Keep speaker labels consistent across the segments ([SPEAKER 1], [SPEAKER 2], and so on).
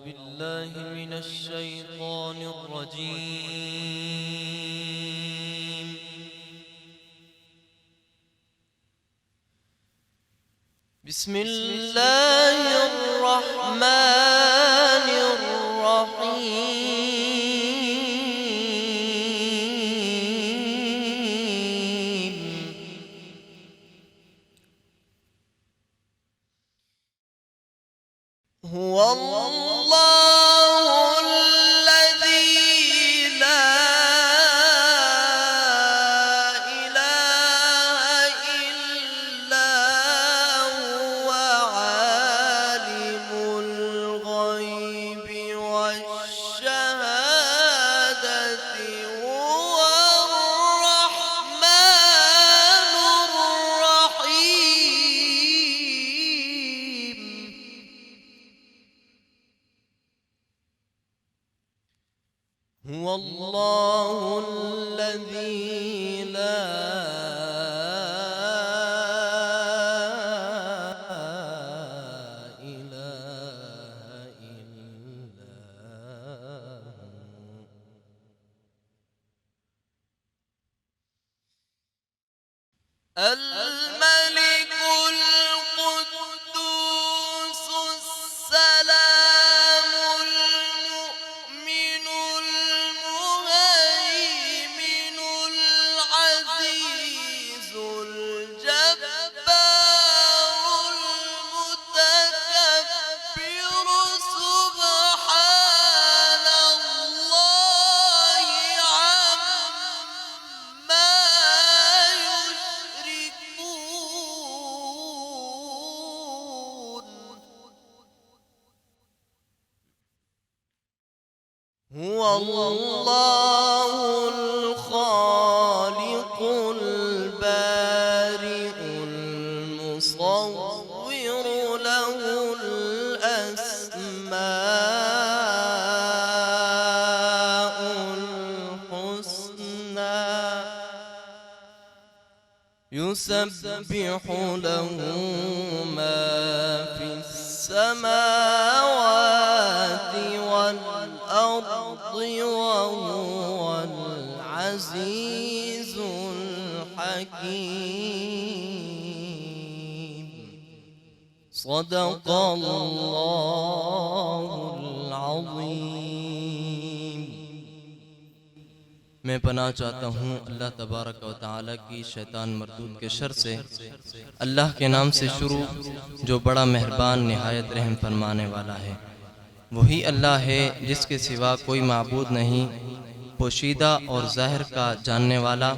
[SPEAKER 1] بالله من الشيطان الرجيم. بسم الله الرحمن الرحيم. هو الله الذي لا إله إلا هو عالم الغيب والشهادة هو الرحمن الرحيم. هو الله الذي لا إله إلا هو الملك القدوس السلام المؤمن المهيمن العزيز الجبار المتكبر سبحان الله عما يشركون. هو الله الخالق البارئ المصور له الأسماء الحسنى يسبح له ما في السماوات والأرض وهو العزيز الحكيم. صدق الله العظيم. میں پناہ چاہتا ہوں اللہ تبارک و تعالی کی شیطان مردود کے شر سے. اللہ کے نام سے شروع جو بڑا مہربان نہایت رحم فرمانے والا ہے. وہی اللہ ہے جس کے سوا کوئی معبود نہیں، پوشیدہ اور ظاہر کا جاننے والا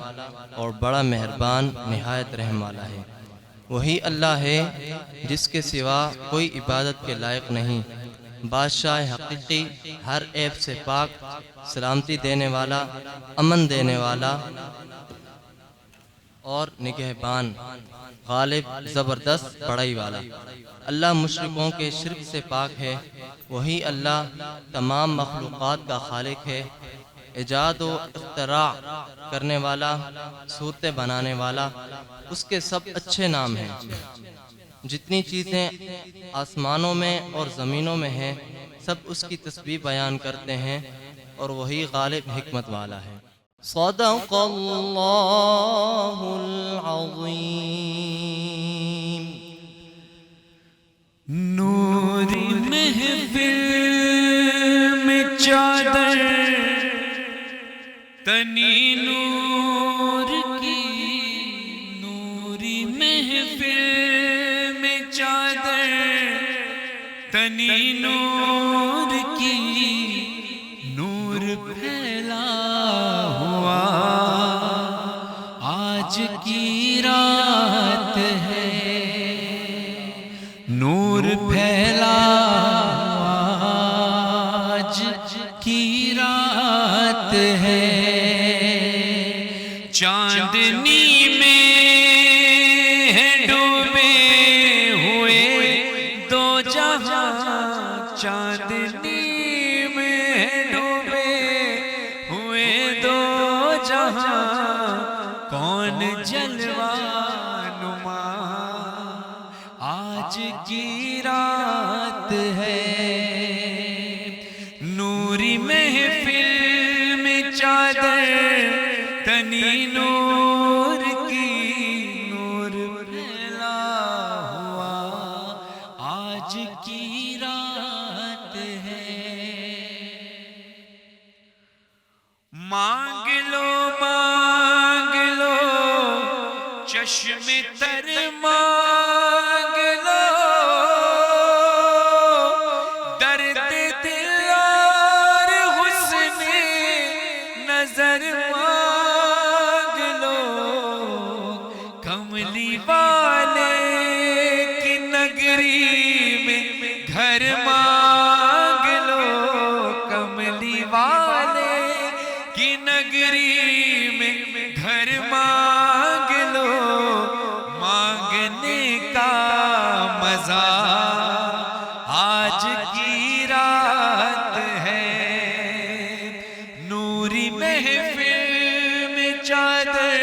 [SPEAKER 1] اور بڑا مہربان نہایت رحم والا ہے. وہی اللہ ہے جس کے سوا کوئی عبادت کے لائق نہیں، بادشاہ حقیقی، ہر عیب سے پاک، سلامتی دینے والا، امن دینے والا اور نگہبان، غالب، زبردست، بڑائی والا. اللہ مشرکوں کے شرک سے پاک ہے. وہی اللہ تمام مخلوقات کا خالق ہے، ایجاد و اختراع کرنے والا، صورتیں بنانے والا. اس کے سب اچھے نام ہیں. جتنی چیزیں آسمانوں میں اور زمینوں میں ہیں سب اس کی تسبیح بیان کرتے ہیں اور وہی غالب حکمت والا ہے. صدق اللہ العظیم.
[SPEAKER 2] نوری محفل میں چادر تنی نور کی، نوری محفل میں چادر تنی نور کی، نور پھیلا ہوا آج کی رات ہے، نور پھیلا آج کی رات ہے. چاندنی میں ہے ڈوبے ہوئے دو جہاں، چاندنی میں ہے ڈوبے ہوئے دو جہاں. کون جلوہ نما آج کی رات ہے. چشم تر مانگ لو، درد دل اور حسن نظر مانگ لو، کملی والے کی نگری میں گھر مانگ لو، کملی والے کی نگری میں گھر مانگ لو، مانگنے کا مزہ آج کی رات ہے، نوری محفل میں چادر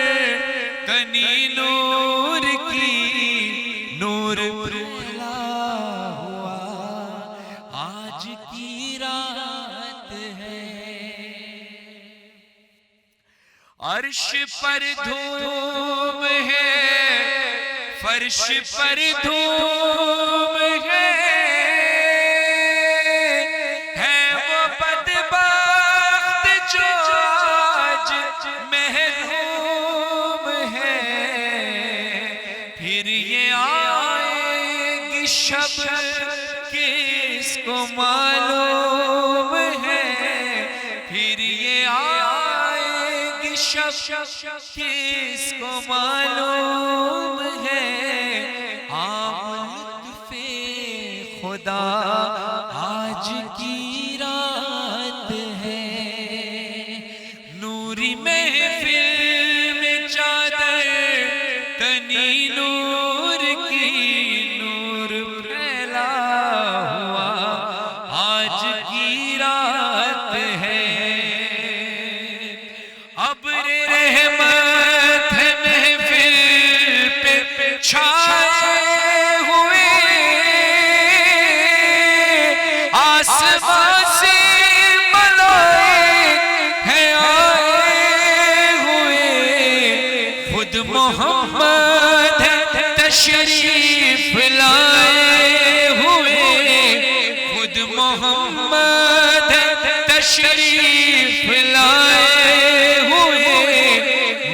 [SPEAKER 2] تنی نور کی، نور پھیلا ہوا آج کی رات ہے، عرش پر دھوم ہے، فرش پر دھوم ہے وہ بدبخت جو آج محروم ہے، پھر یہ آئے گی شب کس کو معلوم ہے، پھر یہ آئے گی شب کس کو معلوم ہے، عام لطف خدا آج کی رات ہے، نوری محفل میں چادر تنی نور کی، نور پھیلا ہوا آج کی رات ہے، ابر رحمت ہے محفل پہ چھائے ہوئے، آسمان سے ملائک ہیں آئے ہوئے، خود محمد تشریف لائے ہوئے، خود محمد تشریف لائے ہوئے،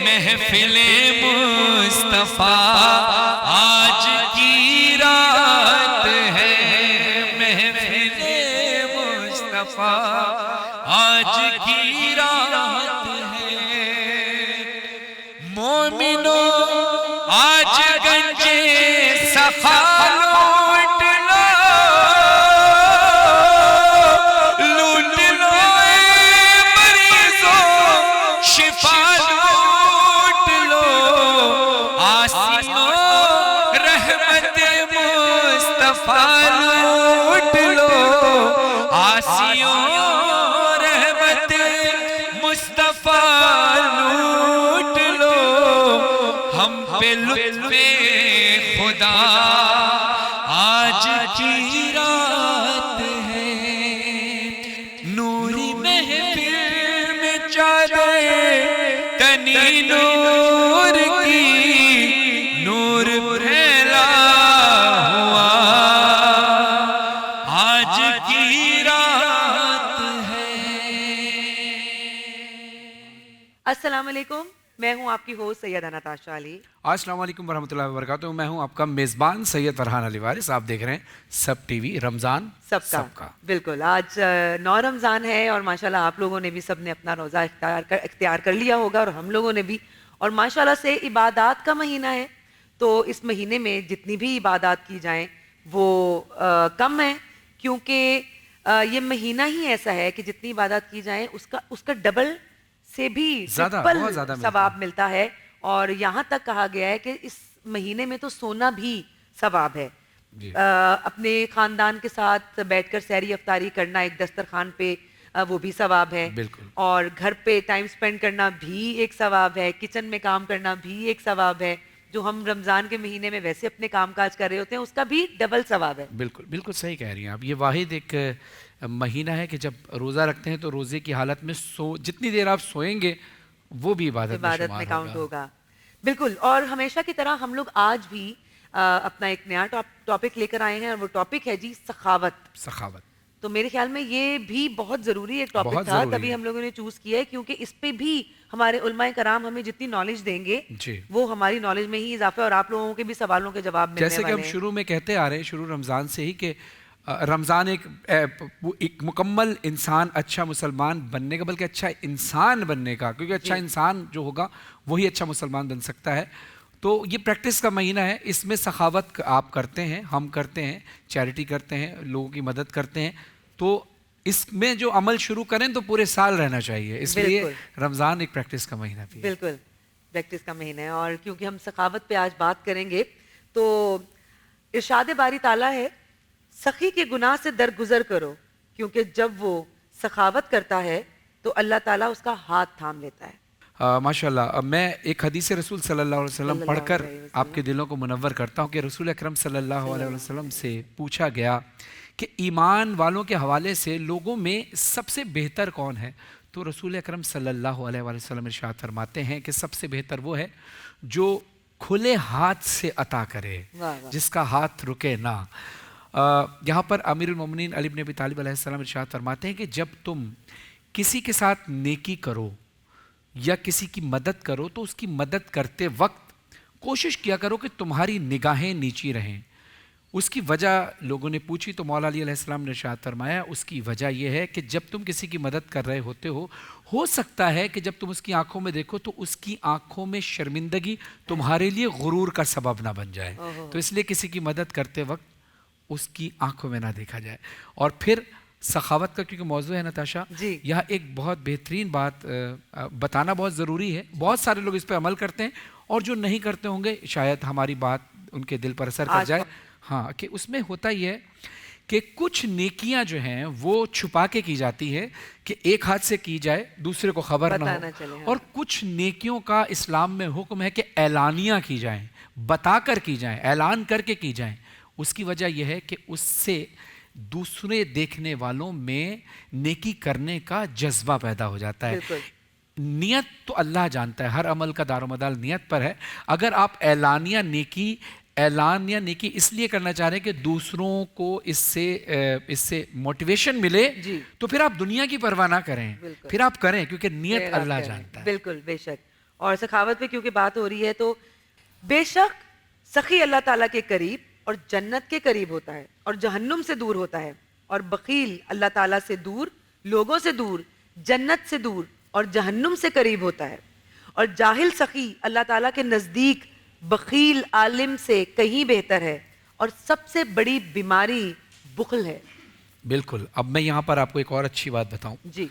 [SPEAKER 2] محفل مصطفیٰ آج کی رات ہے، محفل مصطفیٰ آج کی رات ہے، مومنوں آج گنجے صفا لوٹ لو، لوٹ لو اے مریضوں شفا لوٹ لو، آسیوں رحمت مصطفیٰ لوٹ لو، آسیوں رحمت مصطفیٰ لوٹ لو، ہم پہ لطف خدا آج کی رات ہے، نوری محفل میں چادر تنی نور کی، نور پھیلا ہوا آج کی رات ہے۔
[SPEAKER 3] السلام علیکم، میں ہوں آپ کی ہوسٹ سیدہ نتاشا علی۔
[SPEAKER 4] السلام علیکم ورحمۃ اللہ وبرکاتہ، میں ہوں آپ کا میزبان سید فرحان علی وارث، آپ دیکھ رہے ہیں سب ٹی وی، رمضان
[SPEAKER 3] سب کا بالکل، آج 9 رمضان ہے اور ماشاءاللہ آپ لوگوں نے بھی سب نے اپنا روزہ اختیار کر لیا ہوگا اور ہم لوگوں نے بھی، اور ماشاءاللہ سے عبادات کا مہینہ ہے، تو اس مہینے میں جتنی بھی عبادات کی جائیں وہ کم ہیں، کیونکہ یہ مہینہ ہی ایسا ہے کہ جتنی عبادات کی جائیں اس کا ڈبل سے بھی
[SPEAKER 4] بہت زیادہ
[SPEAKER 3] ثواب ملتا ہے، اور یہاں تک کہا گیا ہے کہ اس مہینے میں تو سونا بھی ثواب ہے، اپنے خاندان کے ساتھ بیٹھ کر سحری افطاری کرنا ایک دسترخوان پہ وہ بھی ثواب ہے، اور گھر پہ ٹائم سپینڈ کرنا بھی ایک ثواب ہے، کچن میں کام کرنا بھی ایک ثواب ہے، جو ہم رمضان کے مہینے میں ویسے اپنے کام کاج کر رہے ہوتے ہیں اس کا بھی ڈبل ثواب ہے۔
[SPEAKER 4] بالکل بالکل صحیح کہہ رہی ہیں آپ، یہ واحد ایک مہینہ ہے کہ جب روزہ رکھتے ہیں تو روزے کی حالت میں جتنی دیر آپ سوئیں گے وہ بھی عبادت میں
[SPEAKER 3] کاؤنٹ ہوگا۔ بالکل، اور ہمیشہ کی طرح ہم لوگ آج بھی اپنا ایک نیا ٹاپک لے کر آئے ہیں، اور وہ ٹاپک ہے جی سخاوت۔ تو میرے خیال میں یہ بھی بہت ضروری ایک ٹاپک تھا, تبھی ہم لوگوں نے چوز کیا ہے, کیونکہ اس پہ بھی ہمارے علماء کرام ہمیں جتنی نالج دیں گے وہ ہماری نالج میں ہی اضافہ, اور آپ لوگوں کے بھی سوالوں کے جواب ملنے والے ہیں.
[SPEAKER 4] جیسے کہ ہم شروع میں کہتے آ رہے ہیں, شروع رمضان سے ہی, کہ رمضان ایک مکمل انسان, اچھا مسلمان بننے کا, بلکہ اچھا انسان بننے کا, کیونکہ اچھا انسان جو ہوگا وہی اچھا مسلمان بن سکتا ہے. تو یہ پریکٹس کا مہینہ ہے, اس میں سخاوت آپ کرتے ہیں, ہم کرتے ہیں, چیریٹی کرتے ہیں, لوگوں کی مدد کرتے ہیں, تو اس میں جو عمل شروع کریں تو پورے سال رہنا چاہیے. اس لیے رمضان ایک پریکٹس کا مہینہ بھی ہے.
[SPEAKER 3] بالکل پریکٹس کا مہینہ ہے. اور کیونکہ ہم سخاوت پہ آج بات کریں گے, تو ارشاد باری تعالیٰ ہے, سخی کے گناہ سے درگزر کرو, کیونکہ جب وہ سخاوت کرتا ہے تو اللہ تعالیٰ اس کا ہاتھ تھام لیتا ہے.
[SPEAKER 4] ماشاء اللہ. میں ایک حدیث رسول صلی اللہ علیہ وسلم پڑھ کر آپ کے دلوں کو منور کرتا ہوں کہ رسول اکرم صلی اللہ علیہ وسلم سے پوچھا گیا کہ ایمان والوں کے حوالے سے لوگوں میں سب سے بہتر کون ہے, تو رسول اکرم صلی اللہ علیہ وسلم ارشاد فرماتے ہیں کہ سب سے بہتر وہ ہے جو کھلے ہاتھ سے عطا کرے, جس کا ہاتھ رکے نہ. یہاں پر امیر المومنین علی بن ابی طالب علیہ السلام ارشاد فرماتے ہیں کہ جب تم کسی کے ساتھ نیکی کرو یا کسی کی مدد کرو تو اس کی مدد کرتے وقت کوشش کیا کرو کہ تمہاری نگاہیں نیچی رہیں. اس کی وجہ لوگوں نے پوچھی تو مولا علی علیہ السلام نے ارشاد فرمایا, اس کی وجہ یہ ہے کہ جب تم کسی کی مدد کر رہے ہوتے ہو سکتا ہے کہ جب تم اس کی آنکھوں میں دیکھو تو اس کی آنکھوں میں شرمندگی تمہارے لیے غرور کا سبب نہ بن جائے. تو اس لیے کسی کی مدد کرتے وقت اس کی آنکھوں میں نہ دیکھا جائے. اور پھر سخاوت کا کیونکہ موضوع ہے نتاشا, یہاں ایک بہت بہترین بات بتانا بہت ضروری ہے. بہت سارے لوگ اس پہ عمل کرتے ہیں, اور جو نہیں کرتے ہوں گے شاید ہماری بات ان کے دل پر اثر کر جائے. ہاں, کہ اس میں ہوتا یہ ہے کہ کچھ نیکیاں جو ہیں وہ چھپا کے کی جاتی ہے کہ ایک ہاتھ سے کی جائے, دوسرے کو خبر نہ ہو. اور کچھ نیکیوں کا اسلام میں حکم ہے کہ اعلانیہ کی جائیں, بتا کر کی جائیں, اعلان کر کے کی جائیں. اس کی وجہ یہ ہے کہ اس سے دوسرے دیکھنے والوں میں نیکی کرنے کا جذبہ پیدا ہو جاتا ہے. نیت تو اللہ جانتا ہے, ہر عمل کا دار و مدار نیت پر ہے. اگر آپ اعلانیہ نیکی اس لیے کرنا چاہ رہے ہیں کہ دوسروں کو اس سے موٹیویشن ملے, تو پھر آپ دنیا کی پرواہ نہ کریں, پھر آپ کریں, کیونکہ نیت اللہ جانتا ہے.
[SPEAKER 3] بالکل, بے شک. اور سخاوت پہ کیونکہ بات ہو رہی ہے, تو بے شک سخی اللہ تعالیٰ کے قریب اور جنت کے قریب ہوتا ہے اور جہنم سے دور ہوتا ہے, اور بخیل اللہ تعالیٰ سے دور, لوگوں سے دور, جنت سے دور اور جہنم سے قریب ہوتا ہے. اور جاہل سخی اللہ تعالیٰ کے نزدیک بخیل عالم سے کہیں بہتر ہے, اور سب سے بڑی بیماری بخل ہے.
[SPEAKER 4] بالکل. اب میں یہاں پر آپ کو ایک اور اچھی بات بتاؤں
[SPEAKER 3] جی,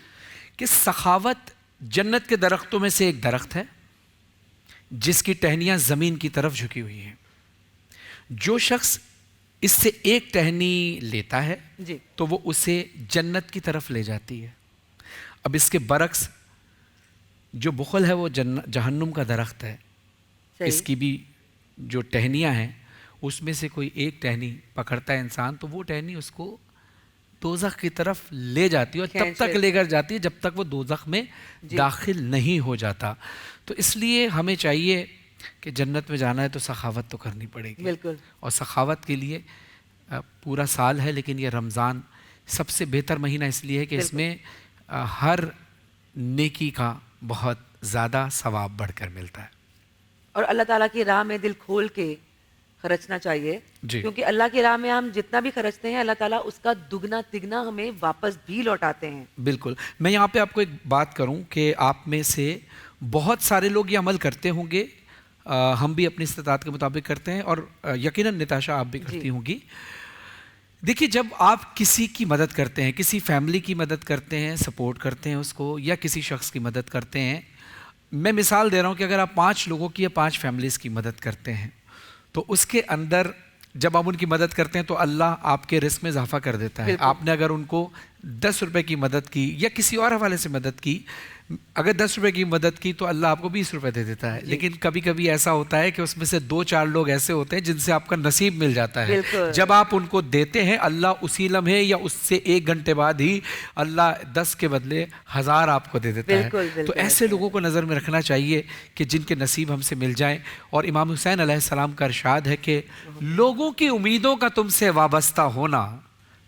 [SPEAKER 4] کہ سخاوت جنت کے درختوں میں سے ایک درخت ہے جس کی ٹہنیاں زمین کی طرف جھکی ہوئی ہیں. جو شخص اس سے ایک ٹہنی لیتا ہے تو وہ اسے جنت کی طرف لے جاتی ہے. اب اس کے برعکس جو بخل ہے وہ جہنم کا درخت ہے. اس کی بھی جو ٹہنیاں ہیں اس میں سے کوئی ایک ٹہنی پکڑتا ہے انسان تو وہ ٹہنی اس کو دوزخ کی طرف لے جاتی ہے, اور تب تک لے کر جاتی ہے جب تک وہ دوزخ میں داخل نہیں ہو جاتا. تو اس لیے ہمیں چاہیے کہ جنت میں جانا ہے تو سخاوت تو کرنی پڑے گی.
[SPEAKER 3] بالکل.
[SPEAKER 4] اور سخاوت کے لیے پورا سال ہے, لیکن یہ رمضان سب سے بہتر مہینہ اس لیے ہے کہ اس میں ہر نیکی کا بہت زیادہ ثواب بڑھ کر ملتا ہے.
[SPEAKER 3] اور اللہ تعالیٰ کی راہ میں دل کھول کے خرچنا چاہیے, کیونکہ اللہ کی راہ میں ہم جتنا بھی خرچتے ہیں اللہ تعالیٰ اس کا دگنا تگنا ہمیں واپس بھی لوٹاتے ہیں.
[SPEAKER 4] بالکل. میں یہاں پہ آپ کو ایک بات کروں کہ آپ میں سے بہت سارے لوگ یہ عمل کرتے ہوں گے, ہم بھی اپنی استطاعت کے مطابق کرتے ہیں, اور یقیناً نتاشا آپ بھی کرتی ہوں گی. دیکھیے, جب آپ کسی کی مدد کرتے ہیں, کسی فیملی کی مدد کرتے ہیں, سپورٹ کرتے ہیں اس کو, یا کسی شخص کی مدد کرتے ہیں, میں مثال دے رہا ہوں کہ اگر آپ 5 لوگوں کی یا 5 فیملیز کی مدد کرتے ہیں تو اس کے اندر جب آپ ان کی مدد کرتے ہیں تو اللہ آپ کے رزق میں اضافہ کر دیتا ہے. آپ نے اگر ان کو 10 روپے کی مدد کی یا کسی اور حوالے سے مدد کی, اگر 10 روپے کی مدد کی تو اللہ آپ کو 20 روپے دے دیتا ہے. لیکن کبھی کبھی ایسا ہوتا ہے کہ اس میں سے 2-4 لوگ ایسے ہوتے ہیں جن سے آپ کا نصیب مل جاتا ہے. جب آپ ان کو دیتے ہیں اللہ اسی لمحے یا اس سے 1 گھنٹے بعد ہی اللہ 10 کے بدلے 1000 آپ کو دے دیتا ہے. تو ایسے لوگوں کو نظر میں رکھنا چاہیے کہ جن کے نصیب ہم سے مل جائیں. اور امام حسین علیہ السلام کا ارشاد ہے کہ لوگوں کی امیدوں کا تم سے وابستہ ہونا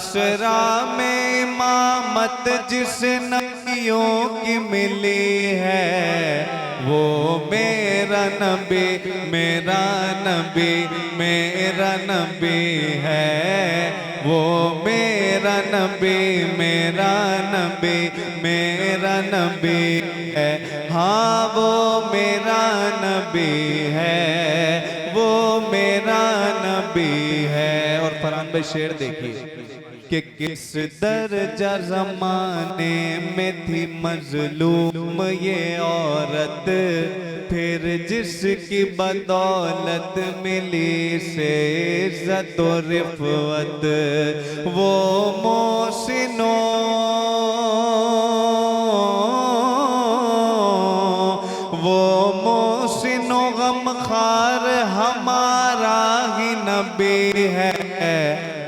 [SPEAKER 2] اسرا میں امامت جس نبیوں کی ملی ہے، وہ میرا نبی میرا نبی میرا نبی ہے، وہ میرا نبی میرا نبی میرا نبی ہے، ہاں وہ میرا نبی ہے، وہ میرا نبی ہے۔ اور فرحان بھائی شعر دیکھیے کہ کس درجہ زمانے میں تھی مظلوم یہ عورت، پھر جس کی بدولت ملی سے عزت و رفعت، وہ محسنوں غمخوار ہمارا ہی نبی ہے،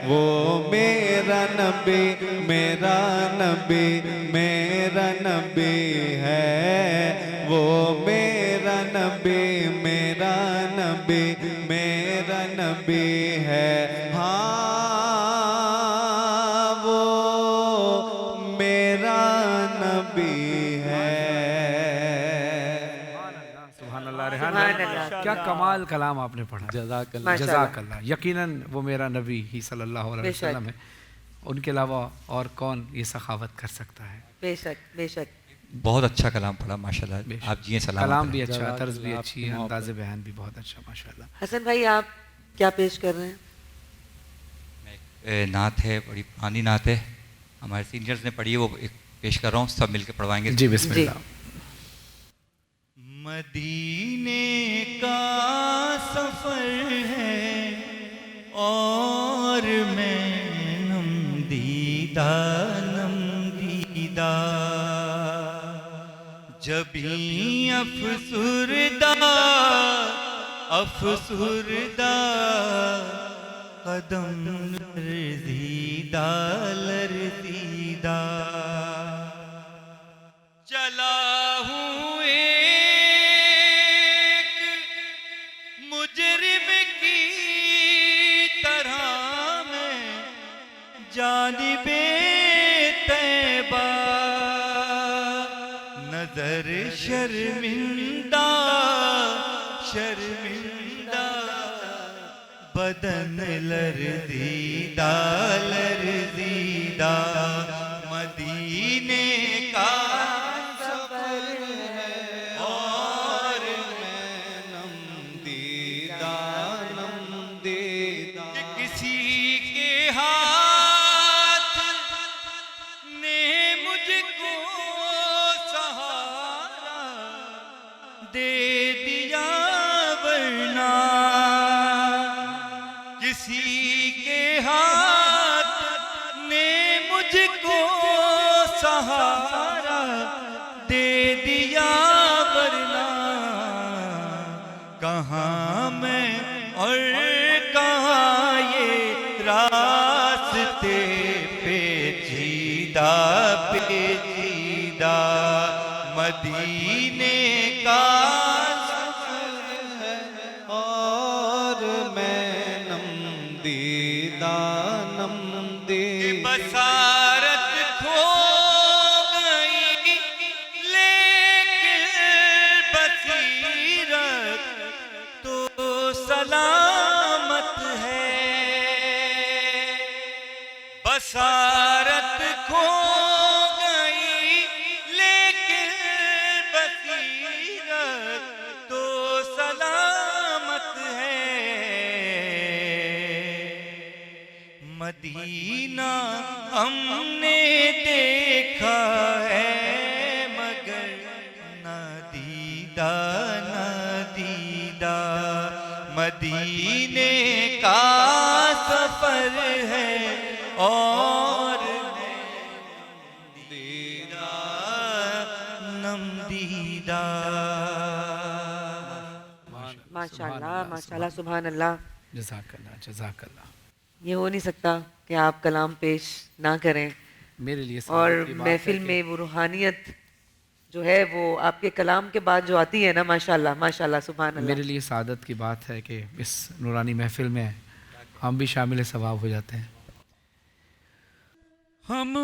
[SPEAKER 2] وہ میرا نبی میرا نبی میرا نبی ہے، وہ میرا نبی میرا نبی میرا نبی ہے، ہاں وہ میرا نبی ہے۔
[SPEAKER 4] سبحان اللہ ریحان
[SPEAKER 3] سبحان
[SPEAKER 4] بھائی،
[SPEAKER 3] اللہ۔
[SPEAKER 4] کیا کمال کلام آپ نے پڑھا،
[SPEAKER 1] جزاک اللہ۔
[SPEAKER 3] ماشاء
[SPEAKER 4] جزاک اللہ۔ یقیناً وہ میرا نبی ہی صلی اللہ علیہ
[SPEAKER 3] بے شک۔
[SPEAKER 4] وسلم ہے، ان کے علاوہ اور کون یہ سخاوت کر سکتا ہے؟
[SPEAKER 3] بے شک بے شک۔
[SPEAKER 5] بہت اچھا کلام پڑھا ماشاءاللہ،
[SPEAKER 4] بے شک۔
[SPEAKER 5] آپ جی سلام
[SPEAKER 4] کلام بھی اچھا،
[SPEAKER 1] جزاک
[SPEAKER 4] طرز بھی
[SPEAKER 1] اللہ،
[SPEAKER 4] اچھی
[SPEAKER 1] آپ
[SPEAKER 4] ہے،
[SPEAKER 1] کی
[SPEAKER 4] انداز بیان بھی بہت اچھا ماشاءاللہ۔
[SPEAKER 3] حسن بھائی آپ کیا پیش کر رہے ہیں؟
[SPEAKER 5] نعت ہے، بڑی پرانی نعت ہے، ہمارے سینئرز نے پڑھی ہے، وہ ایک پیش کر رہا ہوں، سب مل کے پڑھوائیں گے۔
[SPEAKER 4] جی بسم
[SPEAKER 3] جی۔
[SPEAKER 4] اللہ۔
[SPEAKER 2] مدینے کا سفر ہے اور میں نم دیدہ جبیں افسردہ قدم لرزیدہ لرزیدہ چلا ہوں ایک مجرم کی طرح میں جانب طیبہ، نظر شرمندہ شرمندہ بدن لرزیدہ لرزیدہ، مدینے کا سفر ہے اور میں نم دیدہ کہ کسی کے ہاتھ نے مجھ کو سہارا دے دیا، ورنہ کسی کے ہاتھ نے مجھ کو سہارا دے دیا، ورنہ کہاں میں اور کہاں یہ راستے پیچیدہ پیچیدہ، مدینے کا سفر ہے اور میں نم دیدہ بصارت کھو گئی لیکن بصیرت تو سلامت ہے، بصارت کھو گئی لیکن بصیرت تو سلامت ہے، مدینہ ہم نے دیکھا ہے مگر نہ دیدہ نہ دیدہ، مدینے کا سفر ہے اور دیدہ نم دیدہ۔
[SPEAKER 3] ماشاءاللہ ماشاءاللہ سبحان اللہ۔
[SPEAKER 4] جزاک اللہ جزاک اللہ۔
[SPEAKER 3] یہ ہو نہیں سکتا کہ آپ کلام پیش نہ کریں،
[SPEAKER 4] میرے لیے
[SPEAKER 3] اور
[SPEAKER 4] سعادت کی بات ہے
[SPEAKER 3] محفل
[SPEAKER 4] کہ
[SPEAKER 3] میں وہ روحانیت جو ہے وہ آپ کے کلام کے بعد جو آتی ہے نا، ماشاءاللہ ماشاءاللہ سبحان اللہ۔
[SPEAKER 4] میرے لیے سعادت کی بات ہے کہ اس نورانی محفل میں ہم بھی شامل ثواب ہو جاتے ہیں۔ ہم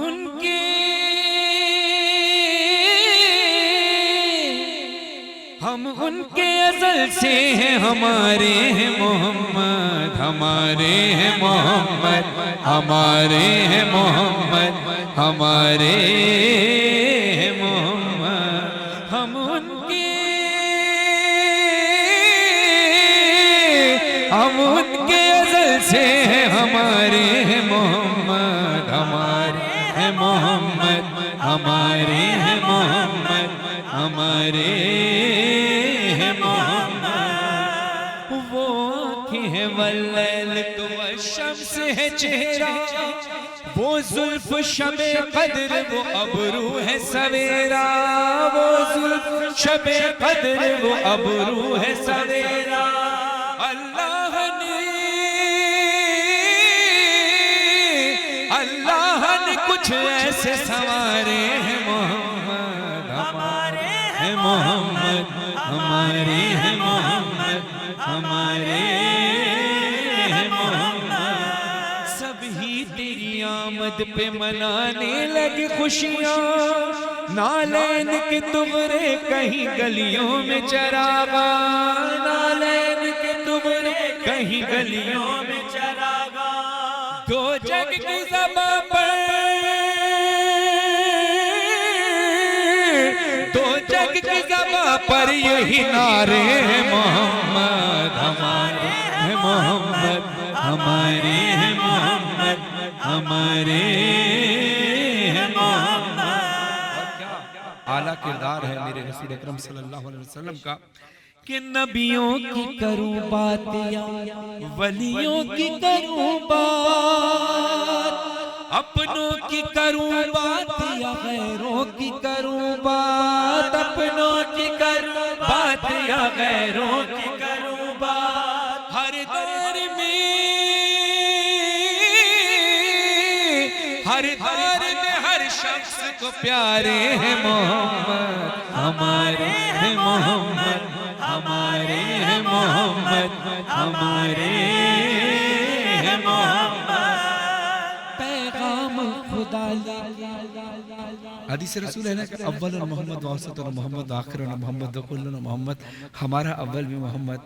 [SPEAKER 4] ان کے ازل سے ہیں، ہمارے ہیں محمد، ہمارے ہیں محمد، ہمارے ہیں محمد، ہمارے ہیں محمد، ہم ان کے ازل سے ہیں، ہمارے ہیں محمد، ہمارے ہیں محمد، ہمارے ہیں محمد، ہمارے ہیں محمد۔ وہ آنکھیں ہیں واللیل تو والشمس ہے چہرہ، وہ زلف شب قدر وہ ابرو ہے سویرا، وہ زلف شب قدر وہ ابرو ہے سویرا۔ اللہ نے کچھ ایسے سوارے ہیں محمد، ہمارے ہیں محمد، ہمارے ہیں محمد، ہمارے ہیں محمد۔ سب ہی تیری آمد پہ منانے لگے خوشیاں، نالین کے تغرے کہیں گلیوں میں چراغا، نالین کے تغرے کہیں گلیوں میں چراغا۔ دو جگ کی زباں پر، دو جگ کی زباں پر یہی نعرے ہیں محمد، ہمارے ہیں محمد، ہمارے ہیں محمد، ہمارے ہیں محمد۔ اعلیٰ کردار ہے میرے رسول اکرم صلی اللہ علیہ وسلم کا کہ نبیوں کی کروں بات یا ولیوں کی کروں بات، اپنوں کی کروں بات یا غیروں کی کروں بات، اپنوں کی کروں بات یا غیروں کی کروں بات۔ ہر دور میں، ہر دور میں ہر شخص کو پیارے ہیں محمد، ہمارے ہیں محمد، ہمارے ہیں محمد، ہمارے ہیں محمد۔ پیغام خدا حدیث رسول ہے نا کہ اول محمد واسط محمد آخر محمد وکل محمد، ہمارا اول بھی محمد،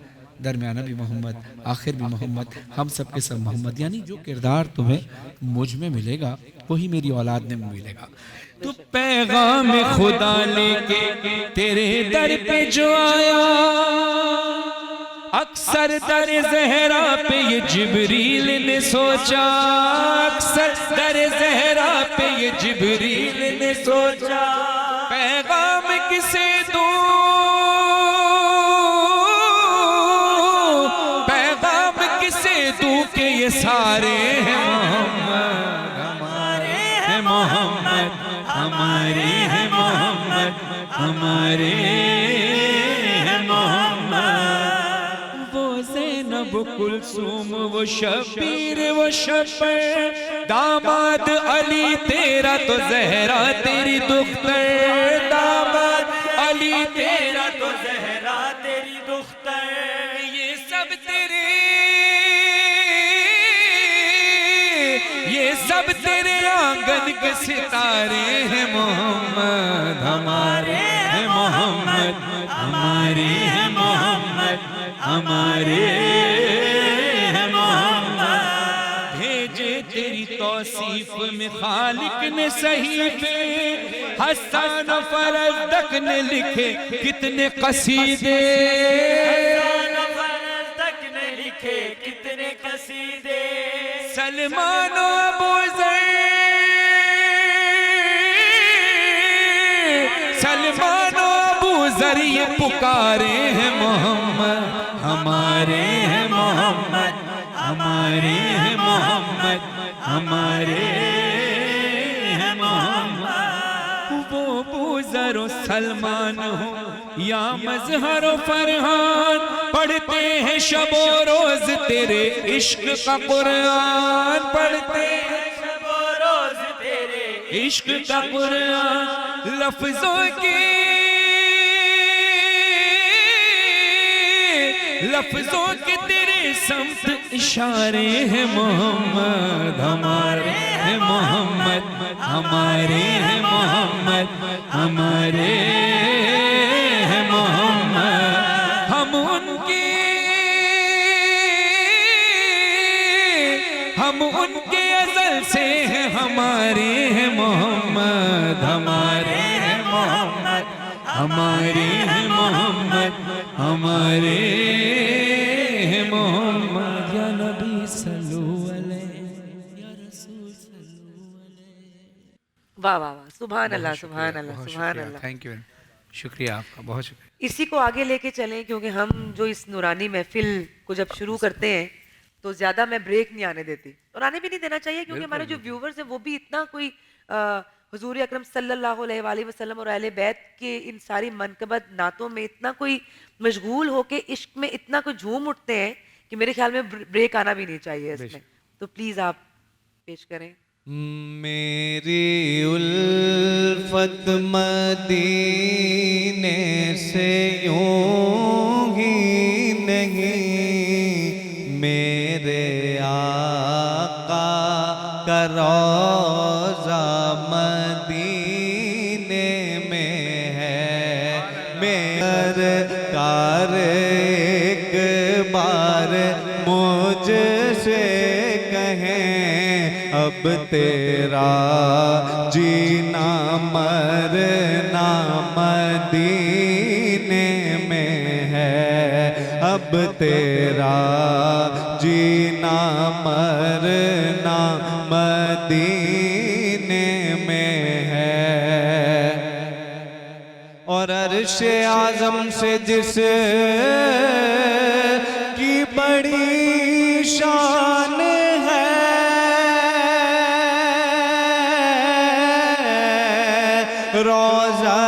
[SPEAKER 4] درمیانہ بھی محمد، آخر بھی محمد، ہم سب کے سب محمد۔ یعنی جو کردار تمہیں مجھ میں ملے گا وہی میری اولاد میں ملے گا۔ تو پیغام خدا لے کے تیرے در پہ جو آیا، اکثر در زہرا پہ یہ جبریل نے سوچا، اکثر در زہرا پہ یہ جبریل نے سوچا، پیغام کسے دوں، پیغام کسے دوں کہ یہ سارے ہیں محمد، ہمارے ہیں محمد، ہمارے ہیں محمد، ہمارے ہیں محمد۔ وہ زینب کلثوم وہ شبیر وہ شفیع، داماد علی تیرا تو زہرا تیری دختر، داماد علی تیرا تو زہرا تیری دختر۔ یہ سب تیرے، یہ سب تیرے آنگن کے ستارے ہیں محمد، ہمارے ہیں محمد، ہمارے ہیں محمد، ہمارے ہیں محمد۔ بھیجے تیری توصیف میں خالق نے صحیفے، حسان و فرزدق نے لکھے کتنے قصیدے، حسان و فرزدق نے لکھے کتنے قصیدے۔ سلمان و ابو ذر، سلمان و ابو ذر یہ پکارے ہیں محمد، ہمارے ہیں محمد، ہمارے ہیں محمد، ہمارے ہیں محمد۔ وہ ابو ذر و سلمان ہو یا مظہر و فرحان، پڑھتے ہیں شب و روز تیرے عشق کا قرآن، پڑھتے ہیں شب و روز تیرے عشق کا قرآن۔ لفظوں کی، لفظوں کے تیرے سمت اشارے ہیں محمد، ہمارے ہیں محمد ہمارے ہیں محمد ہمارے ہیں محمد ہم ان کے ازل سے ہیں ہمارے ہیں محمد ہمارے ہیں محمد ہمارے ہیں محمد ہمارے ہیں محمد یا نبی صلو علیہ یا رسول صلو علیہ.
[SPEAKER 3] واہ واہ واہ، سبحان اللہ سبحان اللہ سبحان اللہ.
[SPEAKER 4] تھینک یو، شکریہ آپ کا، بہت شکریہ.
[SPEAKER 3] اسی کو آگے لے کے چلیں، کیونکہ ہم جو اس نورانی محفل کو جب شروع کرتے ہیں تو زیادہ میں بریک نہیں آنے دیتی، اور آنے بھی نہیں دینا چاہیے، کیونکہ ہمارے جو ویورز ہیں وہ بھی اتنا کوئی حضور اکرم صلی اللہ علیہ وآلہ وسلم اور اہل بیت کے ان ساری منقبت نعتوں میں اتنا کوئی مشغول ہو کے عشق میں اتنا کوئی جھوم اٹھتے ہیں کہ میرے خیال میں بریک آنا بھی نہیں چاہیے اس میں. تو پلیز آپ پیش کریں.
[SPEAKER 2] میری الفت مدینے سے یوں ہی نہیں، میرے آقا کا روضہ مدینے میں ہے. میرے کار ایک بار مجھ سے کہیں، اب تیرا جینا مرنا مدینے میں ہے. اب تیرا جینا مرنا مدینے میں ہے. اور عرش اعظم سے جس کی بڑی شان ہے، روضہ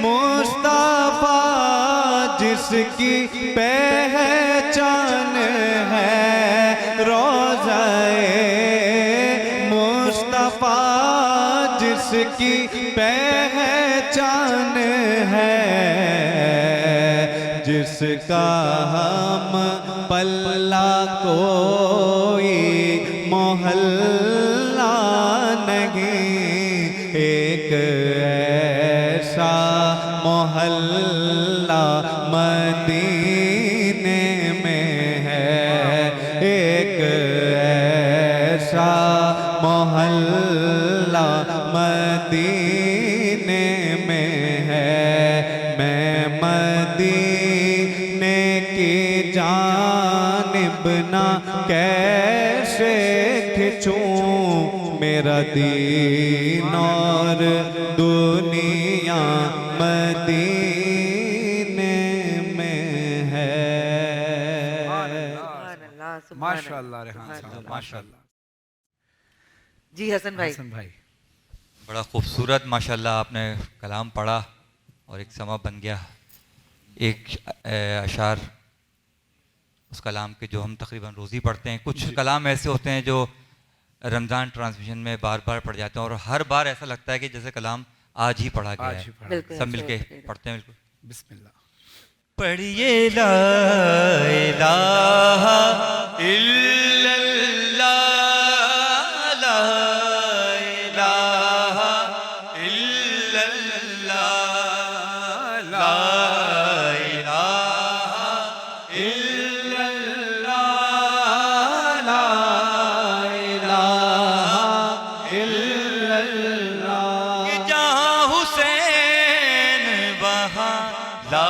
[SPEAKER 2] مصطفیٰ جس کی پہچان ہے، روضہ مصطفیٰ جس کی پہچان ہے، جس کا ہم پلہ کوئی محلہ نہیں، ایک ایسا محلہ مدینے میں ہے، ایک ایسا محلہ مدینے میں ہے. میں مدینے کی جانب نہ کیسے کھچوں، میرا دین اور دنیا مدینے میں ہے.
[SPEAKER 3] سبحان اللہ سبحان
[SPEAKER 4] ماشاء اللہ ریحان صاحب، ماشاء اللہ.
[SPEAKER 3] جی حسن بھائی.
[SPEAKER 4] حسن بھائی
[SPEAKER 5] بڑا خوبصورت ماشاءاللہ آپ نے کلام پڑھا اور ایک سما بن گیا. ایک اشعار اس کلام کے جو ہم تقریباً روزی پڑھتے ہیں. کچھ کلام ایسے ہوتے ہیں جو رمضان ٹرانسمیشن میں بار بار پڑھ جاتے ہیں اور ہر بار ایسا لگتا ہے کہ جیسے کلام آج ہی پڑھا گیا ہے. سب مل کے پڑھتے ہیں. بالکل
[SPEAKER 4] بسم اللہ.
[SPEAKER 2] پڑھیے لا الہ الا اللہ، لا الہ الا اللہ، لا الہ الا اللہ، لا الہ الا اللہ. کہ جہاں حسین وہاں لا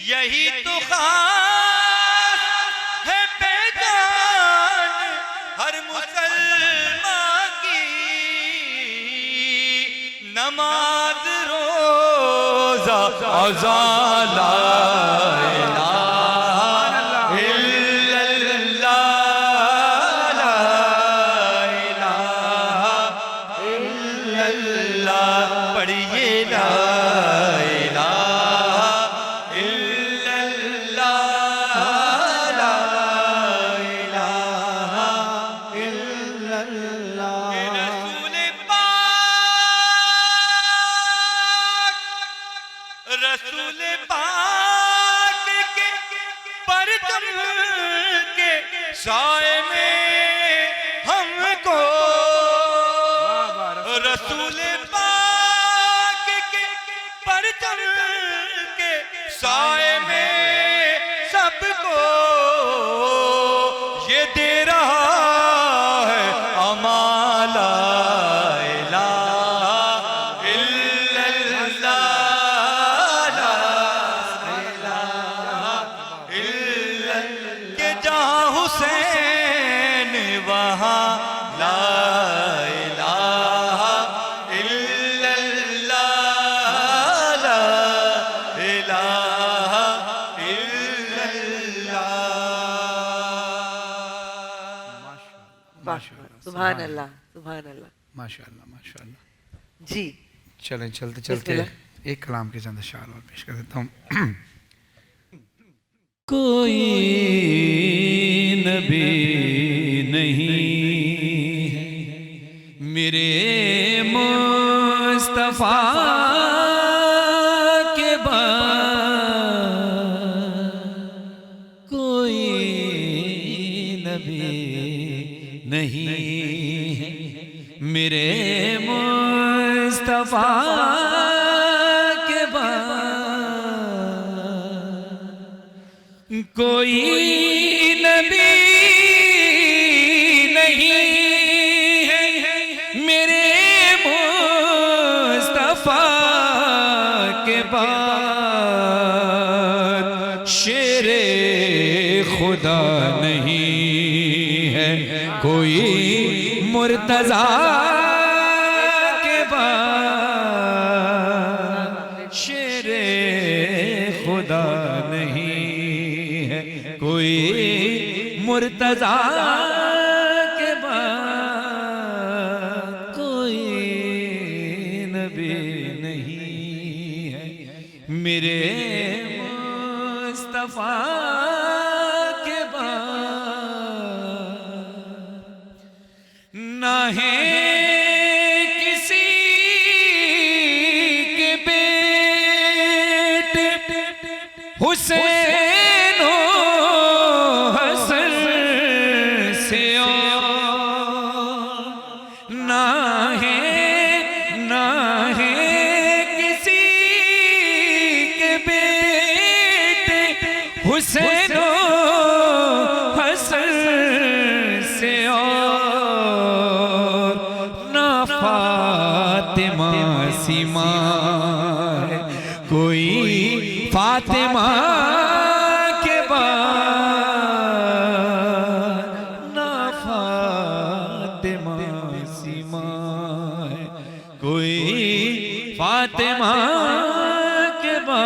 [SPEAKER 2] یہی تو خاص ہے پہچان ہر مسلمان کی، نماز روزہ اذان لا الہ الا اللہ، لا الہ الا اللہ. پڑھیے لا الہ سائے میں ہم کو رسول پاک کے پرچم کے سائے میں سب کو یہ دے رہا ہے امان لا الہ الا اللہ لا الہ الا اللہ کہ جہاں حسین وہاں لا الہ الا اللہ لا الہ الا اللہ
[SPEAKER 3] سبحان اللہ سبحان اللہ
[SPEAKER 4] ماشاءاللہ ماشاءاللہ.
[SPEAKER 3] جی
[SPEAKER 4] چلیں چلتے
[SPEAKER 3] بسم
[SPEAKER 4] چلتے
[SPEAKER 3] اللہ.
[SPEAKER 4] ایک کلام کے چند اشعار اور پیش کر دیتا ہوں.
[SPEAKER 6] کوئی نبی نہیں ہے میرے مصطفیٰ کے بعد، کوئی نبی نہیں ہے میرے مصطفیٰ کے بعد، کوئی نبی نہیں ہے میرے مصطفیٰ کے بعد، شیر خدا نہیں ہے کوئی مرتضیٰ کے بعد، شیر خدا نہیں ہے کوئی مرتضیٰ کے بعد، کوئی نبی نہیں ہے میرے مصطفیٰ کے بعد، نہ ہے کسی کے بیٹے حسین و حسن سے اور، نہ ہے کسی کے بیٹے حسین و حسن سے اور، نہ فاطمہ سیما ہے کوئی فاطمہ کے بعد، نہ فاطمہ سیما ہے کوئی فاطمہ کے بعد،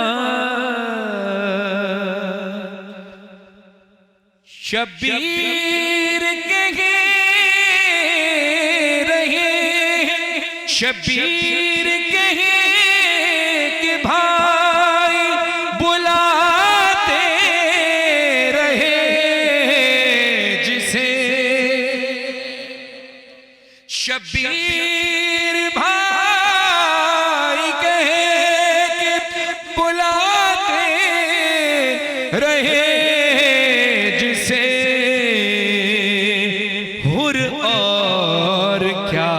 [SPEAKER 6] شبیر کہے رہے شبیر کہے کہ بھائی بلاتے رہے جسے، شبیر بھائی کہے کہ بلاتے رہے جسے، حر اور کیا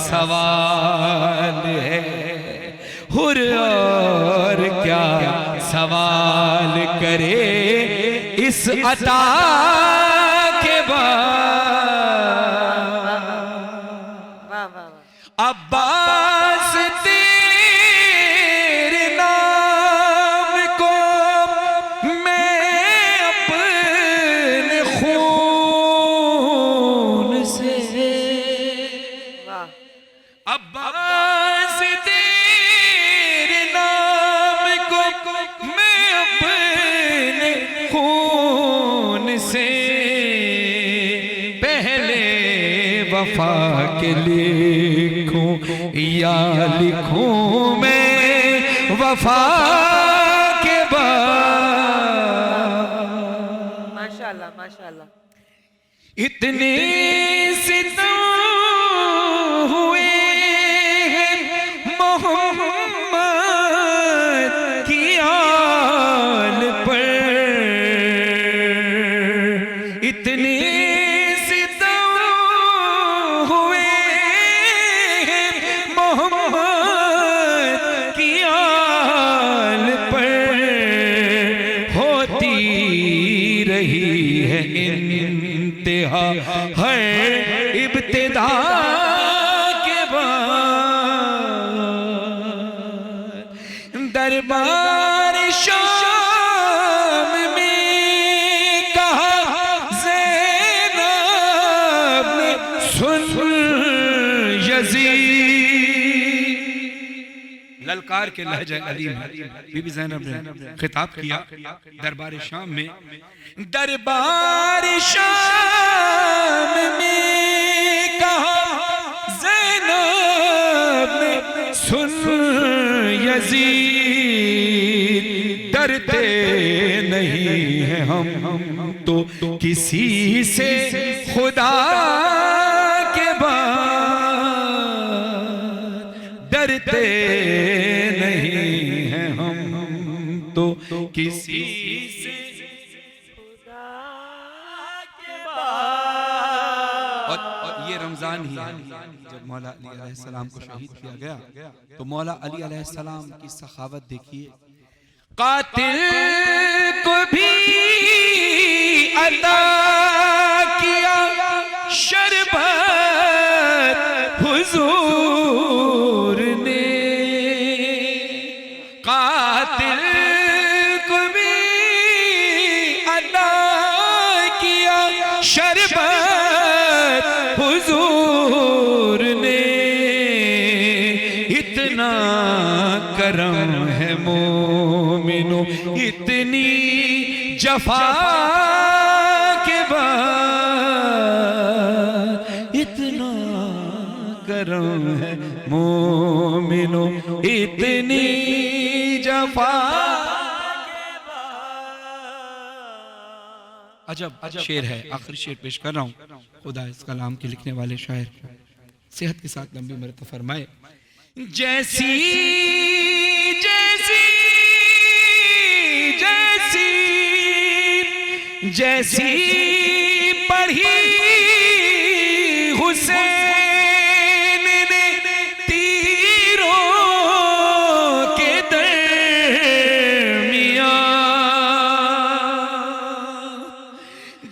[SPEAKER 6] سوال ہے، حر اور کیا سوال کرے اس عطا کے بعد،
[SPEAKER 3] واہ واہ واہ.
[SPEAKER 6] عباس تیرے نام کو میں اپنے خون سے،
[SPEAKER 3] واہ
[SPEAKER 6] عباس تیرے نام کو میں اپنے خون سے، پہلے وفا کے لکھوں یا لکھوں میں وفا کے بعد،
[SPEAKER 3] ماشاءاللہ ماشاءاللہ.
[SPEAKER 6] اتنے ستم ہوئے ہیں محمد کی آل پر، اتنے رہی ہے انتہا ہر ابتدا کے بعد دربار شام میں کہا زینب نے سن یزید للکار کے لہجہ علیم بی بی زینب نے خطاب کیا دربار شام میں دربار شام میں کہا زینب نے سن یزید ڈرتے نہیں ہیں ہم تو کسی سے خدا کے بعد ڈرتے نہیں ہیں ہم تو کسی سے اور یہ رمضان ہی ہے جب مولا علی علیہ السلام کو شہید کیا گیا تو مولا علی علیہ السلام کی سخاوت دیکھیے قاتل کو بھی عطا کیا شربت حضور نے قاتل کو بھی عطا کیا شربت حضور نے اتنا کرم ہے مومنو اتنی جفا کے بعد اتنا کرم ہے مومنو اتنی جفا کے بعد عجب شعر ہے آخری شعر پیش کر رہا ہوں خدا اس کلام کے لکھنے والے شاعر صحت کے ساتھ لمبی عمر عطا فرمائے جیسی جیسی جیسی جیسی پڑھی حسین نے تیروں کے درمیان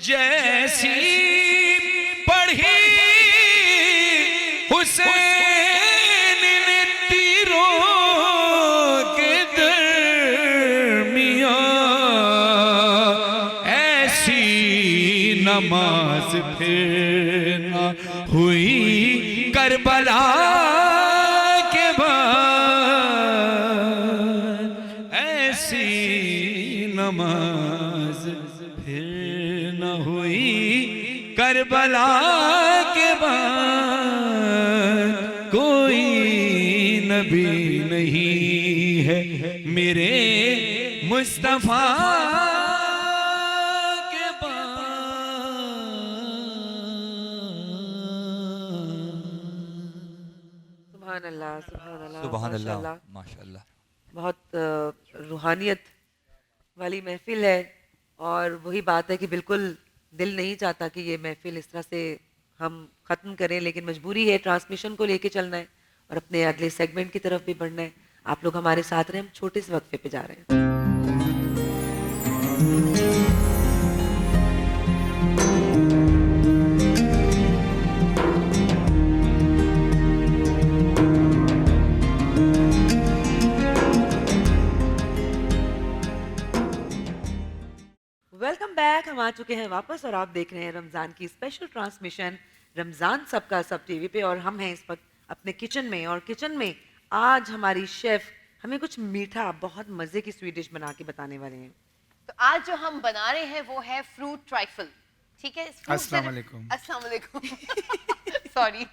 [SPEAKER 6] جیسی پڑھی حسین نے تیروں کے درمیان ایسی نماز پھر نہ ہوئی کربلا کے بعد ایسی نماز پھر نہ ہوئی کربلا کے بعد کوئی نبی نہیں ہے میرے مصطفیٰ کے
[SPEAKER 3] سبحان اللہ سبحان اللہ
[SPEAKER 5] سبحان اللہ
[SPEAKER 3] ماشاءاللہ۔
[SPEAKER 5] ماشاءاللہ
[SPEAKER 3] بہت روحانیت والی محفل ہے اور وہی بات ہے کہ بالکل دل نہیں چاہتا کہ یہ محفل اس طرح سے ہم ختم کریں لیکن مجبوری ہے ٹرانسمیشن کو لے کے چلنا ہے اور اپنے اگلے سیگمنٹ کی طرف بھی بڑھنا ہے آپ لوگ ہمارے ساتھ رہیں ہم چھوٹے سے وقفے پہ جا رہے ہیں ویلکم بیک ہم آ چکے ہیں واپس اور آپ دیکھ رہے ہیں رمضان کی اسپیشل ٹرانسمیشن رمضان سب کا سب ٹی وی پہ اور ہم ہیں اس وقت اپنے کچن میں اور کچن میں آج ہماری شیف ہمیں کچھ میٹھا بہت مزے کی سویٹ ڈش بنا کے بتانے والے ہیں
[SPEAKER 7] تو آج جو ہم بنا رہے ہیں وہ ہے فروٹ ٹرائفل ٹھیک ہے
[SPEAKER 4] السلام علیکم
[SPEAKER 7] السلام علیکم سوری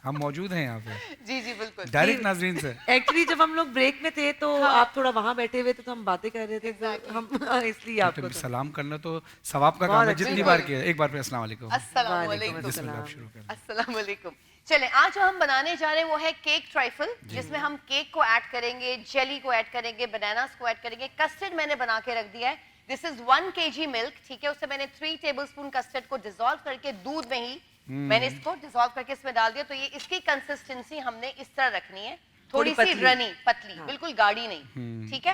[SPEAKER 4] ہم موجود ہیں یہاں پہ
[SPEAKER 7] جی جی بالکل
[SPEAKER 4] ڈائریکٹ ناظرین سے
[SPEAKER 3] ایکچولی جب ہم لوگ بریک میں تھے تو آپ تھوڑا وہاں بیٹھے ہوئے تھے تو ہم باتیں کر رہے تھے تو ہم اس لیے آپ کو
[SPEAKER 4] سلام کرنا تو ثواب کا کام ہے جتنی بار کیا ایک بار پہ السلام علیکم
[SPEAKER 7] السلام علیکم
[SPEAKER 4] بسم اللہ شروع کریں
[SPEAKER 7] السلام علیکم چلیں آج جو ہم بنانے جا رہے ہیں وہ ہے کیک ٹرائفل جس میں ہم کیک کو ایڈ کریں گے جیلی کو ایڈ کریں گے بناناز کو ایڈ کریں گے کسٹرڈ میں نے بنا کے رکھ دیا ہے دس از 1 kg ملک ٹھیک ہے اس سے میں نے 3 ٹیبل اسپون کسٹرڈ کو ڈیزالو کر کے دودھ میں ہی میں نے اس کو ڈیزالو کر کے اس میں ڈال دیا تو یہ اس کی کنسسٹنسی ہم نے اس طرح رکھنی ہے تھوڑی سی رنی پتلی بالکل گاڑی نہیں ٹھیک ہے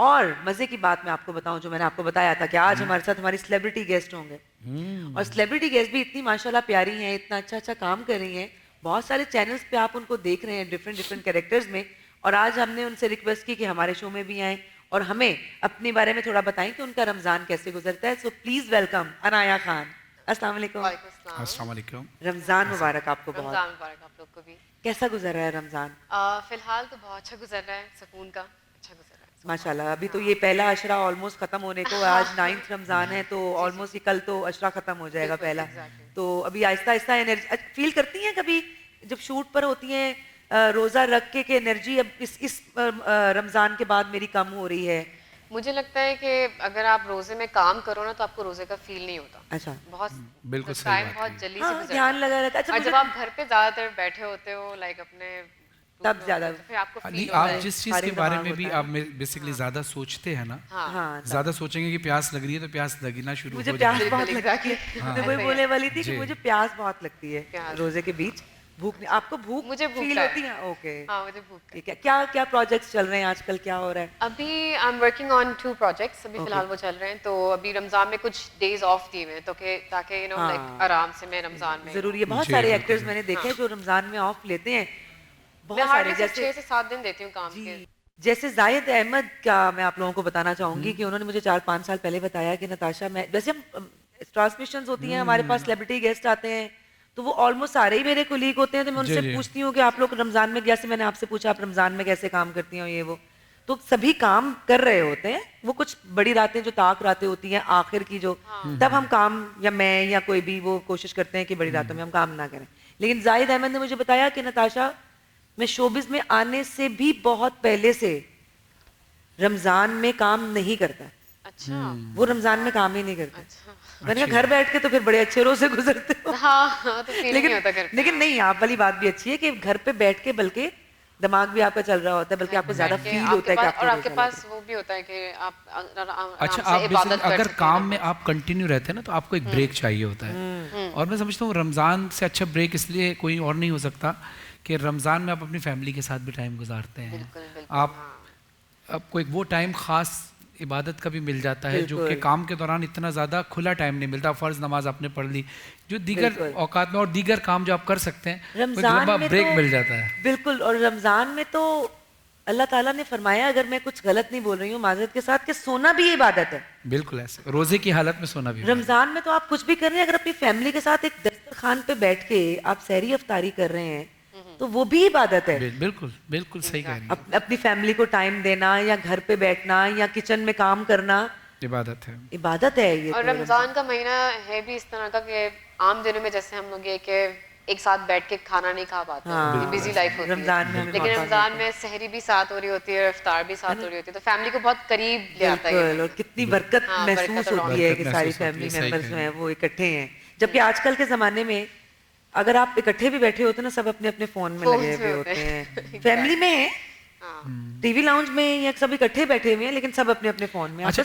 [SPEAKER 3] اور مزے کی بات میں آپ کو بتاؤں جو میں نے آپ کو بتایا تھا کہ آج ہمارے ساتھ ہماری سیلیبریٹی گیسٹ ہوں گے, اور سیلیبریٹی گیسٹ بھی اتنی ماشاءاللہ پیاری ہیں, اتنا اچھا اچھا کام کر رہی ہیں, بہت سارے چینلز پہ آپ ان کو دیکھ رہے ہیں ڈفرینٹ کیریکٹرز میں, اور آج ہم نے ان سے ریکویسٹ کی کہ ہمارے شو میں بھی آئیں اور ہمیں اپنے بارے میں تھوڑا بتائیں کہ ان کا رمضان کیسے گزرتا ہے. So please welcome Inaya Khan. السلام علیکم.
[SPEAKER 4] السلام علیکم.
[SPEAKER 3] رمضان مبارک آپ کو. بہت
[SPEAKER 7] رمضان مبارک آپ لوگ کو بھی.
[SPEAKER 3] کیسا گزر رہا ہے رمضان؟
[SPEAKER 7] فی الحال تو بہت اچھا گزر رہا ہے, سکون کا اچھا گزر رہا ہے
[SPEAKER 3] ماشاء اللہ. ابھی تو یہ پہلا عشرہ آلموسٹ ختم ہونے کو, آج 9th رمضان ہے تو آلموسٹ یہ کل تو عشرہ ختم ہو جائے گا پہلا. تو ابھی آہستہ آہستہ انرجی فیل کرتی ہیں کبھی جب شوٹ پر ہوتی ہیں روزہ رکھ کے کہ انرجی اب اس رمضان کے بعد میری کم ہو رہی ہے؟
[SPEAKER 7] مجھے لگتا ہے کہ اگر آپ روزے میں کام کرو نا تو آپ کو روزے کا فیل نہیں ہوتا.
[SPEAKER 3] اچھا,
[SPEAKER 7] بہت
[SPEAKER 4] بالکل
[SPEAKER 7] ٹائم بہت جلدی سے گزرتا
[SPEAKER 3] دھیان
[SPEAKER 7] ہے.
[SPEAKER 3] لگا رہتا ہے.
[SPEAKER 7] اور جب آپ گھر پہ زیادہ تر بیٹھے ہوتے ہو لائک اپنے
[SPEAKER 3] تب زیادہ
[SPEAKER 7] پھر آپ کو فیل
[SPEAKER 4] آپ جس چیز کے بارے میں بھی آپ بیسکلی زیادہ سوچتے ہیں نا,
[SPEAKER 3] ہاں
[SPEAKER 4] زیادہ سوچیں گے کہ پیاس لگ رہی ہے تو پیاس لگنا شروع ہو
[SPEAKER 3] مجھے
[SPEAKER 4] جائے
[SPEAKER 3] پیاس بہت لگتی ہے. مجھے وہی بولنے والی تھی کہ مجھے پیاس بہت لگتی ہے روزے کے بیچ. بھوک آپ کو بھوک
[SPEAKER 7] مجھے
[SPEAKER 3] فیل ہوتی ہے؟ اوکے,
[SPEAKER 7] ہاں مجھے بھوک.
[SPEAKER 3] ٹھیک ہے. کیا کیا پروجیکٹس چل رہے ہیں آج کل, کیا ہو رہا ہے؟
[SPEAKER 7] ابھی I am working on 2 projects. ابھی فی الحال وہ چل رہے ہیں. تو ابھی رمضان میں کچھ ڈیز آف دیے ہوئے ہیں تو کہ تاکہ یو نو لائک آرام سے میں رمضان میں.
[SPEAKER 3] ضروری ہے. بہت سارے ایکٹرز میں نے دیکھے ہیں جو رمضان میں آف لیتے ہیں, بہت سارے, جیسے
[SPEAKER 7] 6 سے 7 دن دیتی ہوں کام کے.
[SPEAKER 3] جیسے زاہد احمد کا میں آپ لوگوں کو بتانا چاہوں گی کہ انہوں نے مجھے 4-5 سال پہلے بتایا کہ نتاشا, میں ویسے ہم ٹرانسمیشنز ہوتی ہیں ہمارے پاس, سیلیبریٹی گیسٹ آتے ہیں تو وہ آلموسٹ سارے ہی میرے کولیگ ہوتے ہیں, تو میں ان سے پوچھتی ہوں کہ آپ لوگ رمضان میں, جیسے میں نے آپ سے پوچھا آپ رمضان میں کیسے کام کرتی ہوں یہ وہ, تو سبھی کام کر رہے ہوتے ہیں. وہ کچھ بڑی راتیں جو طاق راتیں ہوتی ہیں آخر کی جو, تب ہم کام, یا میں یا کوئی بھی, وہ کوشش کرتے ہیں کہ بڑی راتوں میں ہم کام نہ کریں. لیکن زاہد احمد نے مجھے بتایا کہ نتاشا میں شوبز میں آنے سے بھی بہت پہلے سے رمضان میں کام نہیں کرتا.
[SPEAKER 7] اچھا,
[SPEAKER 3] وہ رمضان میں کام ہی نہیں کرتا. میں نے کہا گھر بیٹھ کے تو پھر بڑے اچھے روزے گزرتے ہو.
[SPEAKER 7] ہاں تو فیل نہیں ہوتا.
[SPEAKER 3] لیکن نہیں, آپ والی بات بھی اچھی ہے کہ گھر پہ بیٹھ کے بلکہ دماغ بھی آپ کا چل رہا ہوتا ہے, بلکہ آپ کو زیادہ فیل ہوتا ہے کہ
[SPEAKER 7] اور آپ کے پاس وہ بھی ہوتا ہے کہ آپ
[SPEAKER 4] اچھا آپ اگر کام میں آپ کنٹینیو رہتے ہیں نا تو آپ کو ایک بریک چاہیے ہوتا ہے. اور میں سمجھتا ہوں رمضان سے اچھا بریک اس لیے کوئی اور نہیں ہو سکتا کہ رمضان میں آپ اپنی فیملی کے ساتھ بھی ٹائم گزارتے ہیں. آپ کو ایک وہ ٹائم خاص عبادت کا بھی مل جاتا ہے جو کہ کام کے دوران اتنا زیادہ کھلا ٹائم نہیں ملتا. فرض نماز آپ نے پڑھ لی, جو دیگر اوقات میں اور دیگر کام جو آپ کر سکتے ہیں
[SPEAKER 3] رمضان میں
[SPEAKER 4] بریک مل جاتا ہے.
[SPEAKER 3] بالکل. اور رمضان میں تو اللہ تعالیٰ نے فرمایا, اگر میں کچھ غلط نہیں بول رہی ہوں معذرت کے ساتھ, کہ سونا بھی عبادت ہے.
[SPEAKER 4] بالکل ایسے روزے کی حالت میں سونا بھی.
[SPEAKER 3] رمضان میں تو آپ کچھ بھی کر رہے ہیں, اگر اپنی فیملی کے ساتھ ایک دسترخوان پہ بیٹھ کے آپ سحری افطاری کر رہے ہیں تو وہ بھی عبادت ہے.
[SPEAKER 4] بالکل بالکل صحیح کہہ رہی ہیں.
[SPEAKER 3] اپنی فیملی کو ٹائم دینا, یا گھر پہ بیٹھنا, یا کچن میں کام کرنا
[SPEAKER 4] عبادت ہے.
[SPEAKER 3] عبادت ہے یہ.
[SPEAKER 7] اور رمضان کا مہینہ ہے بھی اس طرح کا کہ عام دنوں میں جیسے ہم لوگ یہ کہ ایک ساتھ بیٹھ کے کھانا نہیں کھا پاتے, بزی لائف ہوتی ہے, لیکن رمضان میں سحری بھی ساتھ ہو رہی ہوتی ہے, افطار بھی ساتھ ہو رہی ہوتی ہے, تو فیملی کو بہت قریب لے آتا ہے.
[SPEAKER 3] اور کتنی برکت محسوس ہوتی ہے کہ ساری فیملی ممبرز جو ہیں وہ اکٹھے ہیں. جبکہ آج کل کے زمانے میں اگر آپ اکٹھے بھی بیٹھے ہوتے ہیں نا, سب اپنے اپنے فون میں لگے ہوئے ہوتے ہیں. فیملی میں ہیں, ٹی وی لاؤنج میں, یا سب اکٹھے بیٹھے ہوئے ہیں لیکن سب اپنے اپنے فون میں.
[SPEAKER 4] اچھا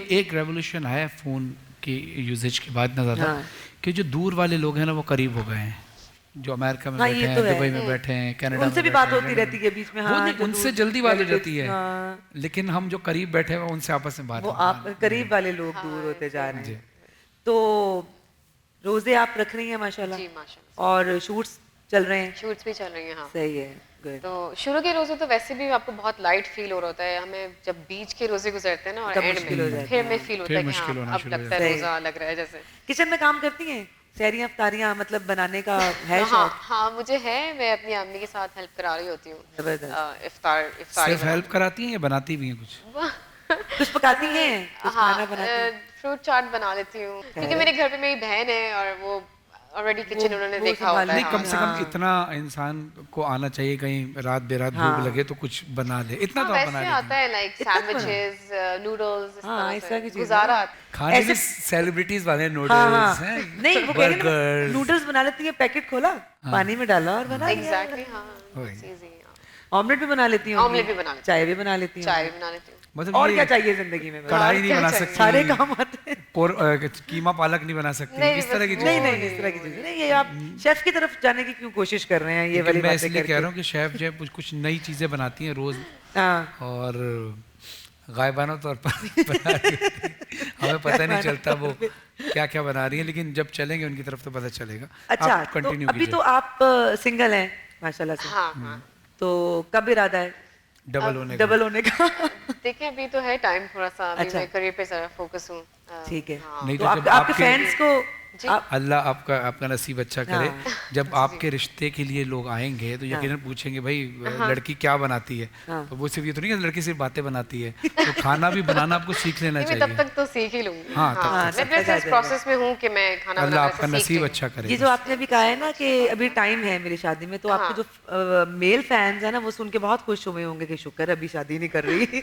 [SPEAKER 4] ایک ریولیوشن آیا فون کی یوزیج کے بعد نظر آتا کہ جو دور والے لوگ ہیں نا وہ قریب ہو گئے ہیں, جو امریکہ میں بیٹھے ہیں, دبئی میں بیٹھے ہیں, کینیڈا میں,
[SPEAKER 3] ان سے بھی بات ہوتی رہتی ہے بیچ میں. ہاں
[SPEAKER 4] ان سے جلدی بات ہو جاتی ہے, لیکن ہم جو قریب بیٹھے ہیں ان سے آپس میں بات,
[SPEAKER 3] وہ آپ قریب والے لوگ دور ہوتے جا رہے ہیں. تو روزے آپ رکھ رہی ہیں ماشاءاللہ, اور شوٹس چل رہے ہیں.
[SPEAKER 7] شوٹس بھی چل رہی ہیں. ہاں
[SPEAKER 3] صحیح ہے.
[SPEAKER 7] تو شروع کے روزے تو ویسے بھی آپ کو بہت لائٹ فیل ہو رہا ہوتا ہے. ہمیں جب بیچ کے روزے گزرتے ہیں نا اور اینڈ میں پھر میں فیل ہوتا ہے کہ ہاں اب لگتا ہے روزہ لگ رہا ہے جیسے.
[SPEAKER 3] کچن میں کام کرتی ہیں, سحریاں افطاریاں مطلب بنانے کا ہے شوق؟
[SPEAKER 7] ہاں مجھے ہے, میں اپنی امی کے ساتھ ہیلپ کرا رہی ہوتی ہوں. افطاری
[SPEAKER 4] صرف ہیلپ کراتی ہیں یا بناتی بھی ہیں کچھ؟
[SPEAKER 3] کچھ پکاتی ہیں؟
[SPEAKER 7] ہاں فروٹ چاٹ بنا لیتی ہوں, کیونکہ میرے گھر پہ میری بہن ہے اور وہ آلریڈی کچن انہوں نے دیکھا ہوتا ہے.
[SPEAKER 4] نہیں, کم سے کم اتنا انسان کو آنا چاہیے, کہیں رات بے رات بھوک لگے تو کچھ بنا لے, اتنا تو
[SPEAKER 7] بنا آتا ہے. لائک سینڈوچز, نوڈلز,
[SPEAKER 3] اس طرح کی چیزیں
[SPEAKER 7] گزارا.
[SPEAKER 4] کھانے سیلیبریٹیز والے نوڈلز ہیں,
[SPEAKER 3] نہیں وہ نوڈلز بنا لیتی ہیں, پیکٹ کھولا, پانی میں ڈالا اور بنا.
[SPEAKER 7] ایگزیکٹلی. ہاں
[SPEAKER 3] آملیٹ بھی بنا لیتی ہوں,
[SPEAKER 7] آملیٹ بھی بنا لیتی ہوں,
[SPEAKER 3] چائے بھی بنا لیتی ہوں.
[SPEAKER 7] چائے بھی بنا لیتی ہوں.
[SPEAKER 3] اور کیا چاہیے زندگی میں؟
[SPEAKER 4] کڑھائی نہیں بنا سکتی,
[SPEAKER 3] سارے کام آتے ہیں.
[SPEAKER 4] قیمہ پالک نہیں بنا سکتی, اس طرح کی
[SPEAKER 3] نہیں نہیں اس طرح کی چیزیں نہیں. یہ آپ شیف کی طرف جانے کی کیوں کوشش کر رہے ہیں؟ یہ والی
[SPEAKER 4] میں اس لیے کہہ رہا ہوں کہ شیف جو ہے کچھ نئی چیزیں بناتی ہیں روز, اور غائبانہ طور پر بنا رہی ہوتی ہیں. ہمیں پتہ نہیں چلتا وہ کیا کیا بنا رہی ہیں, لیکن جب چلیں گے ان کی طرف تو پتہ چلے گا.
[SPEAKER 3] اچھا
[SPEAKER 4] آپ
[SPEAKER 3] تو
[SPEAKER 4] کنٹینیو
[SPEAKER 3] ابھی
[SPEAKER 4] کیجیے.
[SPEAKER 3] تو آپ سنگل ہیں ماشاءاللہ سے,
[SPEAKER 7] ہاں ہاں
[SPEAKER 3] تو کب ارادہ ہے
[SPEAKER 4] ڈبل ہونے کا.
[SPEAKER 3] ڈبل ہونے کا؟
[SPEAKER 7] دیکھیں ابھی تو ہے ٹائم تھوڑا سا, ابھی
[SPEAKER 3] اچھا.
[SPEAKER 7] میں کریئر پہ ذرا فوکس ہوں.
[SPEAKER 3] ٹھیک ہے,
[SPEAKER 4] نہیں
[SPEAKER 3] تو
[SPEAKER 4] تو جب
[SPEAKER 3] آپ کے فینس کو
[SPEAKER 4] اللہ آپ کا نصیب اچھا کرے, جب آپ کے رشتے کے لیے لوگ آئیں گے تو یقیناً پوچھیں گے بھائی لڑکی کیا بناتی ہے, تو وہ صرف یہ تو نہیں کہ لڑکی صرف باتیں بناتی ہے, تو کھانا بھی بنانا آپ کو سیکھ لینا
[SPEAKER 7] تب
[SPEAKER 4] چاہیے.
[SPEAKER 7] تک تو سیکھ ہی لوں گی.
[SPEAKER 4] ہاں
[SPEAKER 7] میں بس اس پروسیس میں ہوں کہ میں کھانا
[SPEAKER 4] اللہ
[SPEAKER 7] بنانا
[SPEAKER 4] آپ کا نصیب اچھا کرے.
[SPEAKER 3] یہ جو آپ نے ابھی کہا ہے نا کہ ابھی ٹائم ہے میری شادی میں, تو آپ کے جو میل فینز ہیں نا وہ سن کے بہت خوش ہوئے ہوں گے کہ شکر ابھی شادی نہیں کر رہی.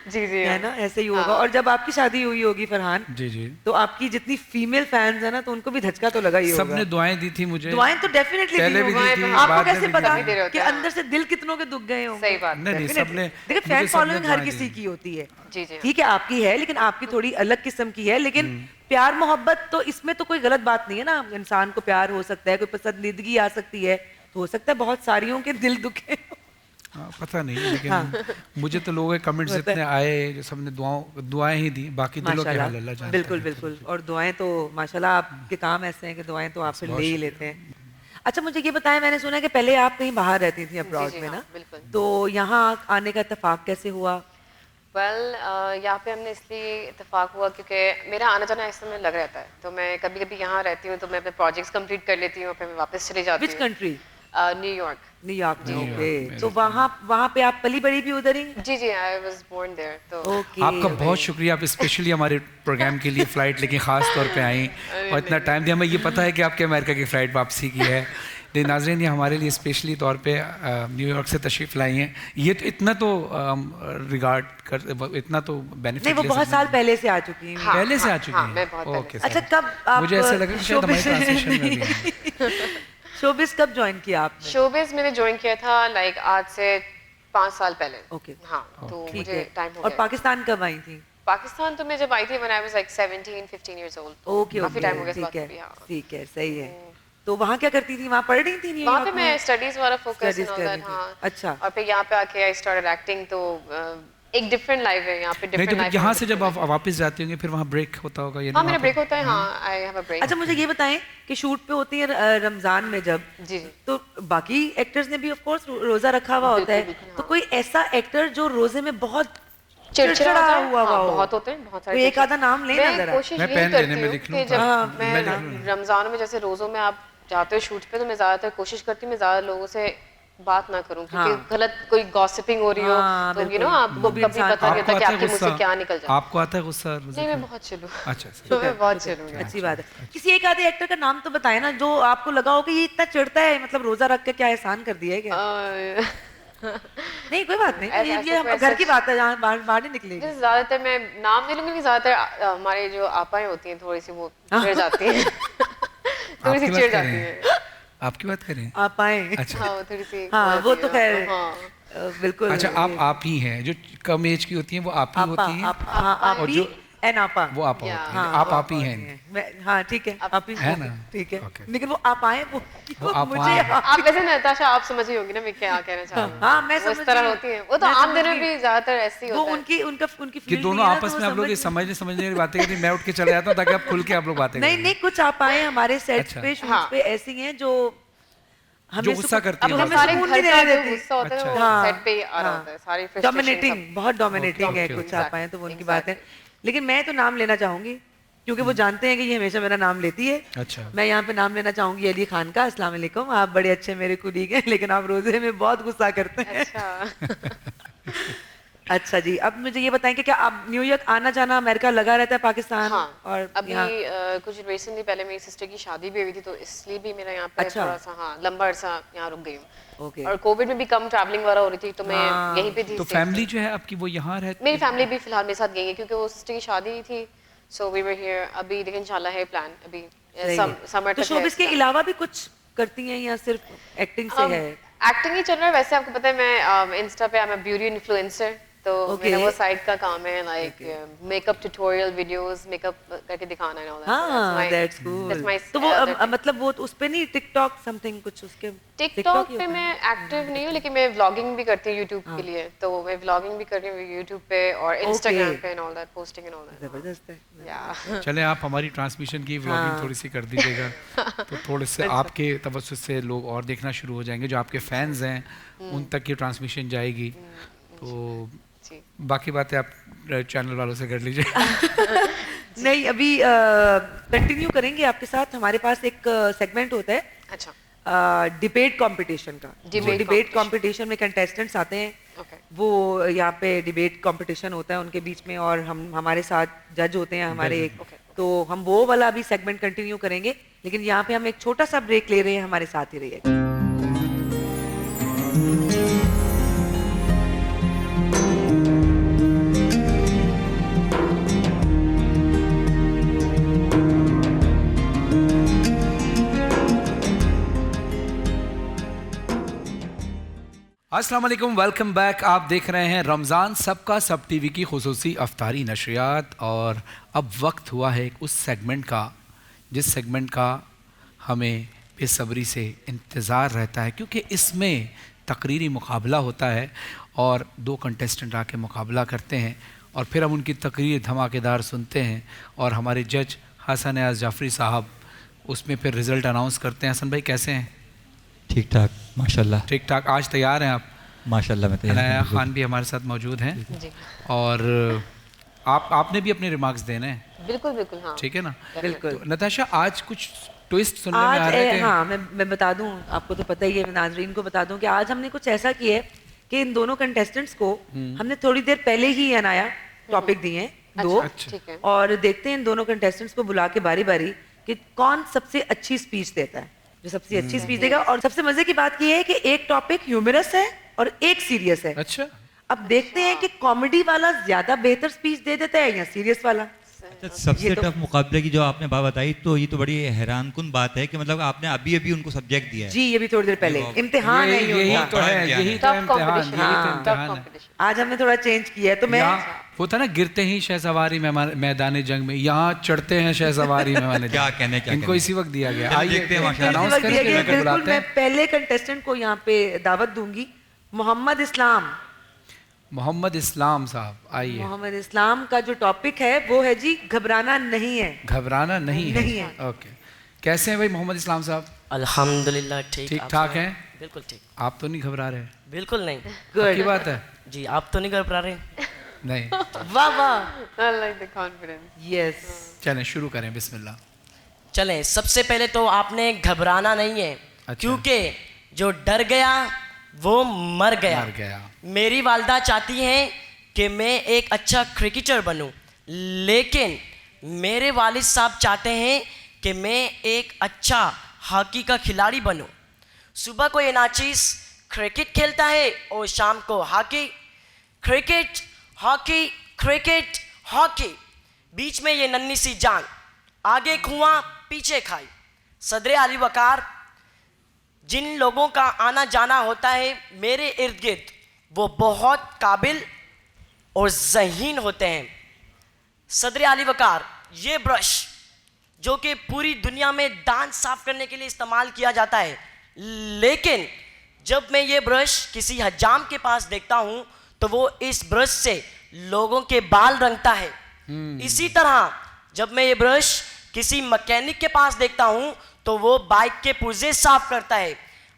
[SPEAKER 7] جی جی
[SPEAKER 3] ہے نا, ایسے ہی ہوگا. اور جب آپ کی شادی ہوئی ہوگی فرحان,
[SPEAKER 4] جی جی,
[SPEAKER 3] تو آپ کی جتنی فیمیل فینز ہیں نا تو ان کو بھی دھچکا تو لگا ہی ہوگا.
[SPEAKER 4] سب نے دعائیں دی تھی مجھے.
[SPEAKER 3] دعائیں تو ڈیفینیٹلی
[SPEAKER 4] پہلے بھی دی تھی,
[SPEAKER 3] آپ کو
[SPEAKER 4] بعد میں
[SPEAKER 3] کیسے
[SPEAKER 4] بھی
[SPEAKER 3] پتا
[SPEAKER 4] دی.
[SPEAKER 3] کہ اندر سے دل کتنوں کے دکھ گئے ہوں گے.
[SPEAKER 7] صحیح بات.
[SPEAKER 4] نہیں سب نے,
[SPEAKER 3] دیکھیں فین فالوئنگ ہر کسی کی ہوتی ہے,
[SPEAKER 7] جی جی,
[SPEAKER 3] ٹھیک ہے آپ کی ہے, لیکن آپ کی تھوڑی الگ قسم کی ہے. لیکن پیار محبت تو اس میں تو کوئی غلط بات نہیں ہے نا, انسان کو پیار ہو سکتا ہے, کوئی پسندیدگی آ سکتی ہے, تو ہو سکتا ہے بہت ساریوں کے دل دکھے.
[SPEAKER 4] پتہ نہیں, لیکن مجھے تو لوگوں کے کمنٹس اتنے آئے جو سب نے دعائیں ہی دی, باقی دلوں کے حال اللہ جانتا ہے.
[SPEAKER 3] بالکل بالکل, اور دعائیں تو ماشاءاللہ آپ کے کام ایسے ہیں کہ دعائیں تو آپ سے لے ہی لیتے ہیں. اچھا مجھے یہ بتائیں, میں نے سنا کہ پہلے آپ کہیں باہر رہتی تھیں ابراڈ میں نا, تو یہاں آنے کا اتفاق کیسے ہوا؟
[SPEAKER 7] ویل یہاں پہ ہم نے اس لیے اتفاق ہوا کیونکہ میرا آنا جانا ایسے میں لگ رہتا ہے, تو میں کبھی کبھی یہاں رہتی ہوں تو میں اپنے پروجیکٹس کمپلیٹ کر لیتی ہوں, پھر میں واپس چلی جاتی ہوں.
[SPEAKER 3] Which country?
[SPEAKER 7] New York.
[SPEAKER 3] New York میں. اوکے, تو وہاں پہ آپ پلی بڑی بھی ادھر ہی؟
[SPEAKER 7] جی جی, آئی واز بورن دیئر. تو
[SPEAKER 4] آپ کا بہت شکریہ, آپ اسپیشلی ہمارے پروگرام کے لیے فلائٹ لیکن خاص طور پہ آئیں اور اتنا ٹائم دیا. ہمیں یہ پتہ ہے کہ آپ کے امریکہ کی فلائٹ واپسی کی ہے, لیکن ناظرین یہ ہمارے لیے اسپیشلی طور پہ نیو یارک سے تشریف لائی ہیں. یہ تو اتنا تو ریگارڈ کر, اتنا تو بینیفٹ
[SPEAKER 3] نہیں, وہ بہت سال پہلے سے آ چکی ہیں.
[SPEAKER 4] پہلے سے آ چکی ہیں. اوکے,
[SPEAKER 3] اچھا کب آپ,
[SPEAKER 4] مجھے ایسا لگا کہ شاید ہماری ٹرانسلیشن میں بھی
[SPEAKER 3] شوبز کب جوائن کیا آپ نے؟
[SPEAKER 7] شوبز میں نے جوائن کیا تھا لائک آج سے 5 سال پہلے.
[SPEAKER 3] اوکے,
[SPEAKER 7] ہاں, تو مجھے ٹائم ہو
[SPEAKER 3] اور
[SPEAKER 7] گیا.
[SPEAKER 3] پاکستان کب آئی تھیں؟
[SPEAKER 7] پاکستان تو میں جب آئی تھی when I was like 17-15 years old.
[SPEAKER 3] Okay
[SPEAKER 7] coffee time ہو گیا اس بات
[SPEAKER 3] ٹھیک
[SPEAKER 7] پہ.
[SPEAKER 3] ہے ٹھیک ہے, صحیح ہے. تو وہاں کیا کرتی تھی, وہاں پڑھ رہی تھی؟
[SPEAKER 7] وہاں پہ میں اسٹڈیز والا فوکس اینڈ آل دیٹ. ہاں,
[SPEAKER 3] اچھا.
[SPEAKER 7] اور پھر یہاں پہ آ کے آئی اسٹارٹڈ ایکٹنگ, تو ایک ڈفرنٹ لائف ہے یہاں پہ.
[SPEAKER 4] نہیں تو یہاں سے جب آپ واپس جاتے ہوں گے پھر وہاں بریک ہوتا ہوگا؟
[SPEAKER 7] ہاں میرا بریک ہوتا ہے. ہاں, آئی ہیو اے بریک.
[SPEAKER 3] اچھا مجھے یہ بتائیں کہ شوٹ پہ ہوتی ہے رمضان میں جب,
[SPEAKER 7] جی جی,
[SPEAKER 3] تو باقی ایکٹرز نے بھی آف کورس روزہ رکھا ہوا ہوتا ہے, تو کوئی ایسا ایکٹر جو روزے میں بہت
[SPEAKER 7] چڑچڑا ہوا بہت ہوتے ہیں, بہت سارے.
[SPEAKER 3] ایک آدھا نام لینا ذرا.
[SPEAKER 7] میں کوشش یہی کرتی ہوں کہ جب میں رمضان میں جیسے روزوں میں آپ جاتے ہو شوٹ پہ, تو میں زیادہ تر کوشش کرتی ہوں میں زیادہ لوگوں سے بات نہ کروں, کیونکہ غلط کوئی گاسپنگ ہو رہی ہو تو یو نو آپ کو کبھی پتہ نہیں ہوتا کہ آپ کے منہ سے کیا نکل جائے.
[SPEAKER 4] آپ کو آتا ہے غصہ؟
[SPEAKER 7] نہیں میں بہت چلوں.
[SPEAKER 4] اچھا,
[SPEAKER 7] میں بہت چلوں.
[SPEAKER 3] اچھی بات ہے. کسی ایک آدھے ایکٹر کا نام تو بتائیں نا جو آپ کو لگا ہو کہ یہ اتنا چڑھتا ہے, مطلب روزہ رکھ کے کیا احسان کر دیا ہے کیا؟ نہیں کوئی بات نہیں, یہ گھر کی بات ہے, جہاں باہر نہیں نکلے گی.
[SPEAKER 7] زیادہ تر میں نام نہیں لوں گی, زیادہ تر ہمارے جو آپائیں ہوتی ہیں تھوڑی سی وہ چڑھ جاتی ہیں, تھوڑی سی چڑھ جاتی ہیں.
[SPEAKER 4] آپ کی بات کریں؟
[SPEAKER 3] آپ آئیں.
[SPEAKER 4] اچھا,
[SPEAKER 7] تھوڑی سی.
[SPEAKER 3] ہاں وہ تو خیر بالکل.
[SPEAKER 4] اچھا آپ ہی ہیں جو کم ایج کی ہوتی ہیں, وہ آپ ہی ہوتی ہیں,
[SPEAKER 3] اور جو آپا
[SPEAKER 4] وہ آپا ہوتی ہیں, آپ ہی ہیں.
[SPEAKER 3] ہاں ٹھیک ہے, آپ ہی
[SPEAKER 4] ہے نا,
[SPEAKER 3] ٹھیک ہے, لیکن وہ آپ آئیں وہ
[SPEAKER 4] مجھے
[SPEAKER 7] آپ ویسے نتاشا آپ سمجھ ہی ہوگی نا میں کیا کہنا چاہ رہی ہوں.
[SPEAKER 3] ہاں میں
[SPEAKER 7] اس طرح ہوتی ہیں, وہ تو عام دنوں میں بھی زیادہ تر ایسی ہوتا ہے.
[SPEAKER 3] وہ ان کی
[SPEAKER 4] کہ دونوں آپس میں آپ لوگ یہ سمجھنے کی باتیں کرتے ہیں, میں اٹھ کے چلا جاتا ہوں تاکہ آپ کھل کے آپ لوگ باتیں کریں.
[SPEAKER 3] نہیں کچھ آپ آئے ہمارے سیٹ پہ شوٹ پہ ایسی ہیں جو
[SPEAKER 4] جو غصہ کرتی ہیں,
[SPEAKER 7] سارے گھر کا جو غصہ ہوتا ہے وہ سیٹ پہ آ رہا ہوتا ہے, ساری
[SPEAKER 3] ڈومینیٹنگ, بہت ڈومینیٹنگ ہے کچھ آپ آئے, تو وہ ان کی بات ہے. لیکن میں تو نام لینا چاہوں گی کیونکہ وہ جانتے ہیں کہ یہ ہمیشہ میرا نام لیتی ہے.
[SPEAKER 4] اچھا,
[SPEAKER 3] میں یہاں پہ نام لینا چاہوں گی علی خان کا. السلام علیکم, آپ بڑے اچھے میرے کولیگ ہیں, لیکن آپ روزے میں بہت غصہ کرتے ہیں. اچھا جی, اب مجھے یہ بتائیں کہ کیا آپ نیو یارک آنا جانا امریکہ لگا رہتا ہے پاکستان؟
[SPEAKER 7] اور ابھی کچھ ریسنٹلی پہلے میری سسٹر کی شادی بھی ہوئی تھی, تو اس لیے بھی میرا یہاں پہ تھوڑا سا لمبا عرصہ یہاں رک گئی ہوں. اور کووڈ میں بھی کم ٹریولنگ وغیرہ ہو رہی تھی, تو میں یہیں پہ تھی.
[SPEAKER 4] تو فیملی جو ہے آپ کی وہ یہاں رہتی؟
[SPEAKER 7] میری فیملی بھی فی الحال میرے ساتھ گئی ہے کیونکہ وہ سسٹر کی شادی تھی, سو وی ور ہیئر. ابھی لیکن انشاءاللہ ہے پلان ابھی سمر تک.
[SPEAKER 3] تو شوبز کے علاوہ بھی کچھ کرتی ہیں یا صرف ایکٹنگ سے ہے؟
[SPEAKER 7] ایکٹنگ ہی چل رہا ہے. ویسے آپ کو پتہ ہے میں انسٹا پہ ایم اے بیوٹی انفلوئنسر,
[SPEAKER 8] تو
[SPEAKER 3] Okay.
[SPEAKER 8] میرا وہ سائڈ کا کام ہے like make up tutorial videos make up کر کے دکھانا ہے.
[SPEAKER 3] ہاں دیٹس کول. تو وہ مطلب وہ اس پہ نہیں ٹک ٹاک سم تھنگ کچھ اس کے
[SPEAKER 8] ٹک ٹاک پہ میں ایکٹیو نہیں ہوں لیکن میں ولاگنگ بھی کرتی ہوں یوٹیوب کے لیے. تو میں ولاگنگ بھی کر رہی ہوں یوٹیوب پہ اور انسٹاگرام پہ and all that posting and all that.
[SPEAKER 3] زبردست ہے.
[SPEAKER 8] یا
[SPEAKER 4] چلیں آپ ہماری ٹرانسمیشن کی ولاگنگ تھوڑی سی کر دیجیے گا تو تھوڑے سے آپ کے توسط سے لوگ اور دیکھنا شروع ہو جائیں گے. جو آپ کے فینز ہیں ان تک یہ ٹرانسمیشن جائے گی. تو باقی باتیں آپ چینل والوں سے کر لیجیے.
[SPEAKER 3] نہیں ابھی کنٹینیو کریں گے آپ کے ساتھ. ہمارے پاس ایک سیگمنٹ ہوتا ہے
[SPEAKER 8] اچھا
[SPEAKER 3] ڈبیٹ کمپٹیشن کا. ڈبیٹ کمپٹیشن میں کنٹیسٹنٹس آتے ہیں, وہ یہاں پہ ڈبیٹ کمپٹیشن ہوتا ہے ان کے بیچ میں, اور ہمارے ساتھ جج ہوتے ہیں ہمارے ایک. تو ہم وہ والا ابھی سیگمنٹ کنٹینیو کریں گے, لیکن یہاں پہ ہم ایک چھوٹا سا بریک لے رہے ہیں. ہمارے ساتھ ہی رہیے.
[SPEAKER 4] السلام علیکم, ویلکم بیک. آپ دیکھ رہے ہیں رمضان سب کا سب ٹی وی کی خصوصی افطاری نشریات, اور اب وقت ہوا ہے اس سیگمنٹ کا جس سیگمنٹ کا ہمیں بے صبری سے انتظار رہتا ہے, کیونکہ اس میں تقریری مقابلہ ہوتا ہے اور دو کنٹیسٹنٹ آ کے مقابلہ کرتے ہیں اور پھر ہم ان کی تقریر دھماکے دار سنتے ہیں اور ہمارے جج حسن ایاز جعفری صاحب اس میں پھر رزلٹ اناؤنس کرتے ہیں. حسن بھائی کیسے ہیں؟
[SPEAKER 5] ٹھیک ٹھاک ماشاء اللہ.
[SPEAKER 4] ٹھیک ٹھاک. آج تیار ہیں آپ؟
[SPEAKER 5] ماشاء اللہ میں تیار ہوں.
[SPEAKER 4] عنایہ خان بھی ہمارے ساتھ موجود ہیں اور آپ نے بھی اپنے ریمارکس دینے ہیں.
[SPEAKER 8] بالکل بالکل ہاں
[SPEAKER 4] ٹھیک ہے نا.
[SPEAKER 3] بالکل.
[SPEAKER 4] نتاشا آج کچھ ٹویسٹ سننے میں آ رہے تھے.
[SPEAKER 3] ہاں میں بتا دوں, آپ کو تو پتہ ہی ہے, ناظرین کو بتا دوں کہ آج ہم نے کچھ ایسا کیا ہے کہ ان دونوں کنٹیسٹنٹس کو ہم نے تھوڑی دیر پہلے ہی عنایہ ٹاپک دیے ہیں دو, اور دیکھتے ہیں ان دونوں کنٹیسٹنٹس کو بلا کے باری باری کہ کون سب سے اچھی اسپیچ دیتا ہے, جو سب سے اچھی اسپیچ دے گا. اور سب سے مزے کی بات یہ ہے کہ ایک ٹاپک ہیومرس ہے اور ایک سیریس ہے.
[SPEAKER 4] اچھا,
[SPEAKER 3] اب دیکھتے ہیں کہ کامیڈی والا زیادہ بہتر اسپیچ دے دیتا ہے یا سیریس والا.
[SPEAKER 9] سب سے ٹف مقابلے کی جو آپ نے بات بتائی تو یہ تو بڑی حیران کن بات ہے کہ مطلب آپ نے ابھی ان کو سبجیکٹ دیا ہے.
[SPEAKER 3] جی یہ بھی تھوڑی دیر پہلے امتحان ہے,
[SPEAKER 4] یہی تو ہے, یہی تو امتحان ہے.
[SPEAKER 3] آج ہم نے تھوڑا چینج کیا ہے. تو میں
[SPEAKER 4] وہ تھا نا گرتے ہی شہ سواری میدان جنگ میں, یہاں چڑھتے ہیں شہ سواری میں.
[SPEAKER 5] کیا کہنے
[SPEAKER 4] ان کو اسی وقت دیا گیا.
[SPEAKER 3] بالکل میں پہلے کنٹیسٹنٹ کو یہاں پہ دعوت دوں گی, محمد اسلام.
[SPEAKER 4] محمد اسلام صاحب آئیے.
[SPEAKER 3] محمد اسلام کا جو ٹاپک ہے وہ ہے جی گھبرانا نہیں ہے.
[SPEAKER 4] گھبرانا نہیں ہے. اوکے, کیسے ہیں بھائی محمد اسلام صاحب؟
[SPEAKER 10] الحمدللہ ٹھیک
[SPEAKER 4] ٹھاک ہیں.
[SPEAKER 10] بالکل ٹھیک.
[SPEAKER 4] آپ تو نہیں گھبرا رہے؟
[SPEAKER 10] بالکل نہیں.
[SPEAKER 4] کی بات ہے
[SPEAKER 10] جی, آپ تو نہیں گھبرا رہے؟
[SPEAKER 4] نہیں.
[SPEAKER 3] واہ واہ,
[SPEAKER 8] یس.
[SPEAKER 4] چلیں شروع کریں, بسم اللہ.
[SPEAKER 10] چلیں, سب سے پہلے تو آپ نے گھبرانا نہیں ہے, کیونکہ جو ڈر گیا وہ مر گیا. میری والدہ چاہتی ہیں کہ میں ایک اچھا کرکٹر بنوں, لیکن میرے والد صاحب چاہتے ہیں کہ میں ایک اچھا ہاکی کا کھلاڑی بنوں. صبح کو یہ ناچیز کرکٹ کھیلتا ہے اور شام کو hockey. Cricket hockey cricket hockey, بیچ میں یہ ننھی سی جان, آگے کنواں پیچھے کھائی. صدر علی وقار, جن لوگوں کا آنا جانا ہوتا ہے میرے ارد گرد وہ بہت قابل اور ذہین ہوتے ہیں. صدر علی وقار, یہ برش جو کہ پوری دنیا میں دانت صاف کرنے کے لیے استعمال کیا جاتا ہے, لیکن جب میں یہ برش کسی حجام کے پاس دیکھتا ہوں تو وہ اس برش سے لوگوں کے بال رنگتا ہے. اسی طرح جب میں یہ برش کسی مکینک کے پاس دیکھتا ہوں تو وہ بائک کے پرزے صاف کرتا ہے.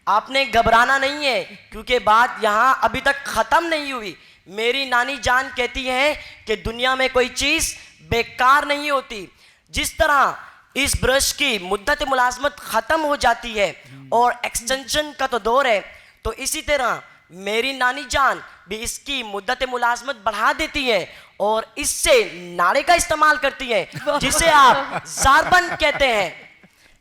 [SPEAKER 10] آپ نے گھبرانا نہیں ہے, کیونکہ بات یہاں ابھی تک ختم نہیں ہوئی. میری نانی جان کہتی ہے کہ دنیا میں کوئی چیز بیکار نہیں ہوتی. جس طرح اس برش کی مدت ملازمت ختم ہو جاتی ہے اور ایکسٹینشن کا تو دور ہے, تو اسی طرح میری نانی جان بھی اس کی مدت ملازمت بڑھا دیتی ہے اور اس سے ناڑے کا استعمال کرتی ہے, جسے آپ زاربند کہتے ہیں.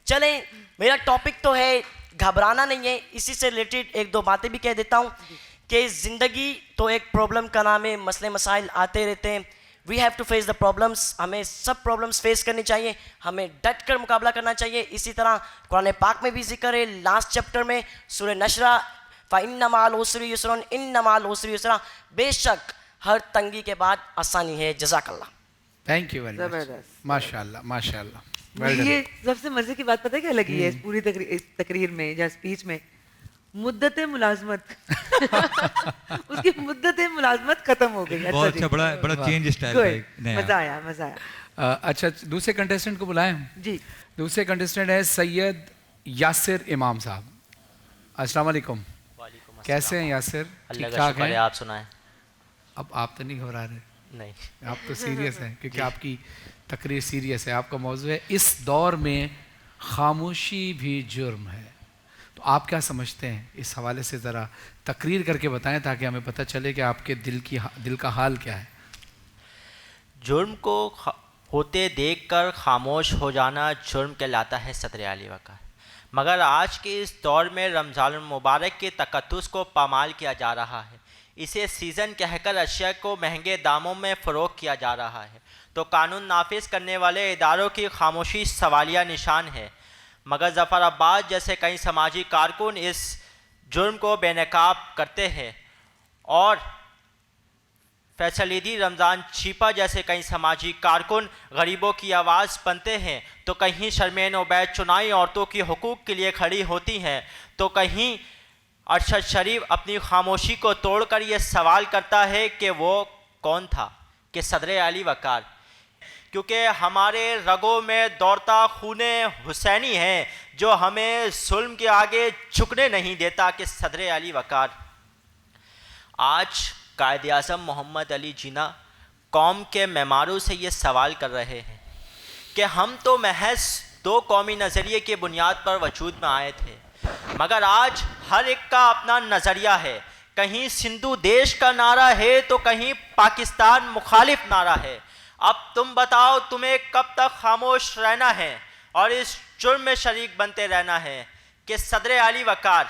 [SPEAKER 10] چلیں, میرا ٹاپک تو ہے گھبرانا نہیں ہے, اسی سے ریلیٹڈ ایک دو باتیں بھی کہہ دیتا ہوں کہ زندگی تو ایک پرابلم کا نام ہے, مسئلے مسائل آتے رہتے ہیں. We have to face the problems, ہمیں سب پرابلمس فیس کرنی چاہیے, ہمیں ڈٹ کر مقابلہ کرنا چاہیے. اسی طرح قرآن پاک میں بھی ذکر ہے, لاسٹ چیپٹر میں سورہ نشرہ, فَإِنَّ مَعَ الْعُسْرِ يُسْرًا إِنَّ مَعَ الْعُسْرِ يُسْرًا, بے شک ہر تنگی کے بعد آسانی ہے. جزاک اللہ.
[SPEAKER 4] Thank you very much.
[SPEAKER 3] زبردست.
[SPEAKER 4] ماشاء اللہ ماشاء اللہ.
[SPEAKER 3] مجھے یہ سب سے مزے کی بات پتہ ہے کیا لگی ہے اس پوری تقریر میں یا اسپیچ میں؟ مدت ملازمت. اس کی مدت ملازمت ختم ہو گئی.
[SPEAKER 9] بہت اچھا, بڑا چینج اسٹائل.
[SPEAKER 3] مزہ آیا مزہ آیا.
[SPEAKER 4] اچھا دوسرے کنٹیسٹنٹ کو بلائیں.
[SPEAKER 3] جی
[SPEAKER 4] دوسرے کنٹیسٹنٹ ہے سید یاسر امام صاحب. السلام علیکم. کیسے ہیں یاسر؟ ٹھیک ٹھاک ہیں؟
[SPEAKER 11] آپ سنائیں.
[SPEAKER 4] اب آپ تو نہیں ہو رہا
[SPEAKER 11] نہیں,
[SPEAKER 4] آپ تو سیریس ہیں کیونکہ آپ کی تقریر سیریس ہے. آپ کا موضوع ہے اس دور میں خاموشی بھی جرم ہے. تو آپ کیا سمجھتے ہیں اس حوالے سے؟ ذرا تقریر کر کے بتائیں تاکہ ہمیں پتہ چلے کہ آپ کے دل کا حال کیا ہے.
[SPEAKER 11] جرم کو ہوتے دیکھ کر خاموش ہو جانا جرم کہلاتا ہے صدر اعلی وقار. مگر آج کے اس دور میں رمضان المبارک کے تقدس کو پامال کیا جا رہا ہے. اسے سیزن کہہ کر اشیاء کو مہنگے داموں میں فروخ کیا جا رہا ہے. تو قانون نافذ کرنے والے اداروں کی خاموشی سوالیہ نشان ہے. مگر ظفر عباس جیسے کئی سماجی کارکن اس جرم کو بے نقاب کرتے ہیں اور فیصل عیدی رمضان چھیپا جیسے کئی سماجی کارکن غریبوں کی آواز بنتے ہیں. تو کہیں شرمین عبید چنائی عورتوں کی حقوق کے لیے کھڑی ہوتی ہیں, تو کہیں ارشد شریف اپنی خاموشی کو توڑ کر یہ سوال کرتا ہے کہ وہ کون تھا کہ صدر اعلی وقار. کیونکہ ہمارے رگوں میں دوڑتا خون حسینی ہے جو ہمیں ظلم کے آگے جھکنے نہیں دیتا کہ صدر اعلی وقار. آج قائد اعظم محمد علی جناح قوم کے معماروں سے یہ سوال کر رہے ہیں کہ ہم تو محض دو قومی نظریے کی بنیاد پر وجود میں آئے تھے, مگر آج ہر ایک کا اپنا نظریہ ہے. کہیں سندھو دیش کا نعرہ ہے تو کہیں پاکستان مخالف نعرہ ہے. اب تم بتاؤ تمہیں کب تک خاموش رہنا ہے اور اس جرم میں شریک بنتے رہنا ہے کہ صدر اعلی وقار.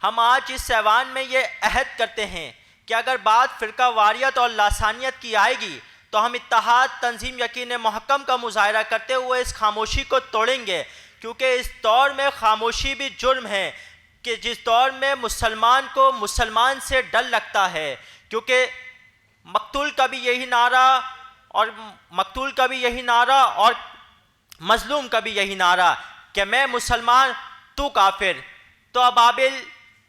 [SPEAKER 11] ہم آج اس ایوان میں یہ عہد کرتے ہیں کہ اگر بات فرقہ واریت اور لسانیت کی آئے گی تو ہم اتحاد, تنظیم, یقین محکم کا مظاہرہ کرتے ہوئے اس خاموشی کو توڑیں گے. کیونکہ اس دور میں خاموشی بھی جرم ہے کہ جس دور میں مسلمان کو مسلمان سے ڈر لگتا ہے. کیونکہ مقتول کا بھی یہی نعرہ اور مظلوم کا بھی یہی نعرہ کہ میں مسلمان تو کافر. تو ابابل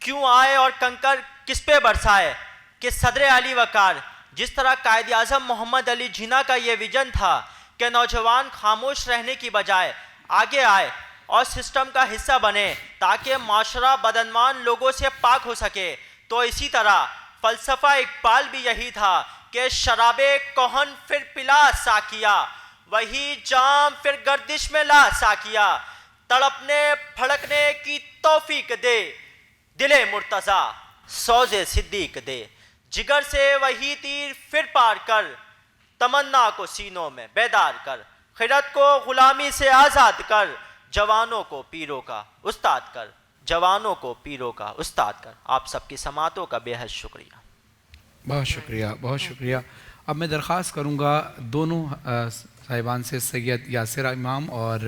[SPEAKER 11] کیوں آئے اور کنکر کس پہ برسائے کہ صدر اعلی وقار. جس طرح قائد اعظم محمد علی جناح کا یہ ویژن تھا کہ نوجوان خاموش رہنے کی بجائے آگے آئے اور سسٹم کا حصہ بنے تاکہ معاشرہ بدعنوان لوگوں سے پاک ہو سکے, تو اسی طرح فلسفہ اقبال بھی یہی تھا کہ شراب کہن پھر پلا ساکیا, وہی جام پھر گردش میں لا ساکیا. تڑپنے پھڑکنے کی توفیق دے دل مرتضیٰ سوز صدیق دے. جگر سے وہی تیر پھر پار کر, تمنا کو سینوں میں بیدار کر. خرد کو غلامی سے آزاد کر, جوانوں کو پیروں کا استاد کر. جوانوں کو پیروں کا استاد کر. آپ سب کی سماعتوں کا بے حد شکریہ.
[SPEAKER 4] بہت شکریہ بہت شکریہ. اب میں درخواست کروں گا دونوں صاحبان سے, سید یاسر امام اور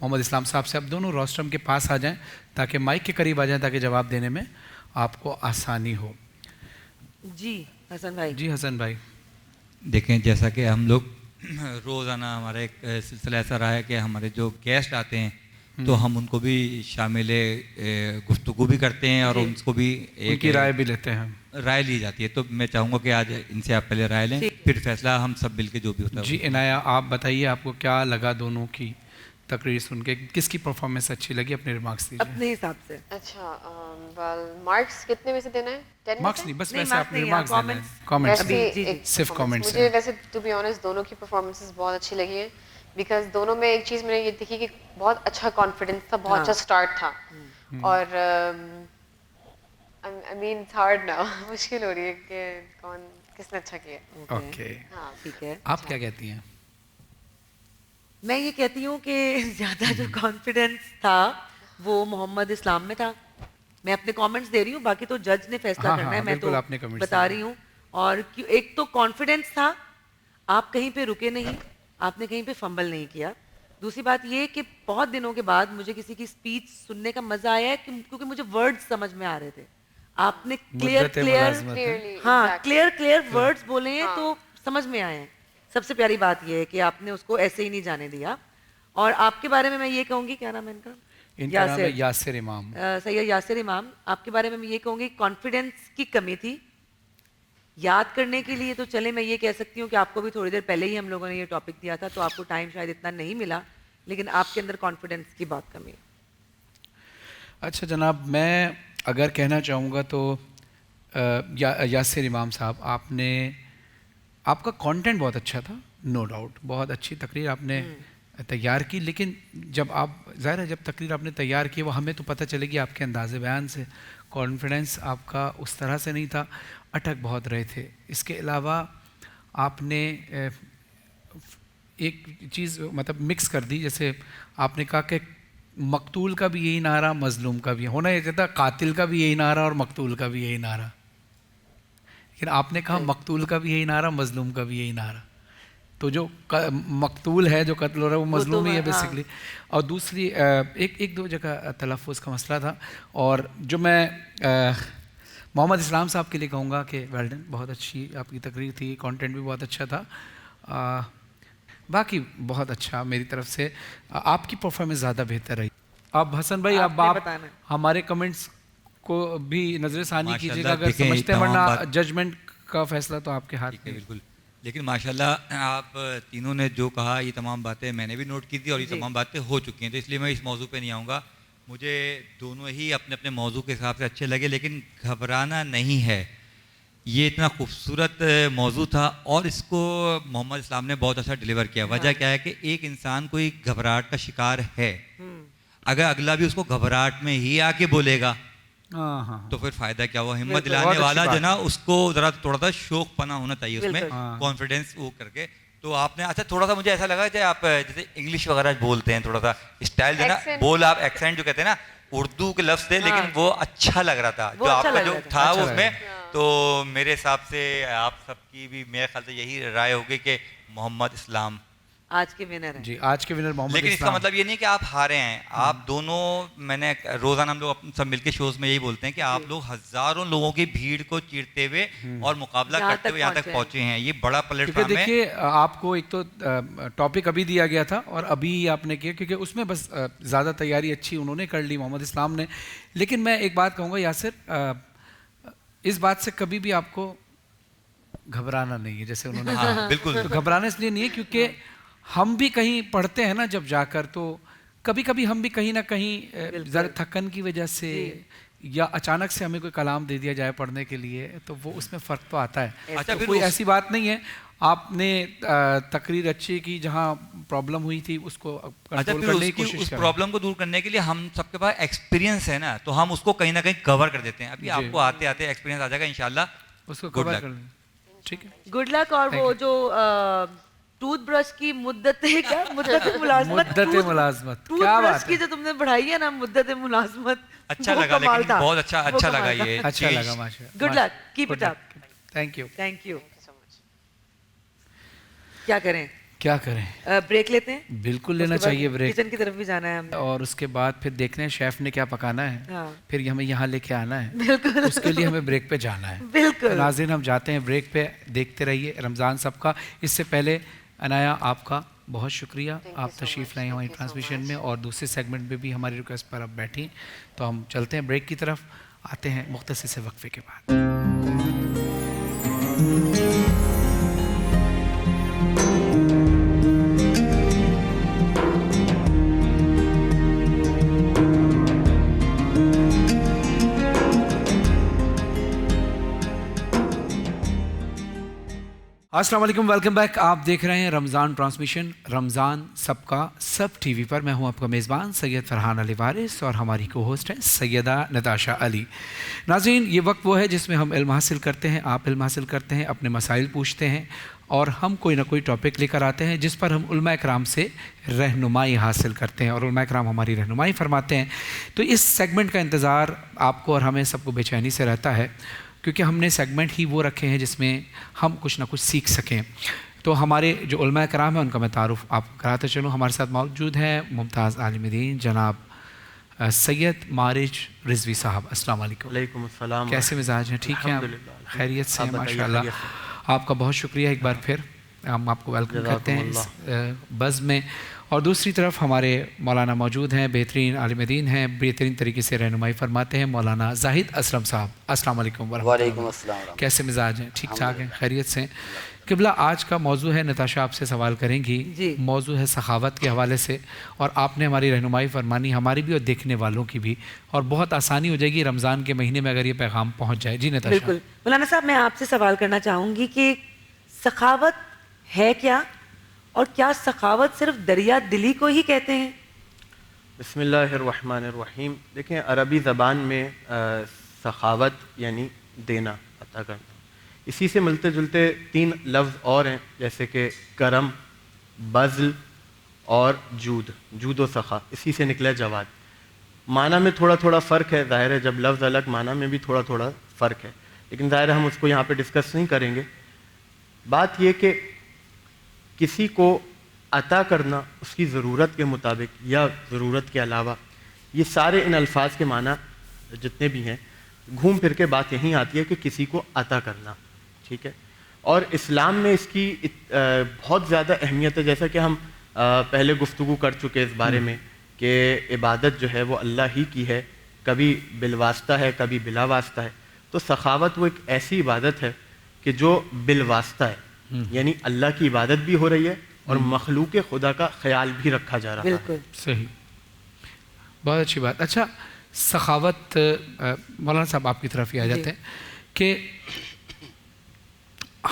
[SPEAKER 4] محمد اسلام صاحب سے, اب دونوں روسٹرم کے پاس آ جائیں تاکہ مائک کے قریب آ جائیں تاکہ جواب دینے میں آپ کو آسانی ہو.
[SPEAKER 3] جی حسن بھائی.
[SPEAKER 4] جی حسن بھائی.
[SPEAKER 9] دیکھیں جیسا کہ ہم لوگ روزانہ ہمارا ایک سلسلہ ایسا رہا ہے کہ ہمارے جو گیسٹ آتے ہیں تو ہم ان کو بھی شامل گفتگو بھی کرتے ہیں اور ان کو بھی ایک
[SPEAKER 4] کی رائے بھی لیتے ہیں,
[SPEAKER 9] رائے لی جاتی ہے. تو میں چاہوں گا کہ آج ان سے آپ پہلے رائے لیں, پھر فیصلہ ہم سب مل کے جو بھی ہوتا ہے.
[SPEAKER 4] جی عنایہ آپ بتائیے آپ کو کیا لگا دونوں کی تقریر سن کے, کس کی پرفارمنس اچھی لگی, اپنے ریمارکس دیجیے
[SPEAKER 3] اپنے حساب سے.
[SPEAKER 8] اچھا مارکس کتنے میں سے دینا ہے؟ 10
[SPEAKER 4] مارکس نہیں, بس ویسے اپنے ریمارکس دینا ہے, کامنٹس, صرف کامنٹس.
[SPEAKER 8] مجھے ویسے ٹو بی آنیسٹ دونوں کی پرفارمنسز بہت اچھی لگی ہیں بیکاز دونوں میں ایک چیز میں نے یہ دیکھی کہ بہت اچھا کانفیڈنس تھا, بہت اچھا سٹارٹ تھا. اور آئی مین اٹس ہارڈ ناؤ, مشکل ہو رہی ہے کہ کون کس نے اچھا کیا.
[SPEAKER 4] اوکے
[SPEAKER 3] ٹھیک ہے.
[SPEAKER 4] آپ کیا کہتی ہیں؟
[SPEAKER 3] میں یہ کہتی ہوں کہ زیادہ جو کانفیڈنس تھا وہ محمد اسلام میں تھا. میں اپنے کامنٹس دے رہی ہوں, باقی تو جج نے فیصلہ کرنا ہے, میں تو بتا رہی ہوں. اور ایک تو کانفیڈنس تھا, آپ کہیں پہ رکے نہیں, آپ نے کہیں پہ فمبل نہیں کیا. دوسری بات یہ کہ بہت دنوں کے بعد مجھے کسی کی اسپیچ سننے کا مزہ آیا ہے کیونکہ مجھے ورڈز سمجھ میں آ رہے تھے. آپ نے کلیئر ہاں کلیئر ورڈز بولے ہیں تو سمجھ میں آئے ہیں. سب سے پیاری بات یہ ہے کہ آپ نے اس کو ایسے ہی نہیں جانے دیا. اور آپ کے بارے میں یہ کہوں گی, کیا نام ہے ان کا؟
[SPEAKER 4] یاسر امام.
[SPEAKER 3] سید یاسر امام, آپ کے بارے میں یہ کہوں گی کانفیڈنس کی کمی تھی. یاد کرنے کے لیے تو چلے میں یہ کہہ سکتی ہوں کہ آپ کو بھی تھوڑی دیر پہلے ہی ہم لوگوں نے یہ ٹاپک دیا تھا تو آپ کو ٹائم شاید اتنا نہیں ملا, لیکن آپ کے اندر کانفیڈنس کی بہت کمی ہے.
[SPEAKER 4] اچھا جناب, میں اگر کہنا چاہوں گا تو یاسر امام صاحب, آپ کا کانٹینٹ بہت اچھا تھا, نو ڈاؤٹ, بہت اچھی تقریر آپ نے تیار کی. لیکن جب آپ ظاہر ہے جب تقریر آپ نے تیار کی وہ ہمیں تو پتہ چلے گی آپ کے انداز بیان سے, کانفیڈنس آپ کا اس طرح سے نہیں تھا, اٹک بہت رہے تھے. اس کے علاوہ آپ نے ایک چیز مطلب مکس کر دی, جیسے آپ نے کہا کہ مقتول کا بھی یہی نعرہ, مظلوم کا بھی, ہونا یہ تھا قاتل کا بھی یہی نعرہ اور مقتول کا بھی یہی نعرہ, لیکن آپ نے کہا مقتول کا بھی یہی نعرہ, مظلوم کا بھی یہی نعرہ. تو جو مقتول ہے, جو قتل ہو رہا ہے, وہ مظلوم ہی ہے بیسکلی. اور دوسری ایک دو جگہ تلفظ کا مسئلہ تھا. اور جو میں محمد اسلام صاحب کے لیے کہوں گا کہ ویل ڈن, بہت اچھی آپ کی تقریر تھی, کانٹینٹ بھی بہت اچھا تھا, باقی بہت اچھا میری طرف سے. آپ کی پرفارمنس زیادہ بہتر رہی. اب حسن بھائی اب آپ ہمارے کمنٹس کو بھی نظر ثانی کیجیے گا, اگر سمجھتے ہیں, ورنہ ججمنٹ کا فیصلہ تو آپ کے ہاتھ میں.
[SPEAKER 5] بالکل, لیکن ماشاءاللہ آپ تینوں نے جو کہا یہ تمام باتیں میں نے بھی نوٹ کی تھی اور یہ تمام باتیں ہو چکی ہیں, تو اس لیے میں اس موضوع پہ نہیں آؤں گا. مجھے دونوں ہی اپنے اپنے موضوع کے حساب سے اچھے لگے, لیکن گھبرانا نہیں ہے, یہ اتنا خوبصورت موضوع تھا اور اس کو محمد اسلام نے بہت اچھا ڈیلیور کیا. وجہ کیا ہے کہ ایک انسان کوئی گھبراہٹ کا شکار ہے, اگر اگلا بھی اس کو گھبراہٹ میں ہی آ کے بولے گا تو پھر فائدہ کیا ہوا. ہمت دلانے والا جو نا اس کو ذرا تھوڑا سا شوق پنا ہونا چاہیے اس میں, کانفیڈینس وہ کر کے. تو آپ نے اچھا تھوڑا سا مجھے ایسا لگا کہ آپ جیسے انگلش وغیرہ بولتے ہیں, تھوڑا سا اسٹائل جو نا بول, آپ ایکسینٹ جو کہتے ہیں نا, اردو کے لفظ تھے لیکن وہ اچھا لگ رہا تھا جو آپ کا جو تھا اس میں. تو میرے حساب سے آپ سب کی بھی میرے خیال سے یہی رائے ہوگی کہ محمد اسلام
[SPEAKER 3] آج کے ونر ہیں.
[SPEAKER 4] جی آج کے ونر محمد
[SPEAKER 5] لیکن اس کا مطلب یہ نہیں کہ آپ ہارے ہیں, آپ دونوں, میں نے روزانہ ہم لوگ سب مل کے شوز میں یہی بولتے ہیں کہ آپ لوگ ہزاروں لوگوں کی بھیڑ کو چیرتے ہوئے اور مقابلہ کرتے ہوئے یہاں تک پہنچے ہیں. یہ بڑا پلیٹ فارم ہے.
[SPEAKER 4] دیکھیے آپ کو ایک تو ٹاپک ابھی دیا گیا تھا اور ابھی آپ نے کیا, کیونکہ اس میں بس زیادہ تیاری اچھی انہوں نے کر لی محمد اسلام نے. لیکن میں ایک بات کہوں گا یاسر, اس بات سے کبھی بھی آپ کو گھبرانا نہیں ہے, جیسے انہوں نے
[SPEAKER 5] بالکل
[SPEAKER 4] گھبرانا اس لیے نہیں ہے کیونکہ ہم بھی کہیں پڑھتے ہیں نا جب جا کر, تو کبھی کبھی ہم بھی کہیں نہ کہیں ذرا تھکن کی وجہ سے یا اچانک سے ہمیں کوئی کلام دے دیا جائے پڑھنے کے لیے, تو وہ اس میں فرق تو آتا ہے.
[SPEAKER 5] اچھا
[SPEAKER 4] کوئی ایسی بات نہیں ہے, آپ نے تقریر اچھی کی, جہاں پرابلم ہوئی تھی اس کو کنٹرول کرنے کی کوشش
[SPEAKER 5] اس پرابلم کو دور کرنے کے لیے ہم سب کے پاس ایکسپیرینس ہے نا, تو ہم اس کو کہیں نہ کہیں کور کر دیتے ہیں. ابھی آپ کو آتے آتے ایکسپیرینس آ جائے گا انشاءاللہ,
[SPEAKER 4] اس کو کور کر لیں. ٹھیک ہے,
[SPEAKER 3] گڈ لک. اور وہ جو ٹوتھ برش کی مدت ملازمت کیا بات کی جو تم نے بڑھائی ہے نا, مدت ملازمت,
[SPEAKER 5] اچھا لگا, لیکن بہت اچھا لگا, یہ
[SPEAKER 4] اچھا لگا. ماشاءاللہ,
[SPEAKER 3] good luck, keep it up.
[SPEAKER 4] Thank you.
[SPEAKER 3] Thank you. کیا کریں, بریک لیتے ہیں؟
[SPEAKER 4] بالکل لینا چاہیے بریک,
[SPEAKER 3] کچن کی طرف بھی جانا ہے ہم,
[SPEAKER 4] اور اس کے بعد پھر دیکھتے ہیں شیف نے کیا پکانا ہے, پھر ہمیں یہاں لے کے آنا ہے,
[SPEAKER 3] بالکل
[SPEAKER 4] اس کے لیے ہمیں بریک پہ جانا ہے.
[SPEAKER 3] بالکل
[SPEAKER 4] ناظرین ہم جاتے ہیں بریک پہ, دیکھتے رہیے رمضان سب کا. اس سے پہلے عنایا آپ کا بہت شکریہ, آپ تشریف لائیں ہماری ٹرانسمیشن میں, اور دوسرے سیگمنٹ میں بھی ہماری ریکویسٹ پر آپ بیٹھیں. تو ہم چلتے ہیں بریک کی طرف, آتے ہیں مختصر سے وقفے کے بعد. السلام علیکم, ویلکم بیک. آپ دیکھ رہے ہیں رمضان ٹرانسمیشن, رمضان سب کا سب ٹی وی پر. میں ہوں آپ کا میزبان سید فرحان علی وارث, اور ہماری کو ہوسٹ ہیں سیدہ نتاشا علی. ناظرین یہ وقت وہ ہے جس میں ہم علم حاصل کرتے ہیں, آپ علم حاصل کرتے ہیں, اپنے مسائل پوچھتے ہیں, اور ہم کوئی نہ کوئی ٹاپک لے کر آتے ہیں جس پر ہم علماء اکرام سے رہنمائی حاصل کرتے ہیں, اور علماء اکرام ہماری رہنمائی فرماتے ہیں. تو اس سیگمنٹ کا انتظار آپ کو اور ہمیں سب کو بے چینی سے رہتا ہے, کیونکہ ہم نے سیگمنٹ ہی وہ رکھے ہیں جس میں ہم کچھ نہ کچھ سیکھ سکیں. تو ہمارے جو علماء کرام ہیں ان کا میں تعارف آپ کو کراتے چلوں. ہمارے ساتھ موجود ہیں ممتاز عالم دین جناب سید مارج رضوی صاحب، السلام علیکم۔
[SPEAKER 12] وعلیکم السلام۔
[SPEAKER 4] کیسے مزاج ہیں؟ ٹھیک ہیں آپ؟ خیریت سے ہیں ماشاء اللہ۔ آپ کا بہت شکریہ ایک بار پھر، ہم آپ کو ویلکم کرتے ہیں اس بز میں۔ اور دوسری طرف ہمارے مولانا موجود ہیں، بہترین عالم دین ہیں، بہترین طریقے سے رہنمائی فرماتے ہیں، مولانا زاہد اسلم صاحب، السلام علیکم ورحمۃ اللہ۔
[SPEAKER 13] وعلیکم السلام۔
[SPEAKER 4] کیسے مزاج ہیں؟ ٹھیک ٹھاک ہیں؟ خیریت سے ہیں؟ قبلہ آج کا موضوع ہے، نتاشا آپ سے سوال کریں گی، موضوع ہے سخاوت کے حوالے سے، اور آپ نے ہماری رہنمائی فرمانی، ہماری بھی اور دیکھنے والوں کی بھی، اور بہت آسانی ہو جائے گی رمضان کے مہینے میں اگر یہ پیغام پہنچ جائے۔ جی نتاشا۔
[SPEAKER 3] بالکل مولانا صاحب، میں آپ سے سوال کرنا چاہوں گی کہ سخاوت ہے کیا، اور کیا سخاوت صرف دریا دلی کو ہی کہتے ہیں؟
[SPEAKER 12] بسم اللہ الرحمن الرحیم۔ دیکھیں عربی زبان میں سخاوت یعنی دینا، عطا کرنا، اسی سے ملتے جلتے 3 لفظ اور ہیں، جیسے کہ کرم، بذل اور جود، جود و سخا، اسی سے نکلا جواد۔ معنی میں تھوڑا تھوڑا فرق ہے، ظاہر ہے جب لفظ الگ معنی میں بھی تھوڑا تھوڑا فرق ہے، لیکن ظاہر ہے ہم اس کو یہاں پہ ڈسکس نہیں کریں گے۔ بات یہ کہ کسی کو عطا کرنا اس کی ضرورت کے مطابق یا ضرورت کے علاوہ، یہ سارے ان الفاظ کے معنی جتنے بھی ہیں، گھوم پھر کے بات یہیں آتی ہے کہ کسی کو عطا کرنا، ٹھیک ہے۔ اور اسلام میں اس کی بہت زیادہ اہمیت ہے، جیسا کہ ہم پہلے گفتگو کر چکے اس بارے میں کہ عبادت جو ہے وہ اللہ ہی کی ہے، کبھی بالواسطہ ہے کبھی بلا واسطہ ہے۔ تو سخاوت وہ ایک ایسی عبادت ہے کہ جو بالواسطہ ہے، یعنی اللہ کی عبادت بھی ہو رہی ہے اور مخلوق خدا کا خیال بھی رکھا جا رہا ہے۔
[SPEAKER 3] بالکل
[SPEAKER 4] صحیح، بہت اچھی بات۔ اچھا، سخاوت، مولانا صاحب آپ کی طرف ہی آ جاتے ہیں کہ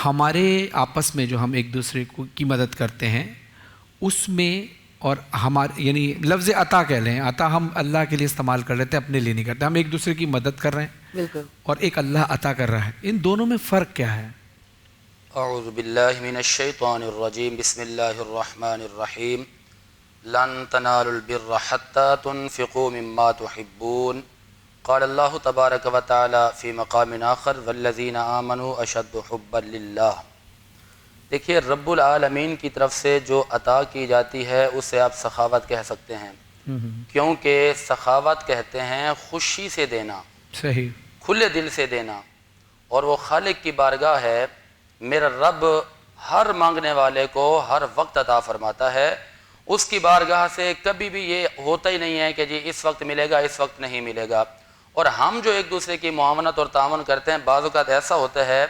[SPEAKER 4] ہمارے آپس میں جو ہم ایک دوسرے کی مدد کرتے ہیں اس میں، اور ہمارے یعنی لفظ عطا کہہ لیں، عطا ہم اللہ کے لیے استعمال کر لیتے ہیں، اپنے لیے نہیں کرتے، ہم ایک دوسرے کی مدد کر رہے ہیں،
[SPEAKER 3] بالکل،
[SPEAKER 4] اور ایک اللہ عطا کر رہا ہے، ان دونوں میں فرق کیا ہے؟
[SPEAKER 13] اعوذ باللہ من الشیطان الرجیم، بسم اللہ الرحمن الرحیم، لن تنالوا البر حتى تنفقوا مما تحبون، قال اللہ تبارک و تعالی فی مقام آخر والذین آمنوا اشد حبا للہ۔ دیکھیے، رب العالمین کی طرف سے جو عطا کی جاتی ہے اسے آپ سخاوت کہہ سکتے ہیں، کیونکہ سخاوت کہتے ہیں خوشی سے دینا،
[SPEAKER 4] صحیح،
[SPEAKER 13] کھلے دل سے دینا، اور وہ خالق کی بارگاہ ہے، میرا رب ہر مانگنے والے کو ہر وقت عطا فرماتا ہے، اس کی بارگاہ سے کبھی بھی یہ ہوتا ہی نہیں ہے کہ جی اس وقت ملے گا اس وقت نہیں ملے گا۔ اور ہم جو ایک دوسرے کی معاونت اور تعاون کرتے ہیں، بعض اوقات ایسا ہوتا ہے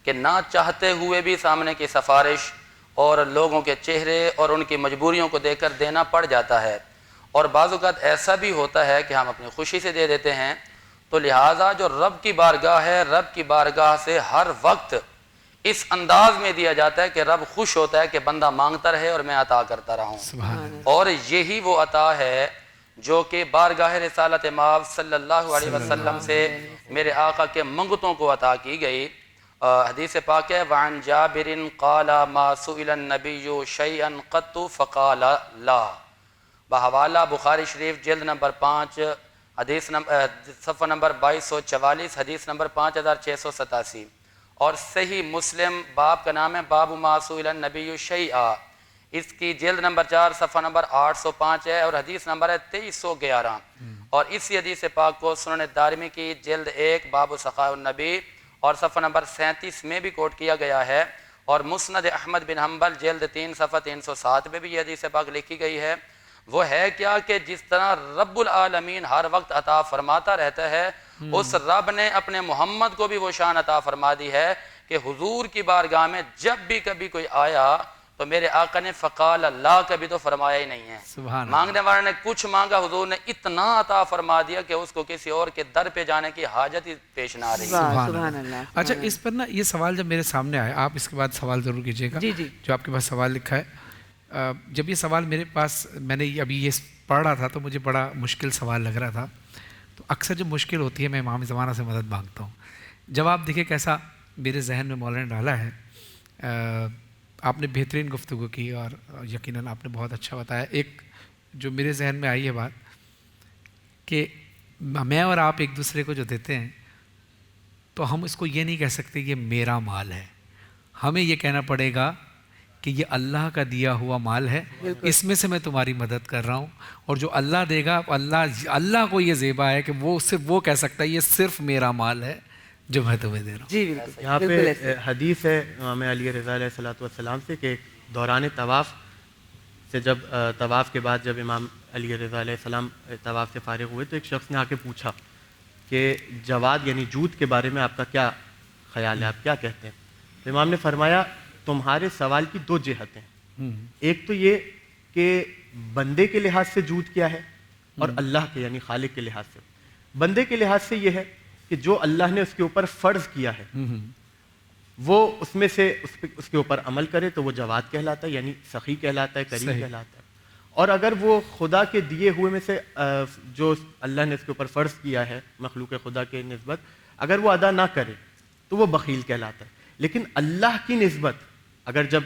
[SPEAKER 13] کہ نہ چاہتے ہوئے بھی سامنے کی سفارش اور لوگوں کے چہرے اور ان کی مجبوریوں کو دیکھ کر دینا پڑ جاتا ہے، اور بعض اوقات ایسا بھی ہوتا ہے کہ ہم اپنی خوشی سے دے دیتے ہیں۔ تو لہٰذا جو رب کی بارگاہ ہے، رب کی بارگاہ سے ہر وقت اس انداز میں دیا جاتا ہے کہ رب خوش ہوتا ہے کہ بندہ مانگتا رہے اور میں عطا کرتا رہا ہوں، اور یہی وہ عطا ہے جو کہ بارگاہ رسالت مآب صلی اللہ علیہ وسلم سے میرے آقا کے منگتوں کو عطا کی گئی۔ حدیث پاک ہے، وعن جابر قال ما سئل النبی شیئا قط فقال لا، بحوالہ بخاری شریف جلد نمبر 5 حدیث صفحہ نمبر 2244، حدیث نمبر 5687، اور صحیح مسلم باب کا نام ہے باب ما سئل النبی شیئا، اس کی جلد نمبر 4 صفحہ نمبر 805 ہے، اور حدیث نمبر ہے 2311، اور اسی حدیث پاک کو سنن دارمی کی جلد 1 باب سخاء النبی اور صفحہ نمبر 37 میں بھی کوٹ کیا گیا ہے، اور مسند احمد بن حنبل جلد 3 صفحہ 307 میں بھی یہ حدیث پاک لکھی گئی ہے۔ وہ ہے کیا کہ جس طرح رب العالمین ہر وقت عطا فرماتا رہتا ہے، اس رب نے اپنے محمد کو بھی وہ شان عطا فرما دی ہے کہ حضور کی بارگاہ میں جب بھی کبھی کوئی آیا تو میرے آقا نے فقال اللہ کبھی تو فرمایا ہی نہیں ہے، مانگنے والے نے کچھ مانگا، حضور نے اتنا عطا فرما دیا کہ اس کو کسی اور کے در پہ جانے کی حاجت ہی پیش نہ آ رہی۔
[SPEAKER 4] سبحان اللہ۔ اچھا، اس پر نا یہ سوال جب میرے سامنے آئے، آپ اس کے بعد سوال ضرور کیجیے گا جو آپ کے پاس سوال لکھا ہے۔ جب یہ سوال میرے پاس، میں نے ابھی یہ پڑھ رہا تھا تو مجھے بڑا مشکل سوال لگ رہا تھا، تو اکثر جب مشکل ہوتی ہے میں امام زمانہ سے مدد مانگتا ہوں۔ جواب دیکھیں کیسا میرے ذہن میں مولانا نے ڈالا ہے۔ آپ نے بہترین گفتگو کی اور یقیناً آپ نے بہت اچھا بتایا۔ ایک جو میرے ذہن میں آئی ہے بات کہ میں اور آپ ایک دوسرے کو جو دیتے ہیں تو ہم اس کو یہ نہیں کہہ سکتے یہ میرا مال ہے، ہمیں یہ کہنا پڑے گا کہ یہ اللہ کا دیا ہوا مال ہے, اس میں سے میں تمہاری مدد کر رہا ہوں, اور جو اللہ دے گا, اللہ کو یہ زیبا ہے کہ وہ صرف وہ کہہ سکتا ہے یہ صرف میرا مال ہے جو میں تمہیں دے رہا ہوں.
[SPEAKER 3] جی بالکل.
[SPEAKER 12] یہاں پہ حدیث ہے امام علی رضا علیہ الصلوۃ والسلام سے کہ دوران طواف سے جب طواف کے بعد جب امام علی رضا علیہ السلام طواف سے فارغ ہوئے تو ایک شخص نے آ کے پوچھا کہ جواد یعنی جوت کے بارے میں آپ کا کیا خیال ہے, آپ کیا کہتے ہیں؟ تو امام نے فرمایا تمہارے سوال کی دو جہتیں ہیں. ایک تو یہ کہ بندے کے لحاظ سے جود کیا ہے, اور اللہ کے یعنی خالق کے لحاظ سے. بندے کے لحاظ سے یہ ہے کہ جو اللہ نے اس کے اوپر فرض کیا ہے وہ اس میں سے اس کے اوپر عمل کرے تو وہ جواد کہلاتا ہے, یعنی سخی کہلاتا ہے, کریم کہلاتا ہے. اور اگر وہ خدا کے دیے ہوئے میں سے جو اللہ نے اس کے اوپر فرض کیا ہے مخلوق خدا کے نسبت اگر وہ ادا نہ کرے تو وہ بخیل کہلاتا ہے. لیکن اللہ کی نسبت اگر جب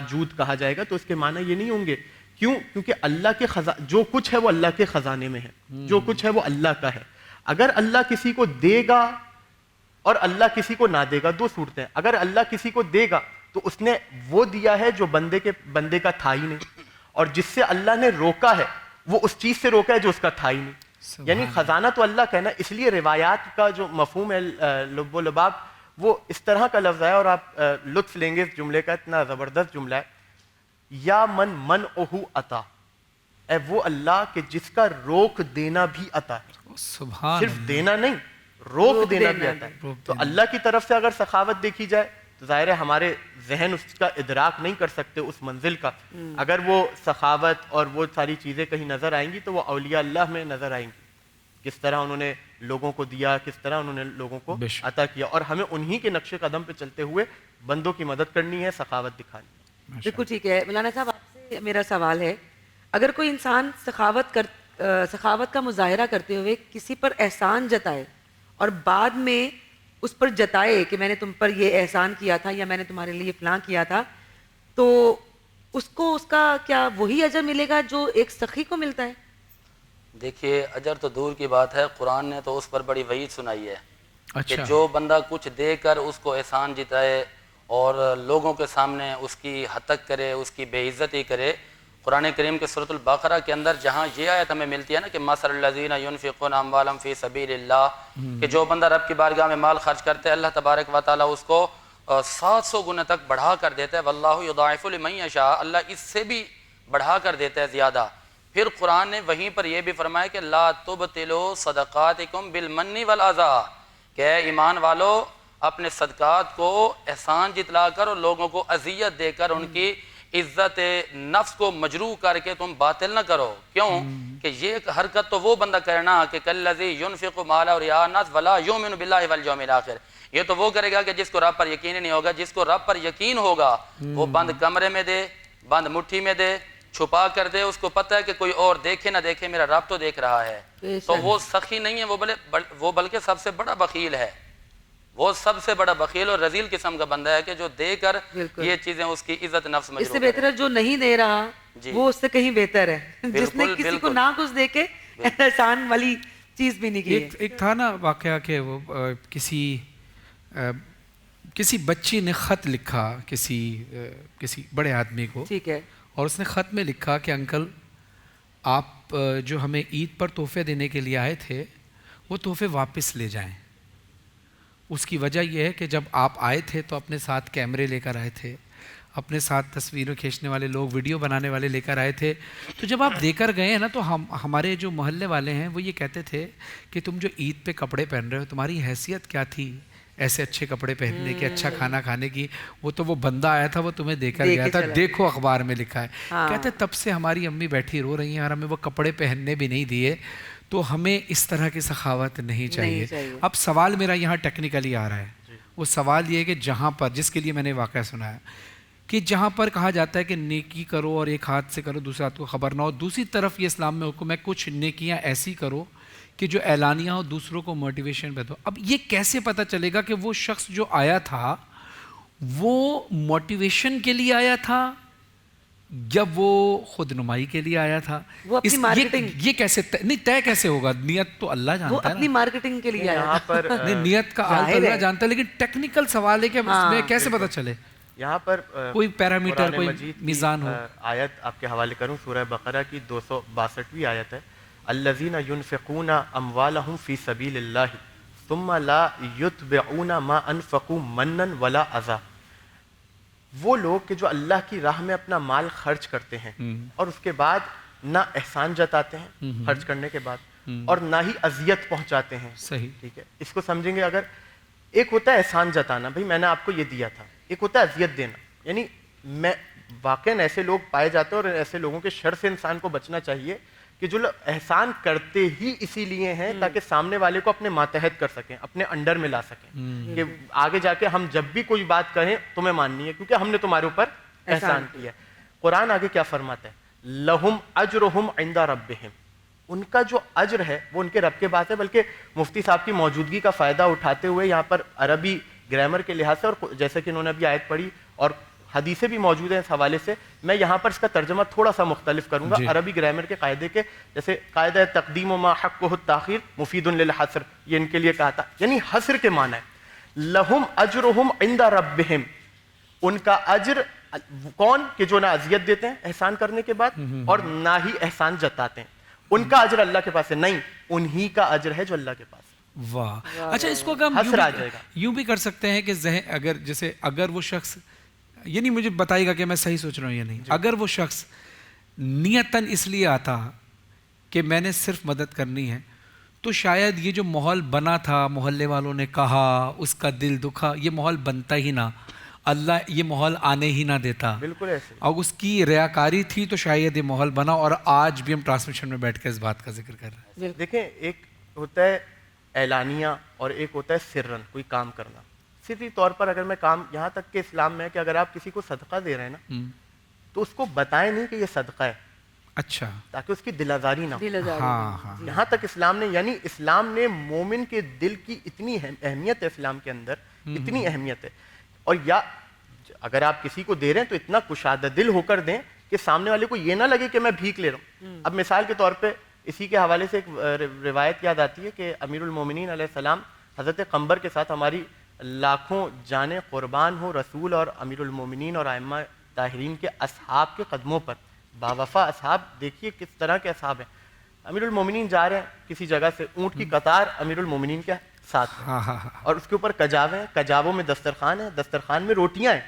[SPEAKER 12] جود کہا جائے گا تو اس کے معنی یہ نہیں ہوں گے. کیوں؟ کیونکہ اللہ کے جو کچھ ہے وہ اللہ کے خزانے میں ہے, جو کچھ ہے وہ اللہ کا ہے. اگر اللہ کسی کو دے گا اور اللہ کسی کو نہ دے گا, دو صورتیں ہیں. اگر اللہ کسی کو دے گا تو اس نے وہ دیا ہے جو بندے کا تھا ہی نہیں, اور جس سے اللہ نے روکا ہے وہ اس چیز سے روکا ہے جو اس کا تھا ہی نہیں. یعنی خزانہ تو اللہ کا ہے نا. اس لیے روایات کا جو مفہوم ہے لب و لباب وہ اس طرح کا لفظ ہے, اور آپ لطف لیں گے اس جملے کا, اتنا زبردست جملہ ہے. یا من اوہو عطا, اے وہ اللہ کہ جس کا روک دینا بھی عطا ہے. صرف دینا نہیں, روک دینا بھی عطا ہے. تو اللہ کی طرف سے اگر سخاوت دیکھی جائے تو ظاہر ہے ہمارے ذہن اس کا ادراک نہیں کر سکتے اس منزل کا. اگر وہ سخاوت اور وہ ساری چیزیں کہیں نظر آئیں گی تو وہ اولیاء اللہ میں نظر آئیں گی, کس طرح انہوں نے لوگوں کو دیا, کس طرح انہوں نے لوگوں کو عطا کیا. اور ہمیں انہی کے نقش قدم پہ چلتے ہوئے بندوں کی مدد کرنی ہے, سخاوت دکھانی ہے.
[SPEAKER 3] بالکل ٹھیک ہے. مولانا صاحب آپ سے میرا سوال ہے, اگر کوئی انسان سخاوت کا مظاہرہ کرتے ہوئے کسی پر احسان جتائے اور بعد میں اس پر جتائے کہ میں نے تم پر یہ احسان کیا تھا یا میں نے تمہارے لیے فلاں کیا تھا, تو اس کو اس کا کیا وہی اجر ملے گا جو ایک سخی کو ملتا ہے؟
[SPEAKER 13] دیکھیے اجر تو دور کی بات ہے, قرآن نے تو اس پر بڑی وعید سنائی ہے کہ جو بندہ کچھ دے کر اس کو احسان جتائے اور لوگوں کے سامنے اس کی ہتک کرے, اس کی بے عزتی کرے. قرآن کریم کے سورۃ البقرہ کے اندر جہاں یہ آیت ہمیں ملتی ہے نا کہ مثل الذین ینفقون اموالهم فی سبیل اللہ, کہ جو بندہ رب کی بارگاہ میں مال خرچ کرتے ہیں اللہ تبارک و تعالیٰ اس کو 700 گنا تک بڑھا کر دیتا ہے. واللہ یضاعف لمن یشاء, اللہ اس سے بھی بڑھا کر دیتا ہے زیادہ. پھر قرآن نے وہیں پر یہ بھی فرمایا کہ لا تبطلوا صدقاتکم بالمن والاذی, کہ ایمان والو اپنے صدقات کو احسان جتلا کر اور لوگوں کو اذیت دے کر ان کی عزت نفس کو مجروح کر کے تم باطل نہ کرو. کیوں کہ یہ حرکت تو وہ بندہ کرنا کہ کالذی ینفق مالہ رئاء الناس ولا یؤمن باللہ والیوم الآخر, یہ تو وہ کرے گا کہ جس کو رب پر یقین نہیں ہوگا. جس کو رب پر یقین ہوگا وہ بند کمرے میں دے, بند مٹھی میں دے, چھپا کر دے, اس کو پتہ ہے کہ کوئی اور دیکھے نہ دیکھے میرا رب تو دیکھ رہا ہے. تو وہ سخی نہیں ہے, وہ بلکہ سب سے بڑا بخیل ہے. وہ سب سے بڑا بخیل اور رذیل قسم کا بندہ ہے کہ جو دے کر یہ چیزیں اس کی عزت نفس مجروح.
[SPEAKER 3] اس سے بہتر ہے جو نہیں دے رہا وہ اس سے کہیں بہتر ہے, جس نے کسی کو نہ کچھ دے کے احسان والی چیز بھی نہیں کی.
[SPEAKER 4] ایک تھا نا واقعہ کہ وہ کسی بچی نے خط لکھا کسی بڑے آدمی کو,
[SPEAKER 3] ٹھیک ہے,
[SPEAKER 4] اور اس نے خط میں لکھا کہ انکل آپ جو ہمیں عید پر تحفے دینے کے لیے آئے تھے وہ تحفے واپس لے جائیں. اس کی وجہ یہ ہے کہ جب آپ آئے تھے تو اپنے ساتھ کیمرے لے کر آئے تھے, اپنے ساتھ تصویریں کھینچنے والے لوگ, ویڈیو بنانے والے لے کر آئے تھے. تو جب آپ دے کر گئے ہیں نا تو ہمارے جو محلے والے ہیں وہ یہ کہتے تھے کہ تم جو عید پہ کپڑے پہن رہے ہو تمہاری حیثیت کیا تھی ایسے اچھے کپڑے پہننے کی, اچھا کھانا کھانے کی, وہ تو وہ بندہ آیا تھا وہ تمہیں دے کر گیا تھا, دیکھو اخبار میں لکھا ہے. کہتے تب سے ہماری امی بیٹھی رو رہی ہیں اور ہمیں وہ کپڑے پہننے بھی نہیں دیے. تو ہمیں اس طرح کی سخاوت نہیں چاہیے. اب سوال میرا یہاں ٹیکنیکلی آ رہا ہے, وہ سوال یہ ہے کہ جہاں پر, جس کے لیے میں نے واقعہ سنا ہے کہ جہاں پر کہا جاتا ہے کہ نیکی کرو اور ایک ہاتھ سے کرو دوسرے ہاتھ کو خبر نہ ہو, دوسری طرف یہ اسلام میں حکم ہے کچھ نیکیاں ایسی کرو کہ جو اعلانیہ ہو, دوسروں کو موٹیویشن پہ دو. اب یہ کیسے پتہ چلے گا کہ وہ شخص جو آیا تھا وہ موٹیویشن کے لیے آیا تھا جب وہ خود نمائی کے لیے آیا تھا؟
[SPEAKER 3] وہ اپنی مارکیٹنگ,
[SPEAKER 4] یہ کیسے نہیں طے کیسے ہوگا؟ نیت تو اللہ جانتا ہے,
[SPEAKER 3] وہ اپنی مارکیٹنگ کے لیے آیا
[SPEAKER 12] یہاں پر
[SPEAKER 4] نہیں, نیت کا اللہ جانتا ہے, لیکن ٹیکنیکل سوال ہے کہ اس میں کیسے پتہ چلے؟
[SPEAKER 12] یہاں پر
[SPEAKER 4] کوئی پیرامیٹر
[SPEAKER 12] قرآن
[SPEAKER 4] کوئی
[SPEAKER 12] مجید کی
[SPEAKER 4] میزان ہو.
[SPEAKER 12] آیت آپ کے حوالے کروں، سورہ بقرہ کی 262ویں آیت ہے، الذین ينفقون اموالهم فی سبیل اللہ ثم لا یتبعون ما انفقوا منا ولا اذى. وہ لوگ کہ جو اللہ کی راہ میں اپنا مال خرچ کرتے ہیں اور اس کے بعد نہ احسان جتاتے ہیں خرچ کرنے کے بعد اور نہ ہی اذیت پہنچاتے ہیں.
[SPEAKER 4] صحیح،
[SPEAKER 12] ٹھیک ہے، اس کو سمجھیں گے. اگر ایک ہوتا ہے احسان جتانا، بھائی میں نے آپ کو یہ دیا تھا، ایک ہوتا ہے اذیت دینا. یعنی میں واقعاً ایسے لوگ پائے جاتے ہیں اور ایسے لوگوں کے شر سے انسان کو بچنا چاہیے کہ جو لوگ احسان کرتے ہی اسی لیے ہیں تاکہ سامنے والے کو اپنے ماتحت کر سکیں، اپنے انڈر میں لا سکیں، کہ آگے جا کے ہم جب بھی کوئی بات کہیں تمہیں ماننی ہے کیونکہ ہم نے تمہارے اوپر احسان کیا. قرآن آگے کیا فرماتا ہے؟ لہم اجرہم عند ربہم، ان کا جو اجر ہے وہ ان کے رب کے پاس ہے. بلکہ مفتی صاحب کی موجودگی کا فائدہ اٹھاتے ہوئے یہاں پر عربی گرامر کے لحاظ سے، اور جیسے کہ انہوں نے ابھی آیت پڑھی اور حدیثیں بھی موجود ہیں اس حوالے سے، میں یہاں پر اس کا ترجمہ تھوڑا سا مختلف کروں گا. عربی گرامر کے قاعدے کے، جیسے قاعدہ تقدیم ما حقہ التاخیر مفید للحصر، یہ ان کے لیے کہا تھا، یعنی حصر کے معنی ہے. لہم اجرہم عند ربہم، ان کا اجر کون کہ جو نہ اذیت دیتے ہیں احسان کرنے کے بعد اور نہ ہی احسان جتاتے ہیں. ان کا اجر اللہ کے پاس ہے، نہیں، انہی کا اجر ہے جو اللہ کے پاس ہے.
[SPEAKER 4] واہ. اچھا، اس کو ہم یوں بھی کر سکتے ہیں کہ ذہن اگر جیسے اگر وہ شخص، یعنی مجھے بتائیے گا کہ میں صحیح سوچ رہا ہوں یا نہیں، اگر وہ شخص نیتاً اس لیے آتا کہ میں نے صرف مدد کرنی ہے، تو شاید یہ جو ماحول بنا تھا، محلے والوں نے کہا، اس کا دل دکھا، یہ ماحول بنتا ہی نہ، اللہ یہ ماحول آنے ہی نہ دیتا.
[SPEAKER 12] بالکل ایسے.
[SPEAKER 4] اور اس کی ریاکاری تھی تو شاید یہ ماحول بنا، اور آج بھی ہم ٹرانسمیشن میں بیٹھ کے اس بات کا ذکر کر رہے ہیں.
[SPEAKER 12] دیکھیں، ایک ہوتا ہے اعلانیہ اور ایک ہوتا ہے سرن، کوئی کام کرنا. سری طور پر اگر میں کام، یہاں تک کہ اسلام میں ہے کہ اگر آپ کسی کو صدقہ دے رہے ہیں نا تو اس کو بتائیں نہیں کہ یہ صدقہ ہے.
[SPEAKER 4] اچھا.
[SPEAKER 12] تاکہ اس کی دل آزاری نہ ہو.
[SPEAKER 4] ہاں.
[SPEAKER 12] یہاں تک اسلام نے، یعنی اسلام نے مومن کے دل کی اتنی اہمیت ہے، اسلام کے اندر اتنی اہمیت ہے. اور یا اگر آپ کسی کو دے رہے ہیں تو اتنا کشادہ دل ہو کر دیں کہ سامنے والے کو یہ نہ لگے کہ میں بھیک لے رہا ہوں. اب مثال کے طور پہ اسی کے حوالے سے ایک روایت یاد آتی ہے کہ امیر المومنین علیہ السلام حضرت قمبر کے ساتھ، ہماری لاکھوں جانیں قربان ہو رسول اور امیر المومنین اور ائمہ طاہرین کے اصحاب کے قدموں پر، باوفا اصحاب. دیکھیے کس طرح کے اصحاب ہیں. امیر المومنین جا رہے ہیں کسی جگہ سے، اونٹ کی قطار امیر المومنین کے ساتھ ہے اور اس کے اوپر کجاوے ہیں، کجاووں میں دسترخوان ہے، دسترخوان میں روٹیاں ہیں.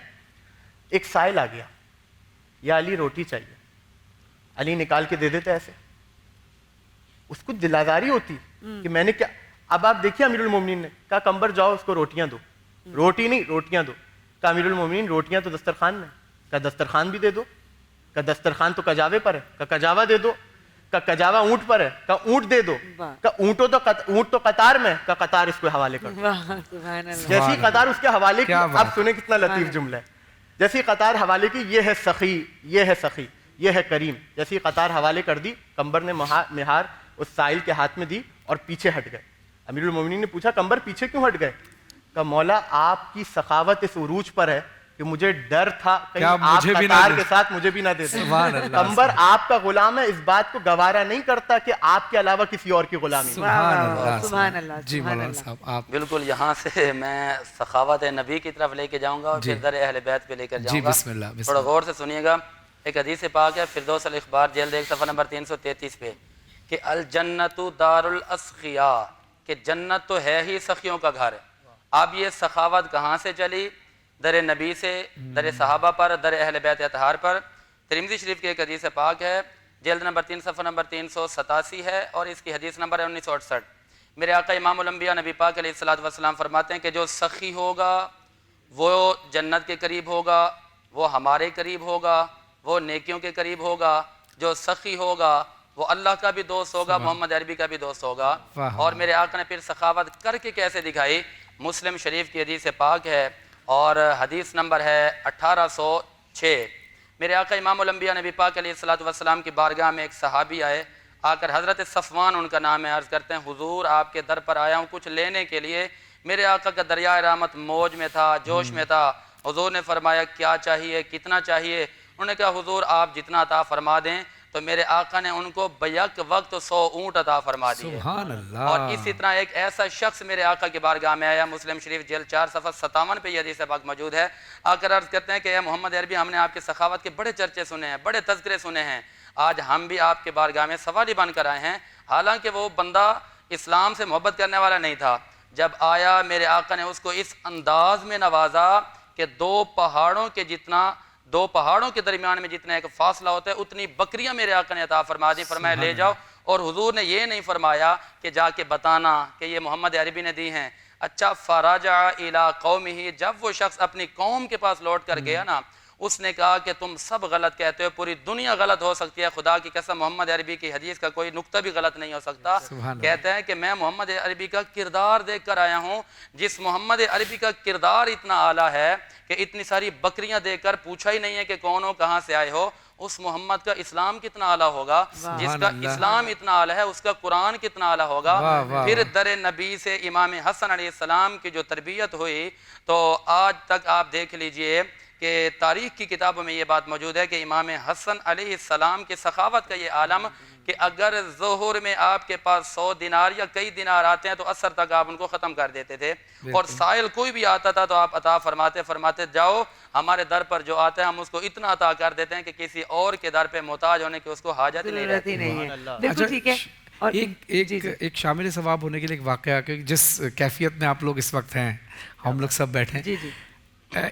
[SPEAKER 12] ایک سائل آ گیا، یا علی روٹی چاہیے. علی نکال کے دے دیتے ایسے، اس کو دلازاری ہوتی کہ میں نے کیا. اب آپ دیکھیے امیر المومنین نے کہا قمبر جاؤ اس کو روٹیاں دو. روٹی نہیں، روٹیاں دو. کہا امیر المومنین روٹیاں تو دسترخوان میں. کہا دسترخوان بھی دے دو. کہا دسترخوان تو کجاوے پر ہے. کہا کجاوا دے دو. کہا کجاوا اونٹ پر ہے. کہا اونٹ دے دو. کہا اونٹ تو قطار میں. کہا قطار اس کو حوالے کر دو. جیسی قطار اس کے حوالے کی، آپ سنیں کتنا لطیف جملہ ہے. جیسی قطار حوالے کی، یہ ہے سخی، یہ ہے سخی، یہ ہے کریم. جیسی قطار حوالے کر دی، قمبر نے مہار اس سائل کے ہاتھ میں دی اور پیچھے ہٹ گئے. امیر المومنین نے پوچھا قمبر پیچھے کیوں ہٹ گئے؟ کہا مولا آپ کی سخاوت اس عروج پر ہے کہ مجھے ڈر تھا کہیں آپ قطار کے ساتھ مجھے بھی نہ دے دیں. قمبر آپ کا غلام ہے، اس بات کو گوارا نہیں کرتا کہ آپ کے علاوہ کسی اور کی غلامی.
[SPEAKER 3] سبحان اللہ.
[SPEAKER 4] جی مولانا صاحب آپ.
[SPEAKER 13] بالکل، یہاں سے میں سخاوت نبی کی طرف لے کے جاؤں گا اور پھر در اہل بیت پہ لے کر جاؤں گا.
[SPEAKER 4] بسم اللہ.
[SPEAKER 13] تھوڑا غور سے سنیے گا. ایک حدیث پاک ہے فردوس الاخبار جلد 1 صفحہ نمبر 333 پہ کہ الجنت دار الاسخیاء، کہ جنت تو ہے ہی سخیوں کا گھر ہے. اب یہ سخاوت کہاں سے چلی؟ در نبی سے، در صحابہ پر، در اہل بیت اطہار پر. ترمذی شریف کی ایک حدیث پاک ہے، جلد نمبر 3 صفحہ نمبر 387 ہے اور اس کی حدیث نمبر ہے 1968. میرے آقا امام الانبیاء نبی پاک علیہ الصلوۃ والسلام فرماتے ہیں کہ جو سخی ہوگا وہ جنت کے قریب ہوگا، وہ ہمارے قریب ہوگا، وہ نیکیوں کے قریب ہوگا. جو سخی ہوگا وہ اللہ کا بھی دوست ہوگا، محمد عربی کا بھی دوست ہوگا. اور میرے آقا نے پھر سخاوت کر کے کیسے دکھائی؟ مسلم شریف کی حدیث پاک ہے اور حدیث نمبر ہے 1806. میرے آقا امام الانبیاء نبی پاک علیہ الصلوۃ والسلام کی بارگاہ میں ایک صحابی آئے، آ کر حضرت صفوان ان کا نام ہے، عرض کرتے ہیں حضور آپ کے در پر آیا ہوں کچھ لینے کے لیے. میرے آقا کا دریائے رحمت موج میں تھا، جوش میں تھا. حضور نے فرمایا کیا چاہیے، کتنا چاہیے؟ انہوں نے کہا حضور آپ جتنا عطا فرما دیں. تو میرے آقا نے ان کو بیک وقت 100 اونٹ عطا فرما دیے.
[SPEAKER 4] سبحان اللہ.
[SPEAKER 13] اور اسی طرح ایک ایسا شخص میرے آقا کی بارگاہ میں آیا, مسلم شریف جلد 4 صفحہ 57 پہ یہ حدیث پاک موجود ہے. آ کر عرض کرتے ہیں کہ اے محمد عربی, ہم نے آپ کی سخاوت کے بڑے چرچے سنے ہیں, بڑے تذکرے سنے ہیں, آج ہم بھی آپ کے بارگاہ میں سوالی بن کر آئے ہیں. حالانکہ وہ بندہ اسلام سے محبت کرنے والا نہیں تھا. جب آیا میرے آقا نے اس کو اس انداز میں نوازا کہ 2 پہاڑوں کے درمیان میں جتنا ایک فاصلہ ہوتا ہے اتنی بکریاں میرے آقا نے عطا فرما دی. فرمایا لے جاؤ. اور حضور نے یہ نہیں فرمایا کہ جا کے بتانا کہ یہ محمد عربی نے دی ہیں. اچھا, فرجع الی قومہ, جب وہ شخص اپنی قوم کے پاس لوٹ کر گیا نا, اس نے کہا کہ تم سب غلط کہتے ہو, پوری دنیا غلط ہو سکتی ہے, خدا کی قسم محمد عربی کی حدیث کا کوئی نقطہ بھی غلط نہیں ہو سکتا. کہتے ہیں کہ میں محمد عربی کا کردار دیکھ کر آیا ہوں. جس محمد عربی کا کردار اتنا اعلیٰ ہے کہ اتنی ساری بکریاں دیکھ کر پوچھا ہی نہیں ہے کہ کون ہو, کہاں سے آئے ہو, اس محمد کا اسلام کتنا اعلیٰ ہوگا. جس کا اسلام اتنا اعلیٰ ہے اس کا قرآن کتنا اعلیٰ ہوگا. پھر در نبی سے امام حسن علیہ السلام کی جو تربیت ہوئی, تو آج تک آپ دیکھ لیجئے کہ تاریخ کی کتابوں میں یہ بات موجود ہے کہ امام حسن علیہ السلام کی سخاوت کا یہ عالم کہ اگر ظہر میں آپ کے پاس 100 دینار یا کئی دینار آتے ہیں تو عصر تک آپ ان کو ختم کر دیتے تھے. اور سائل کوئی بھی آتا تھا تو آپ عطا فرماتے جاؤ, ہمارے در پر جو آتا ہے ہم اس کو اتنا عطا کر دیتے ہیں کہ کسی اور کے در پہ محتاج ہونے کی اس کو حاجت ہی نہیں رہتی.
[SPEAKER 3] بالکل ٹھیک ہے.
[SPEAKER 4] ایک شامل ثواب ہونے کے لیے ایک واقعہ کہ جس کیفیت میں آپ لوگ اس وقت ہیں, ہم لوگ سب بیٹھے ہیں,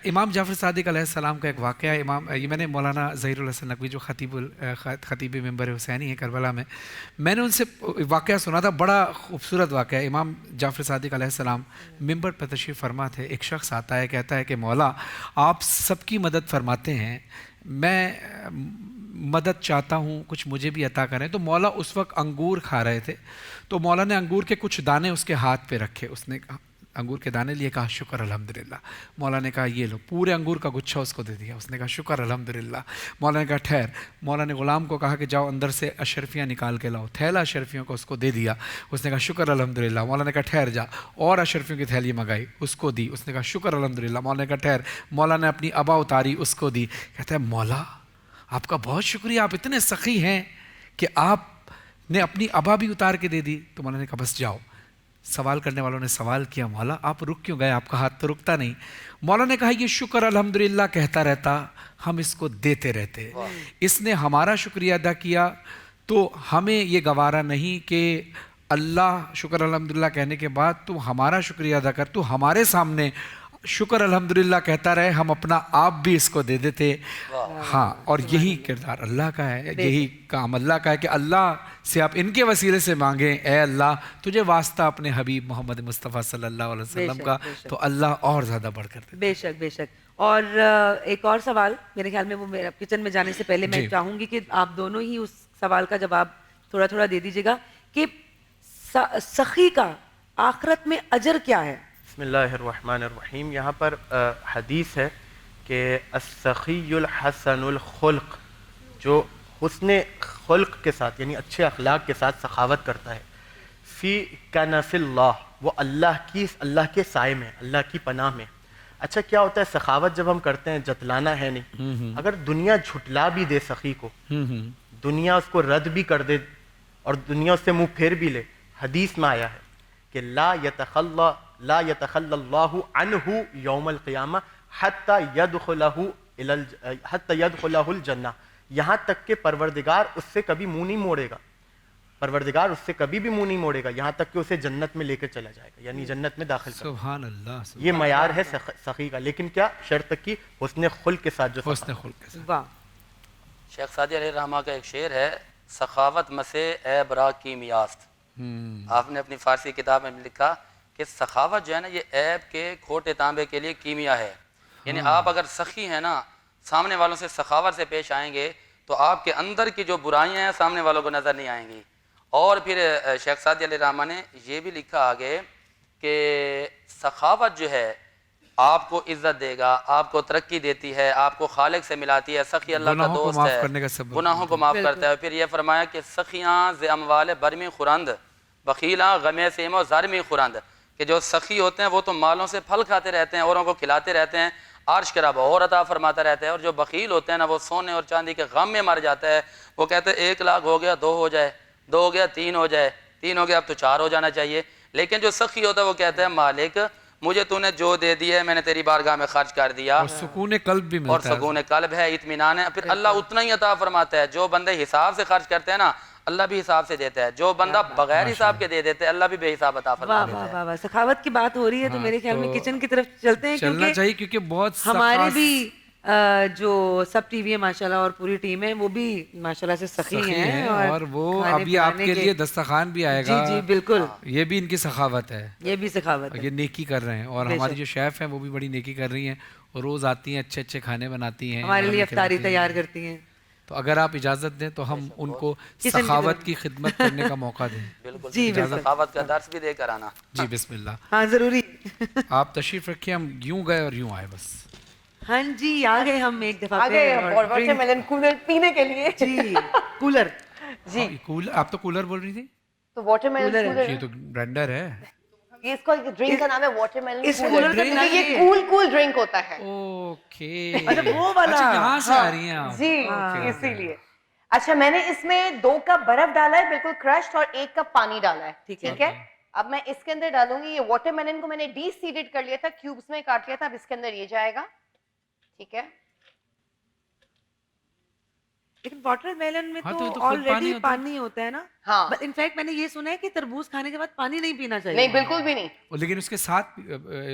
[SPEAKER 4] امام جعفر صادق علیہ السلام کا ایک واقعہ. یہ میں نے مولانا ظہیر الحسن نقوی جو خطیب ممبر حسینی ہے کربلا میں نے ان سے واقعہ سنا تھا. بڑا خوبصورت واقعہ. امام جعفر صادق علیہ السلام ممبر پر تشریف فرما تھے. ایک شخص آتا ہے, کہتا ہے کہ مولا آپ سب کی مدد فرماتے ہیں, میں مدد چاہتا ہوں, کچھ مجھے بھی عطا کریں. تو مولا اس وقت انگور کھا رہے تھے, تو مولا نے انگور کے کچھ دانے اس کے ہاتھ پہ رکھے. اس نے انگور کے دانے لیے, کہا شکر الحمدللہ. مولا نے کہا یہ لو, پورے انگور کا گچھا اس کو دے دیا. اس نے کہا شکر الحمدللہ. مولا نے کہا ٹھہر. مولا نے غلام کو کہا کہ جاؤ اندر سے اشرفیاں نکال کے لاؤ. تھیلا اشرفیوں کو اس کو دے دیا. اس نے کہا شکر الحمدللہ. مولا نے کہا ٹھہر جا. اور اشرفیوں کی تھیلی منگائی, اس کو دی. اس نے کہا شکر الحمدللہ. مولا نے کہا ٹھہر. مولا نے اپنی ابا اتاری, اس کو دی. کہتا ہے مولا آپ کا بہت شکریہ, آپ اتنے سخی ہیں کہ آپ نے اپنی ابا بھی اتار کے دے دی. تو مولا نے کہا بس جاؤ. سوال کرنے والوں نے سوال کیا, مولا آپ رک کیوں گئے, آپ کا ہاتھ تو رکتا نہیں. مولا نے کہا یہ شکر الحمدللہ کہتا رہتا, ہم اس کو دیتے رہتے. اس نے ہمارا شکریہ ادا کیا تو ہمیں یہ گوارا نہیں کہ اللہ شکر الحمدللہ کہنے کے بعد تو ہمارا شکریہ ادا کر, تو ہمارے سامنے شکر الحمدللہ کہتا رہے, ہم اپنا آپ بھی اس کو دے دیتے. ہاں, اور یہی کردار اللہ کا ہے, یہی کام اللہ کا ہے کہ اللہ سے آپ ان کے وسیلے سے مانگیں, اے اللہ تجھے واسطہ اپنے حبیب محمد مصطفیٰ صلی اللہ علیہ وسلم کا, تو اللہ اور زیادہ بڑھ کر دے.
[SPEAKER 3] بے شک بے شک. اور ایک اور سوال میرے خیال میں, وہ میرا کچن میں جانے سے پہلے میں چاہوں گی کہ آپ دونوں ہی اس سوال کا جواب تھوڑا تھوڑا دے دیجیے گا کہ سخی کا آخرت میں اجر کیا ہے.
[SPEAKER 12] بسم اللہ الرحمن الرحیم. یہاں پر حدیث ہے کہ السخی الحسن الخلق, جو حسن خلق کے ساتھ یعنی اچھے اخلاق کے ساتھ سخاوت کرتا ہے, فی کنف اللہ, وہ اللہ کے سائے میں, اللہ کی پناہ میں. اچھا کیا ہوتا ہے سخاوت جب ہم کرتے ہیں, جتلانا ہے نہیں. اگر دنیا جھٹلا بھی دے سخی کو, دنیا اس کو رد بھی کر دے اور دنیا اس سے منہ پھیر بھی لے, حدیث میں آیا ہے کہ لا یتخلی اللہ عنہ یوم القیامہ حتی یدخلہ الجنہ, یہاں تک کہ پروردگار اس سے کبھی منہ نہیں موڑے گا, پروردگار اس سے کبھی بھی منہ نہیں موڑے گا, یہاں تک کہ اسے جنت میں لے کے چلا جائے گا, یعنی جنت میں داخل کرے گا.
[SPEAKER 4] سبحان اللہ.
[SPEAKER 12] یہ معیار ہے سخی کا, لیکن کیا شرط کی, حسن خلق کے ساتھ, جو
[SPEAKER 4] حسن خلق کے ساتھ.
[SPEAKER 3] واہ.
[SPEAKER 13] شیخ سعدی علیہ الرحمہ کا ایک شعر ہے, سخاوت مسے عیب را کیمیاست. آپ نے اپنی فارسی کتاب میں لکھا کہ سخاوت جو ہے نا یہ عیب کے کھوٹے تانبے کے لیے کیمیا ہے. یعنی آپ اگر سخی ہیں نا, سامنے والوں سے سخاوت سے پیش آئیں گے تو آپ کے اندر کی جو برائیاں ہیں سامنے والوں کو نظر نہیں آئیں گی. اور پھر شیخ سعدی علیہ الرحمہ نے یہ بھی لکھا آگے کہ سخاوت جو ہے آپ کو عزت دے گا, آپ کو ترقی دیتی ہے, آپ کو خالق سے ملاتی ہے. سخی اللہ کا دوست ہے, گناہوں کو معاف کرتا ہے. پھر یہ فرمایا کہ سخیاں ز اموال برمی خورند, بخیلاں غمِ سیم و زرمی خورند, کہ جو سخی ہوتے ہیں وہ تو مالوں سے پھل کھاتے رہتے ہیں, اوروں کو کھلاتے رہتے ہیں, عرش کا رب اور عطا فرماتا رہتا ہے. اور جو بخیل ہوتے ہیں نا وہ سونے اور چاندی کے غم میں مر جاتا ہے. وہ کہتے ہیں 1 لاکھ ہو گیا 2 ہو جائے, 2 ہو گیا 3 ہو جائے, 3 ہو گیا اب تو 4 ہو جانا چاہیے. لیکن جو سخی ہوتا ہے وہ کہتا ہے مالک مجھے تو نے جو دے دیا ہے میں نے تیری بارگاہ میں خرچ کر دیا,
[SPEAKER 4] اور سکون قلب بھی
[SPEAKER 13] اور
[SPEAKER 4] ملتا ہے,
[SPEAKER 13] سکون قلب ہے, اطمینان ہے. پھر اللہ اتنا ہی عطا فرماتا ہے. جو بندے حساب سے خرچ کرتے ہیں نا اللہ بھی حساب سے دیتا ہے, جو بندہ بغیر حساب کے دے دیتے ہیں اللہ بھی بے حساب عطا فرما
[SPEAKER 3] واہ
[SPEAKER 13] دیتا
[SPEAKER 3] واہ
[SPEAKER 13] ہے.
[SPEAKER 3] واہ واہ, سخاوت کی بات ہو رہی ہے تو میرے خیال میں کچن کی طرف چلتے ہیں,
[SPEAKER 4] چلنا چاہیے کیونکہ بہت
[SPEAKER 3] ہمارے بھی جو سب ٹی وی ہے ماشاءاللہ اور پوری ٹیم ہے وہ بھی ماشاءاللہ سے سخی ہیں,
[SPEAKER 4] اور وہ ابھی آپ کے لیے دسترخوان بھی آئے گا.
[SPEAKER 3] جی بالکل,
[SPEAKER 4] یہ بھی ان کی سخاوت ہے,
[SPEAKER 3] یہ بھی سخاوت ہے,
[SPEAKER 4] یہ نیکی کر رہے ہیں. اور ہماری جو شیف ہیں وہ بھی بڑی نیکی کر رہی ہیں اور روز آتی ہیں اچھے اچھے کھانے بناتی ہیں,
[SPEAKER 3] ہمارے لیے افطاری تیار کرتی ہیں.
[SPEAKER 4] تو اگر آپ اجازت دیں تو ہم ان کو سخاوت کی خدمت کرنے کا موقع دیں.
[SPEAKER 13] جی سخاوت کا درس بھی دے کر آنا.
[SPEAKER 4] جی بسم اللہ.
[SPEAKER 3] ہاں ضروری.
[SPEAKER 4] آپ تشریف رکھیے, ہم یوں گئے اور یوں آئے بس.
[SPEAKER 3] ہاں جی آ گئے ہم ایک دفعہ
[SPEAKER 7] آ گئے واٹر میلن کولر پینے کے لیے.
[SPEAKER 3] جی کولر,
[SPEAKER 7] جی
[SPEAKER 4] کولر, آپ تو کولر بول رہی تھی.
[SPEAKER 7] تو واٹر میلن کولر,
[SPEAKER 4] یہ تو بلینڈر ہے.
[SPEAKER 7] یہ اس کو ڈرنک کا نام ہے واٹر میلن کولر, یہ کول ڈرنک ہوتا ہے.
[SPEAKER 4] اوکے,
[SPEAKER 3] وہ والا
[SPEAKER 4] یہاں سے آ رہی ہیں آپ.
[SPEAKER 7] جی اسی لیے. اچھا میں نے اس میں 2 کپ برف ڈالا ہے بالکل کرشڈ اور 1 کپ پانی ڈالا ہے. ٹھیک ہے, اب میں اس کے اندر ڈالوں گی یہ واٹر میلن کو میں نے ڈی سیڈڈ کر لیا تھا, کیوبس میں کاٹ لیا تھا, اب اس کے اندر یہ جائے گا. ٹھیک ہے,
[SPEAKER 3] لیکن واٹر میلن میں تو آلریڈی پانی ہوتا ہے نا.
[SPEAKER 7] ہاں
[SPEAKER 3] انفیکٹ میں نے یہ سنا ہے کہ تربوز کھانے کے بعد پانی نہیں پینا چاہیے.
[SPEAKER 7] نہیں بالکل بھی نہیں,
[SPEAKER 4] لیکن اس کے ساتھ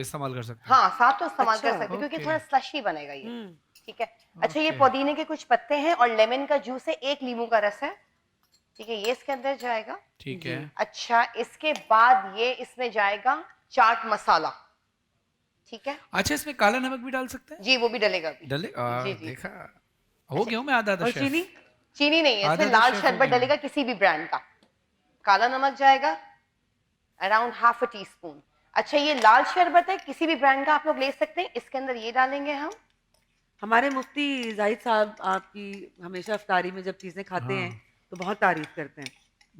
[SPEAKER 4] استعمال کر سکتے ہیں.
[SPEAKER 7] ہاں ساتھ تو استعمال کر سکتے کیونکہ تھوڑا سلشی بنے گا یہ. ٹھیک ہے, اچھا یہ پودینے کے کچھ پتے ہیں اور لیمن کا جوس ہے, 1 لیمو کا رس ہے. ٹھیک ہے, یہ اس کے اندر جائے گا.
[SPEAKER 4] ٹھیک ہے.
[SPEAKER 7] اچھا اس کے بعد یہ اس میں جائے گا چاٹ مسالہ. ٹھیک ہے,
[SPEAKER 4] اچھا اس میں کالا نمک بھی ڈال سکتے ہیں.
[SPEAKER 7] جی وہ بھی ڈلے گا.
[SPEAKER 4] دیکھا ہو گیا میں آدھا
[SPEAKER 7] اور چینی نہیں ہے اس میں, لال شربت ڈلے گا کسی بھی برانڈ کا. کالا نمک جائے گا اراؤنڈ ½ ٹی اسپون. اچھا یہ لال شربت ہے کسی بھی برانڈ کا آپ لوگ لے سکتے ہیں, اس کے اندر یہ ڈالیں گے ہم.
[SPEAKER 3] ہمارے مفتی زاہد صاحب آپ کی ہمیشہ افطاری میں جب چیزیں کھاتے ہیں تو بہت تعریف کرتے ہیں.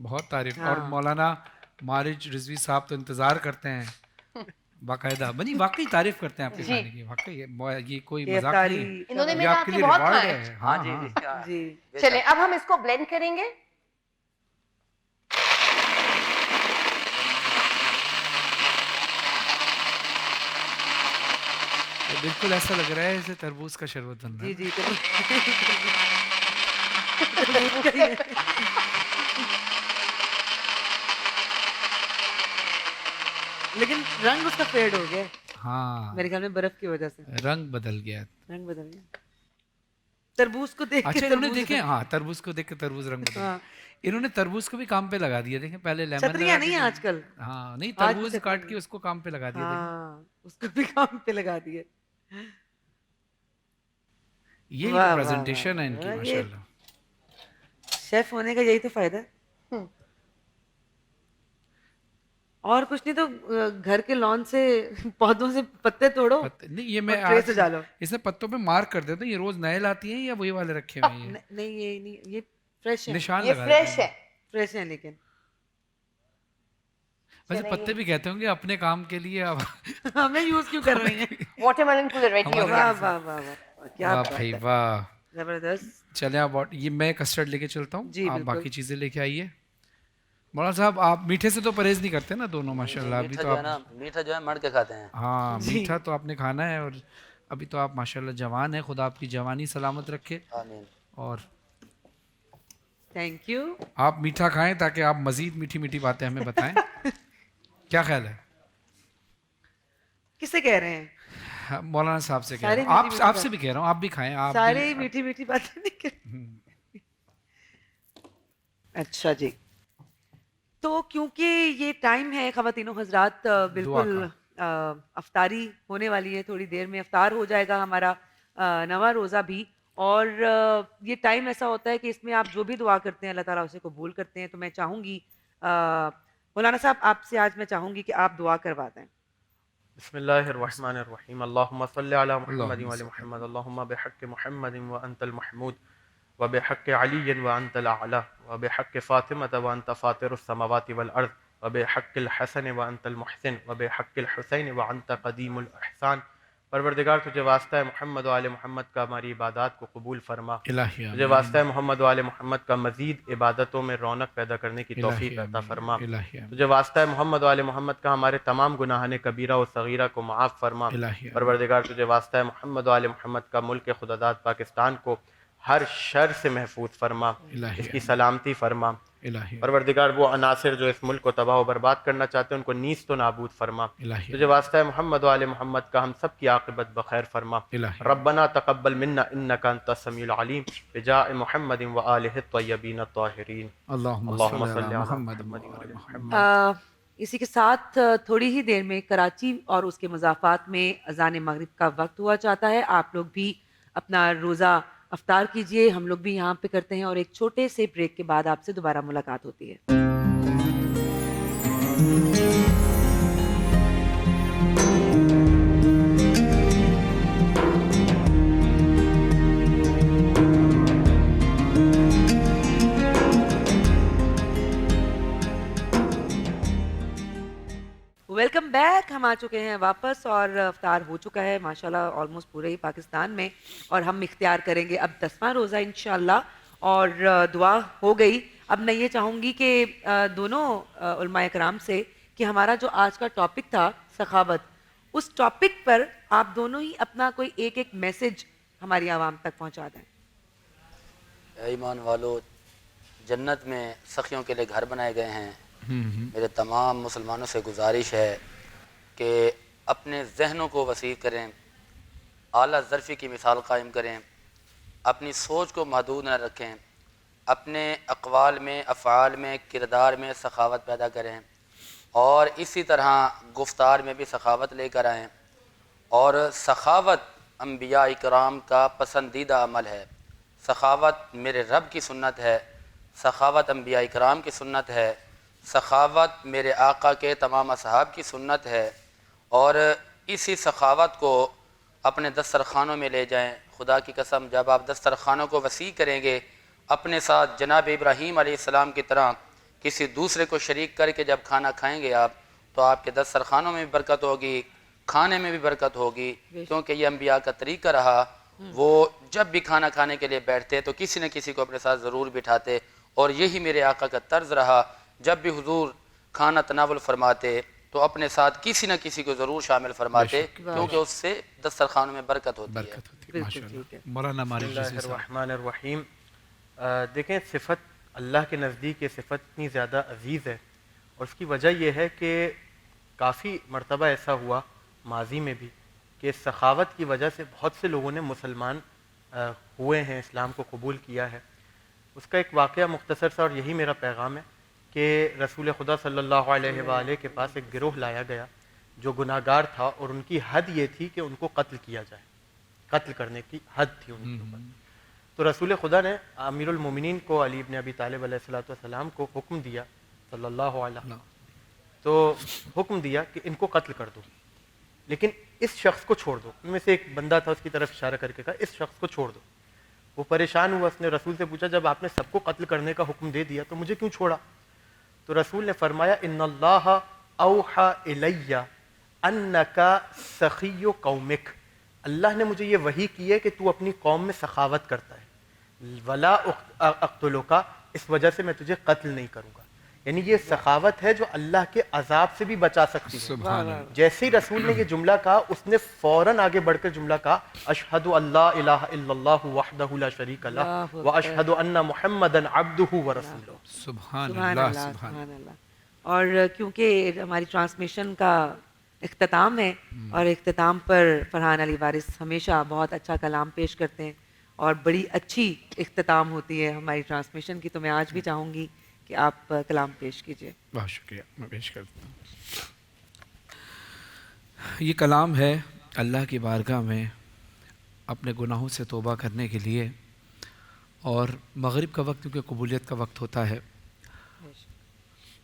[SPEAKER 4] بہت تعریف. اور مولانا مارج رضوی صاحب تو انتظار کرتے ہیں باقاعدہ, بنی واقعی تعریف کرتے ہیں آپ کے کھانے کی. واقعی یہ کوئی مذاق نہیں,
[SPEAKER 7] انہوں نے
[SPEAKER 4] یہ آپ کے لیے ریوارڈ ہے. ہاں
[SPEAKER 3] جی
[SPEAKER 7] چلیں اب ہم اس کو بلینڈ کریں گے.
[SPEAKER 4] بالکل ایسا لگ رہا ہے جیسے تربوز کا شربت بن رہا ہے.
[SPEAKER 3] جی لیکن رنگ اس کا فیڈ ہو گیا.
[SPEAKER 4] ہاں
[SPEAKER 3] میرے خیال میں برف کی وجہ سے
[SPEAKER 4] رنگ بدل گیا.
[SPEAKER 3] تربوز کو دیکھ کے
[SPEAKER 4] انہوں نے دیکھیں, ہاں تربوز کو دیکھ کے تربوز رنگ بدل گیا. انہوں نے تربوز کو بھی کام پہ لگا دیا. دیکھیں پہلے لیمن
[SPEAKER 3] چھتریاں نہیں ہیں آج کل.
[SPEAKER 4] ہاں نہیں, تربوز کاٹ کے اس کو کام پہ لگا دیا.
[SPEAKER 3] ہاں اس کو بھی کام پہ لگا دیے.
[SPEAKER 4] یہ پریزنٹیشن ہے ان کی ماشاءاللہ.
[SPEAKER 3] شیف ہونے کا یہی تو فائدہ ہے. اور کچھ نہیں تو گھر کے لان سے پودوں سے پتے توڑو.
[SPEAKER 4] نہیں یہ میں اس میں پتوں پہ مارک کر دیتا ہوں. یہ روز نئے لاتی ہیں یا وہی والے رکھے ہوئے ہیں؟
[SPEAKER 3] نہیں یہ نہیں, یہ فریش ہے.
[SPEAKER 4] نشان
[SPEAKER 7] یہ فریش ہے,
[SPEAKER 3] فریش ہے. لیکن
[SPEAKER 4] ویسے پتے بھی کہتے ہوں گے اپنے کام کے لیے
[SPEAKER 3] ہمیں یوز کیوں کر رہے ہیں.
[SPEAKER 7] واٹر میلن کولر ریڈی ہو گیا.
[SPEAKER 3] واہ واہ واہ, کیا
[SPEAKER 4] بھائی واہ,
[SPEAKER 3] زبردست.
[SPEAKER 4] چلیں آپ یہ میں کسٹرڈ لے کے چلتا ہوں, آپ باقی چیزیں لے کے آئیے. مولانا صاحب آپ میٹھے سے تو پرہیز نہیں کرتے نا دونوں ماشاءاللہ. ابھی تو آپ
[SPEAKER 13] میٹھا جو ہے مڑ کے کھاتے ہیں.
[SPEAKER 4] ہاں میٹھا تو آپ نے کھانا ہے, اور ابھی تو آپ ماشاءاللہ جوان ہیں, خدا آپ کی جوانی سلامت رکھے.
[SPEAKER 13] آمین.
[SPEAKER 4] اور
[SPEAKER 3] تھینک یو.
[SPEAKER 4] آپ میٹھا کھائیں تاکہ آپ مزید میٹھی میٹھی باتیں ہمیں بتائیں. کیا خیال ہے؟
[SPEAKER 3] کس سے کہہ رہے ہیں؟
[SPEAKER 4] مولانا صاحب سے کہہ رہا ہوں, آپ سے بھی کہہ رہا ہوں, آپ بھی کھائیں. آپ
[SPEAKER 3] سارے میٹھی میٹھی باتیں نہیں کریں. اچھا جی, تو کیونکہ یہ ٹائم ہے خواتین و حضرات, بالکل افطاری ہونے والی ہے, تھوڑی دیر میں افطار ہو جائے گا ہمارا نواں روزہ بھی. اور یہ ٹائم ایسا ہوتا ہے کہ اس میں آپ جو بھی دعا کرتے ہیں اللہ تعالیٰ اسے قبول کرتے ہیں. تو میں چاہوں گی مولانا صاحب آپ سے آج میں چاہوں گی کہ آپ دعا کروا دیں.
[SPEAKER 12] بسم اللہ الرحمن الرحیم. اللہم صلی علی محمد و علی محمد. اللہم بحق محمد وانت المحمود وبحق علی وانت الاعلی وبحق فاطمہ وانت فاطر السماوات والارض وبحق الحسن وانت المحسن وبحق الحسین وانت قدیم الاحسان پروردگار تجھے واسطہ ہے محمد و آل محمد کا ہماری عبادات کو قبول فرما،
[SPEAKER 4] الہی
[SPEAKER 12] تجھے واسطہ ہے محمد و آل محمد کا مزید عبادتوں میں رونق پیدا کرنے کی توفیق عطا فرما، تجھے واسطہ ہے محمد و آل محمد کا ہمارے تمام گناہان کبیرہ و صغیرہ کو معاف فرما، پروردگار تجھے واسطہ ہے محمد و آل محمد کا ملک خداداد پاکستان کو ہر شر سے محفوظ فرما، اس کی سلامتی فرما، پروردگار وہ عناصر جو اس ملک کو تباہ و برباد کرنا چاہتے ہیں ان کو نیست و نابود فرما، تجھے واسطہ ہے محمد و آل محمد کا ہم سب کی عاقبت بخیر فرما، ربنا تقبل منا انک انت السمیع العلیم بجاہ محمد و آلہ الطیبین الطاہرین، اللہم صلی علی محمد و آل محمد۔
[SPEAKER 3] اسی کے ساتھ تھوڑی ہی دیر میں کراچی اور اس کے مضافات میں اذان مغرب کا وقت ہوا چاہتا ہے، آپ لوگ بھی اپنا روزہ افطار کیجئے، ہم لوگ بھی یہاں پہ کرتے ہیں، اور ایک چھوٹے سے بریک کے بعد آپ سے دوبارہ ملاقات ہوتی ہے۔ ویلکم بیک، ہم آ چکے ہیں واپس اور افطار ہو چکا ہے ماشاءاللہ آلموسٹ پورے ہی پاکستان میں، اور ہم اختیار کریں گے اب 10واں روزہ انشاءاللہ، اور دعا ہو گئی۔ اب میں یہ چاہوں گی کہ دونوں علماء کرام سے کہ ہمارا جو آج کا ٹاپک تھا سخاوت، اس ٹاپک پر آپ دونوں ہی اپنا کوئی ایک میسج ہماری عوام تک پہنچا دیں۔
[SPEAKER 13] اے ایمان والو، جنت میں سخیوں کے لیے گھر بنائے گئے ہیں۔ میرے تمام مسلمانوں سے گزارش ہے کہ اپنے ذہنوں کو وسیع کریں، اعلیٰ ظرفی کی مثال قائم کریں، اپنی سوچ کو محدود نہ رکھیں، اپنے اقوال میں، افعال میں، کردار میں سخاوت پیدا کریں، اور اسی طرح گفتار میں بھی سخاوت لے کر آئیں۔ اور سخاوت انبیاء اکرام کا پسندیدہ عمل ہے، سخاوت میرے رب کی سنت ہے، سخاوت انبیاء اکرام کی سنت ہے، سخاوت میرے آقا کے تمام اصحاب کی سنت ہے، اور اسی سخاوت کو اپنے دسترخوانوں میں لے جائیں۔ خدا کی قسم، جب آپ دسترخوانوں کو وسیع کریں گے، اپنے ساتھ جناب ابراہیم علیہ السلام کی طرح کسی دوسرے کو شریک کر کے جب کھانا کھائیں گے آپ، تو آپ کے دسترخوانوں میں بھی برکت ہوگی، کھانے میں بھی برکت ہوگی، کیونکہ یہ انبیاء کا طریقہ رہا۔ وہ جب بھی کھانا کھانے کے لیے بیٹھتے تو کسی نہ کسی کو اپنے ساتھ ضرور بٹھاتے، اور یہی میرے آقا کا طرز رہا۔ جب بھی حضور کھانا تناول فرماتے تو اپنے ساتھ کسی نہ کسی کو ضرور شامل فرماتے، کیونکہ اس سے دسترخوانوں میں برکت ہوتی ہے۔
[SPEAKER 12] بسم اللہ الرحمن الرحیم۔ دیکھیں، صفت اللہ کے نزدیک یہ صفت اتنی زیادہ عزیز ہے، اور اس کی وجہ یہ ہے کہ کافی مرتبہ ایسا ہوا ماضی میں بھی کہ سخاوت کی وجہ سے بہت سے لوگوں نے مسلمان ہوئے ہیں، اسلام کو قبول کیا ہے۔ اس کا ایک واقعہ مختصر سا، اور یہی میرا پیغام ہے کہ رسول خدا صلی اللہ علیہ وآلہ کے پاس ایک گروہ لایا گیا جو گناہ گار تھا، اور ان کی حد یہ تھی کہ ان کو قتل کیا جائے، قتل کرنے کی حد تھی ان کے اوپر۔ تو رسول خدا نے امیر المومنین کو علی بن ابی طالب علیہ السلام کو حکم دیا صلی اللہ علیہ وسلم، تو حکم دیا کہ ان کو قتل کر دو، لیکن اس شخص کو چھوڑ دو۔ ان میں سے ایک بندہ تھا، اس کی طرف اشارہ کر کے کہا اس شخص کو چھوڑ دو۔ وہ پریشان ہوا، اس نے رسول سے پوچھا جب آپ نے سب کو قتل کرنے کا حکم دے دیا تو مجھے کیوں چھوڑا؟ تو رسول نے فرمایا ان اللہ اوحى الی انک سخی قومک، اللہ نے مجھے یہ وحی کی ہے کہ تو اپنی قوم میں سخاوت کرتا ہے، ولا اقتلک، اس وجہ سے میں تجھے قتل نہیں کروں گا۔ یعنی یہ سخاوت ہے جو اللہ کے عذاب سے بھی بچا سکتی ہے۔ جیسے ہی رسول نے یہ جملہ کہا، اس نے فوراً آگے بڑھ کر جملہ کہا اشہد ان لا الہ الا اللہ وحدہ لا شریک لہ واشہد ان محمدا عبدہ ورسولہ۔
[SPEAKER 4] سبحان اللہ، سبحان
[SPEAKER 3] اللہ۔ اور کیونکہ ہماری ٹرانسمیشن کا اختتام ہے، اور اختتام پر فرحان علی وارث ہمیشہ بہت اچھا کلام پیش کرتے ہیں، اور بڑی اچھی اختتام ہوتی ہے ہماری ٹرانسمیشن کی، تو میں آج بھی چاہوں گی کہ آپ کلام پیش کیجئے۔
[SPEAKER 4] بہت شکریہ، میں پیش کرتا ہوں۔ یہ کلام ہے اللہ کی بارگاہ میں اپنے گناہوں سے توبہ کرنے کے لیے، اور مغرب کا وقت کیونکہ قبولیت کا وقت ہوتا ہے،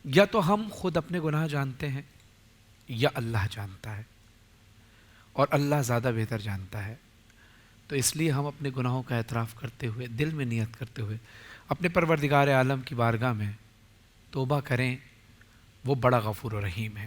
[SPEAKER 4] یا تو ہم خود اپنے گناہ جانتے ہیں یا اللہ جانتا ہے، اور اللہ زیادہ بہتر جانتا ہے۔ تو اس لیے ہم اپنے گناہوں کا اعتراف کرتے ہوئے، دل میں نیت کرتے ہوئے اپنے پروردگار عالم کی بارگاہ میں توبہ کریں، وہ بڑا غفور و رحیم ہے۔